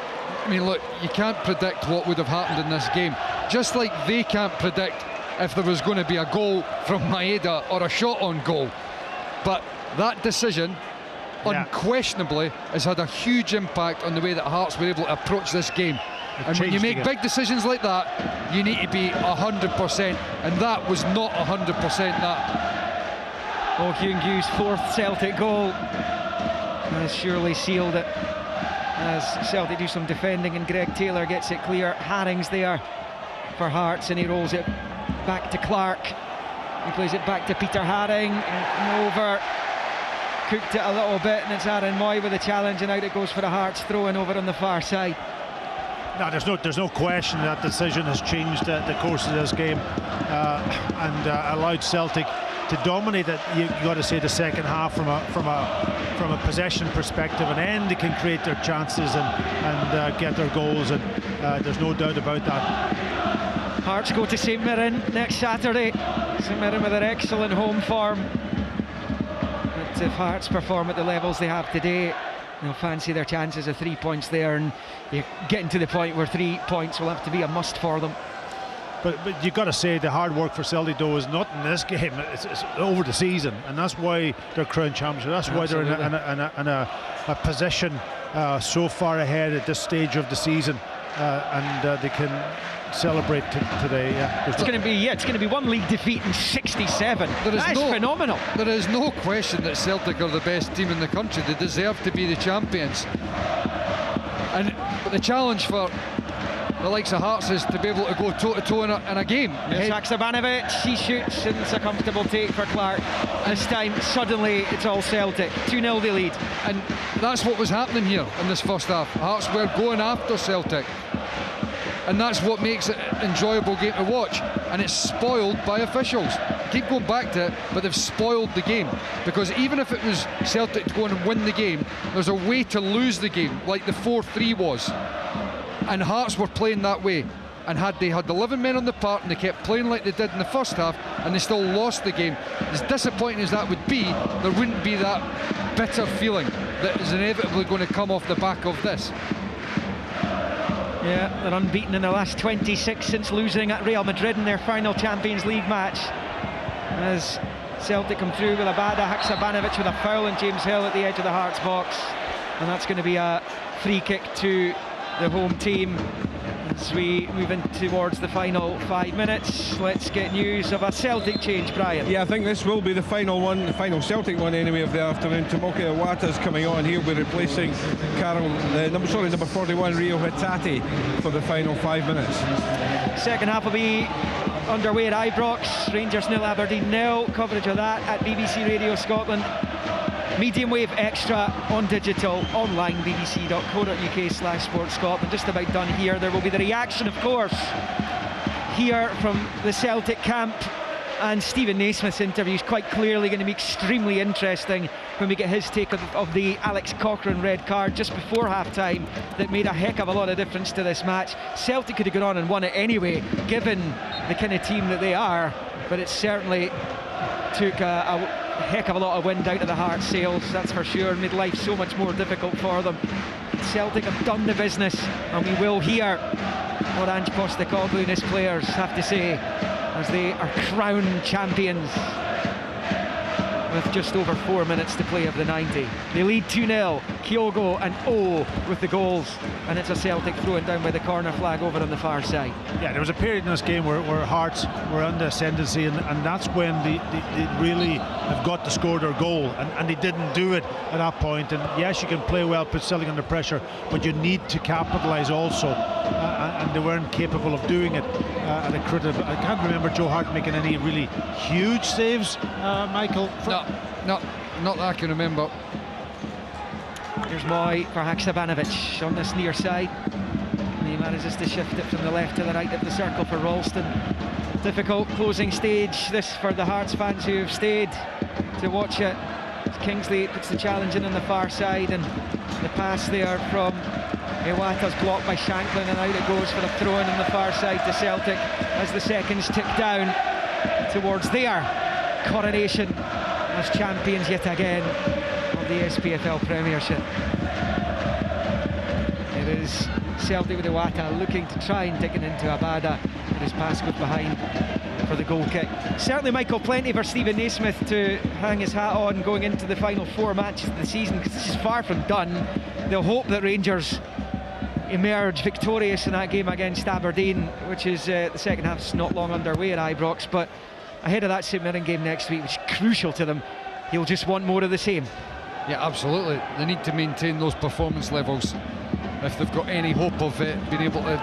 I mean, look, you can't predict what would have happened in this game, just like they can't predict if there was going to be a goal from Maeda or a shot on goal. But that decision unquestionably has had a huge impact on the way that Hearts were able to approach this game. And when you make big decisions like that, you need to be 100%, and that was not 100% that. Oh, Kyogo's fourth Celtic goal has surely sealed it as Celtic do some defending, and Greg Taylor gets it clear. Herring's there for Hearts, and he rolls it back to Clark. He plays it back to Peter Herring, and over. Cooked it a little bit, and it's Aaron Moy with the challenge, and out it goes for the Hearts throw-in over on the far side. No, there's no question that decision has changed the course of this game and allowed Celtic to dominate it. You've got to say the second half from a possession perspective, and then they can create their chances and get their goals, and there's no doubt about that. Hearts go to St Mirren next Saturday. St Mirren with their excellent home form. But if Hearts perform at the levels they have today, they'll fancy their chances of 3 points there, and you're getting to the point where 3 points will have to be a must for them. But you've got to say the hard work for Celtic though is not in this game, it's over the season, and that's why they're crowned champions. That's why they're in a position so far ahead at this stage of the season, and they can celebrate today. It's going to be one league defeat in 67. That is phenomenal. There is no question that Celtic are the best team in the country. They deserve to be the champions. But the challenge for the likes of Hearts is to be able to go toe-to-toe in a game. Haksabanovic, he shoots, and it's a comfortable take for Clark. This time, suddenly, it's all Celtic. 2-0 they lead. And that's what was happening here in this first half. Hearts were going after Celtic. And that's what makes it an enjoyable game to watch. And it's spoiled by officials. Keep going back to it, but they've spoiled the game. Because even if it was Celtic to go and win the game, there's a way to lose the game, like the 4-3 was. And Hearts were playing that way. And they had 11 men on the park, and they kept playing like they did in the first half, and they still lost the game. As disappointing as that would be, there wouldn't be that bitter feeling that is inevitably going to come off the back of this. Yeah, they're unbeaten in the last 26 since losing at Real Madrid in their final Champions League match. As Celtic come through with Abada, Haksabanovic with a foul, and James Hill at the edge of the Hearts box. And that's going to be a free kick to the home team as we move in towards the final 5 minutes. Let's get news of a Celtic change, Brian. Yeah, I think this will be the final one, the final Celtic one anyway of the afternoon. Tomoki Iwata's coming on. He'll be replacing number 41 Rio Hitati for the final 5 minutes. Second half will be underway at Ibrox. Rangers 0, Aberdeen 0. Coverage of that at BBC Radio Scotland. Medium wave extra on digital, online, bbc.co.uk/Sport Scotland. Just about done here. There will be the reaction, of course, here from the Celtic camp. And Stephen Naismith's interview is quite clearly going to be extremely interesting when we get his take of the Alex Cochrane red card just before half-time that made a heck of a lot of difference to this match. Celtic could have gone on and won it anyway, given the kind of team that they are, but it certainly took a heck of a lot of wind out of the Hearts' sails, that's for sure, and made life so much more difficult for them. Celtic have done the business, and we will hear what Ange Postecoglou and his players have to say as they are crowned champions with just over 4 minutes to play of the 90. They lead 2-0, Kyogo and O with the goals, and it's a Celtic throwing down by the corner flag over on the far side. Yeah, there was a period in this game where Hearts were under ascendancy, and that's when they really have got to score their goal, and they didn't do it at that point. And yes, you can play well, put Celtic under pressure, but you need to capitalise also, and they weren't capable of doing it at a critical. I can't remember Joe Hart making any really huge saves, Michael. No, not that I can remember. Here's Moy for Haksabanovic on this near side. And he manages to shift it from the left to the right of the circle for Ralston. Difficult closing stage this for the Hearts fans who have stayed to watch it. Kingsley puts the challenge in on the far side, and the pass there from Iwata's blocked by Shanklin, and out it goes for the throw-in on the far side to Celtic as the seconds tick down towards their coronation as champions yet again of the SPFL Premiership. It is Celtic with Iwata looking to try and dig it into Abada, and his pass goes behind for the goal kick. Certainly, Michael, plenty for Stephen Naismith to hang his hat on going into the final 4 matches of the season, because this is far from done. They'll hope that Rangers emerge victorious in that game against Aberdeen, which is the second half's not long underway at Ibrox, but ahead of that St Mirren game next week, which is crucial to them, he'll just want more of the same. Yeah, absolutely. They need to maintain those performance levels if they've got any hope of being able to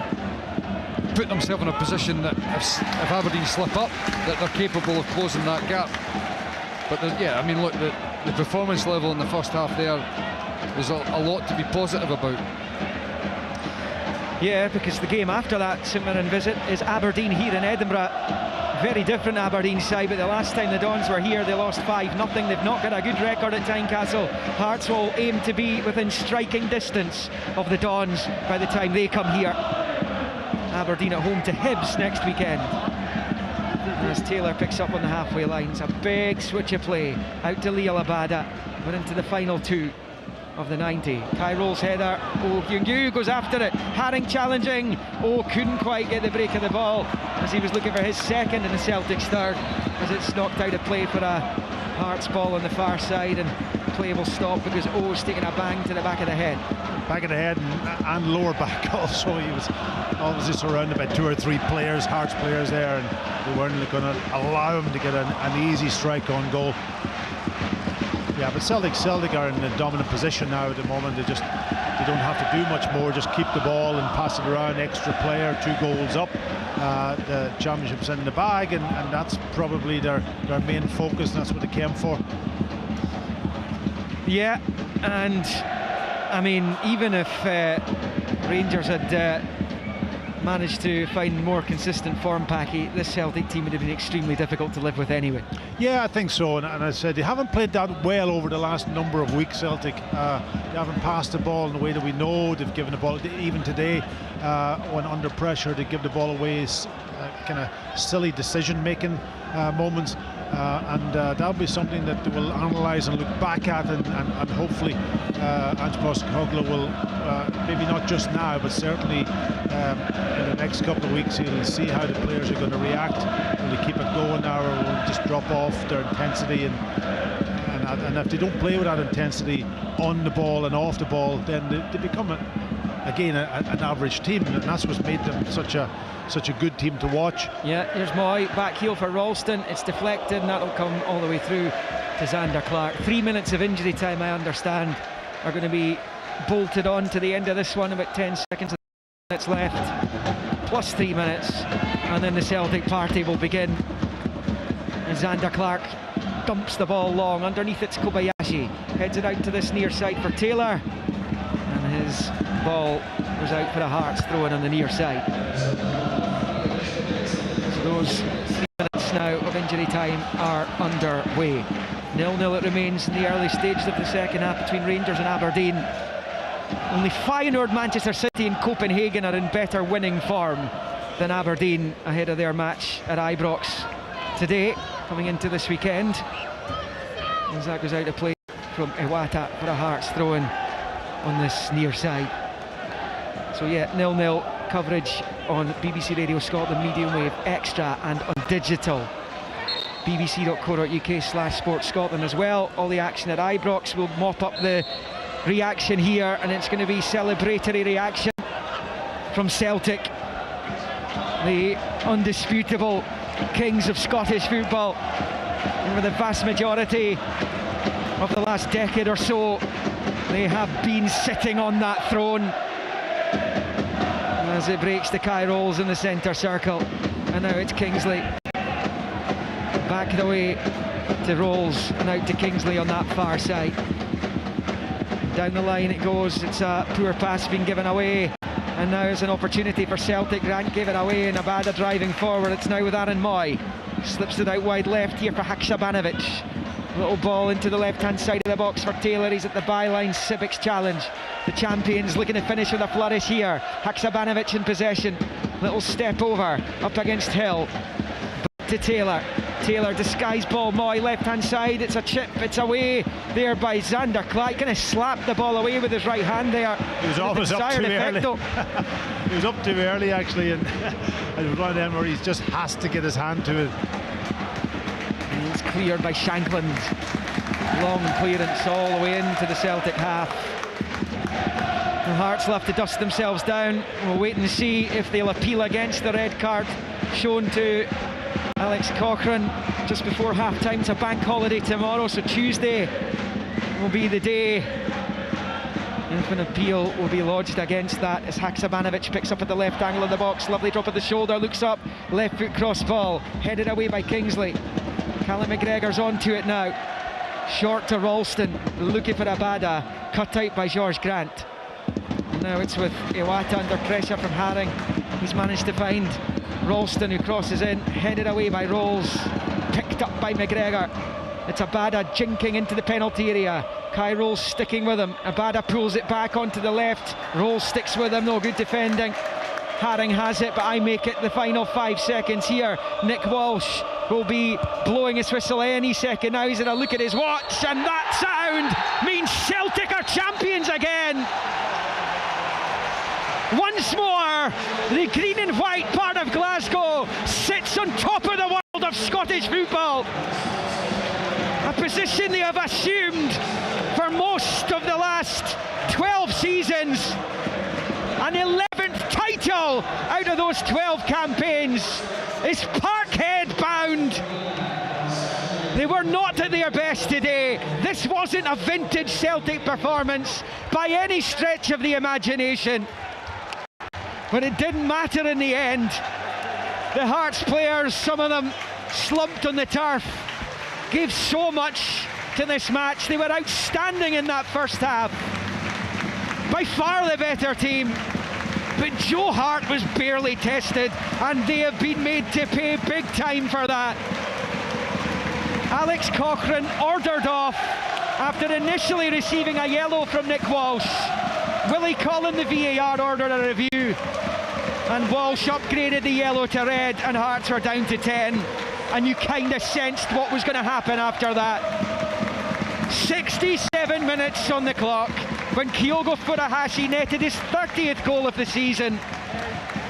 put themselves in a position that if Aberdeen slip up, that they're capable of closing that gap. But yeah, I mean, look, the performance level in the first half there's a lot to be positive about. Yeah, because the game after that St Mirren visit is Aberdeen here in Edinburgh. Very different Aberdeen side, but the last time the Dons were here they lost 5-0. They've not got a good record at Tynecastle. Hearts will aim to be within striking distance of the Dons by the time they come here. Aberdeen at home to Hibs next weekend. As Taylor picks up on the halfway line, it's a big switch of play out to Liel Abada. We're into the final 2. of the 90. Kyrol's header. Oh, Kyogo goes after it. Haring challenging. Oh, couldn't quite get the break of the ball as he was looking for his second and the Celtic's third, as it's knocked out of play for a Hearts ball on the far side, and play will stop because O's taking a bang to the back of the head. Back of the head and lower back also. He was obviously surrounded by 2 or 3 players, Hearts players there, and they weren't going to allow him to get an easy strike on goal. Yeah, but Celtic are in a dominant position now at the moment. They don't have to do much more, just keep the ball and pass it around. Extra player, 2 goals up. The championship's in the bag, and that's probably their main focus, and that's what they came for. Yeah, and I mean, even if Rangers had managed to find more consistent form, Packy, this Celtic team would have been extremely difficult to live with anyway. Yeah, I think so, and I said they haven't played that well over the last number of weeks, Celtic. They haven't passed the ball in the way that we know. They've given the ball, even today, when under pressure, they give the ball away, kind of silly decision-making moments. And that'll be something that they will analyse and look back at, and hopefully Ange Postecoglou will, maybe not just now, but certainly in the next couple of weeks, he'll see how the players are going to react. Will they keep it going now, or will they just drop off their intensity? And if they don't play with that intensity on the ball and off the ball, then they become again an average team, and that's what's made them such a good team to watch. Yeah, here's Moy, back heel for Ralston. It's deflected, and that'll come all the way through to Xander Clark. 3 minutes of injury time, I understand, are going to be bolted on to the end of this one. About 10 seconds minutes left, plus 3 minutes, and then the Celtic party will begin. And Xander Clark dumps the ball long. Underneath it's Kobayashi, heads it out to this near side for Taylor, and his ball goes out for a Hearts throw-in on the near side. So those 3 minutes now of injury time are underway. 0-0 it remains in the early stages of the second half between Rangers and Aberdeen. Only Feyenoord, Manchester City and Copenhagen are in better winning form than Aberdeen ahead of their match at Ibrox today, coming into this weekend. As that goes out of play from Iwata for a Hearts throw-in on this near side. So yeah, 0-0 coverage on BBC Radio Scotland, medium wave, extra, and on digital. bbc.co.uk/Sport Scotland as well. All the action at Ibrox. We'll mop up the reaction here, and it's going to be celebratory reaction from Celtic, the undisputable kings of Scottish football. Over the vast majority of the last decade or so, they have been sitting on that throne. As it breaks the Kyrolls in the centre circle, and now it's Kingsley. Back the way to Rolls, and out to Kingsley on that far side. Down the line it goes. It's a poor pass being given away, and now it's an opportunity for Celtic. Grant gave it away, and Abada driving forward. It's now with Aaron Moy. Slips it out wide left here for Haksabanovic. Little ball into the left-hand side of the box for Taylor. He's at the byline. Sibic's challenge. The champions looking to finish with a flourish here. Haksabanovic in possession. Little step over, up against Hill. Back to Taylor. Taylor, disguised ball, Moy, left-hand side. It's a chip, it's away there by Xander Clark. Going to slap the ball away with his right hand there. He was almost up too early. He was up too early, actually, and it was one of them where he just has to get his hand to it. It's cleared by Shankland. Long clearance all the way into the Celtic half. The Hearts will have to dust themselves down. We'll wait and see if they'll appeal against the red card shown to Alex Cochrane just before half-time. It's a bank holiday tomorrow, so Tuesday will be the day if an appeal will be lodged against that, as Haksabanovic picks up at the left angle of the box. Lovely drop of the shoulder, looks up, left foot cross ball, headed away by Kingsley. Callum McGregor's onto it now. Short to Ralston, looking for Abada, cut out by George Grant. Now it's with Iwata under pressure from Haring. He's managed to find Ralston, who crosses in, headed away by Rolls, picked up by McGregor. It's Abada jinking into the penalty area. Kai Rolls sticking with him. Abada pulls it back onto the left. Rolls sticks with him, no good defending. Haring has it, but I make it the final 5 seconds here. Nick Walsh will be blowing his whistle any second now. He's had a look at his watch, and that sound means Celtic are champions again. Once more, the green and white part of Glasgow sits on top of the world of Scottish football. A position they have assumed for most of the last 12 seasons. An 11th title out of those 12 campaigns is Parkhead bound. They were not at their best today. This wasn't a vintage Celtic performance by any stretch of the imagination. But it didn't matter in the end. The Hearts players, some of them slumped on the turf, gave so much to this match. They were outstanding in that first half. By far the better team. But Joe Hart was barely tested, and they have been made to pay big time for that. Alex Cochrane ordered off after initially receiving a yellow from Nick Walsh. Willie Collin, the VAR, ordered a review, and Walsh upgraded the yellow to red, and Hearts were down to 10, and you kind of sensed what was going to happen after that. 67 minutes on the clock when Kyogo Furuhashi netted his 30th goal of the season.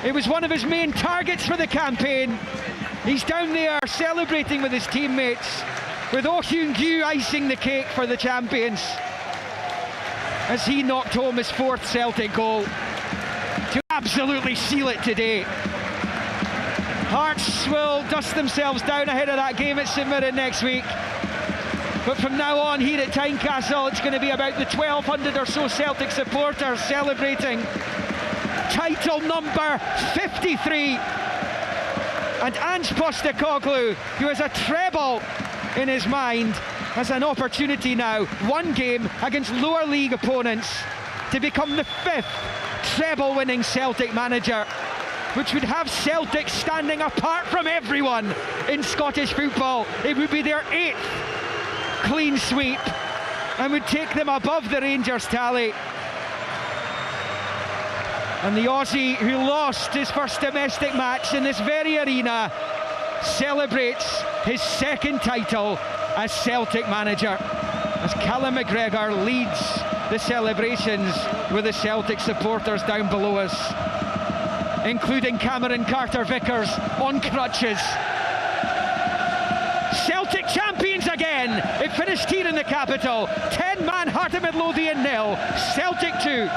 It was one of his main targets for the campaign. He's down there celebrating with his teammates, with Oh Hyun-gyu icing the cake for the champions as he knocked home his 4th Celtic goal to absolutely seal it today. Hearts will dust themselves down ahead of that game at St Mirren next week. But from now on here at Tynecastle, it's going to be about the 1,200 or so Celtic supporters celebrating title number 53. And Ange Postecoglou, who has a treble in his mind, has an opportunity now, one game against lower league opponents, to become the 5th treble-winning Celtic manager, which would have Celtic standing apart from everyone in Scottish football. It would be their 8th clean sweep and would take them above the Rangers tally. And the Aussie, who lost his first domestic match in this very arena, celebrates his 2nd title as Celtic manager, as Callum McGregor leads the celebrations with the Celtic supporters down below us, including Cameron Carter-Vickers on crutches. Celtic champions again. It finished here in the capital. 10-man Heart of Midlothian 0, Celtic 2.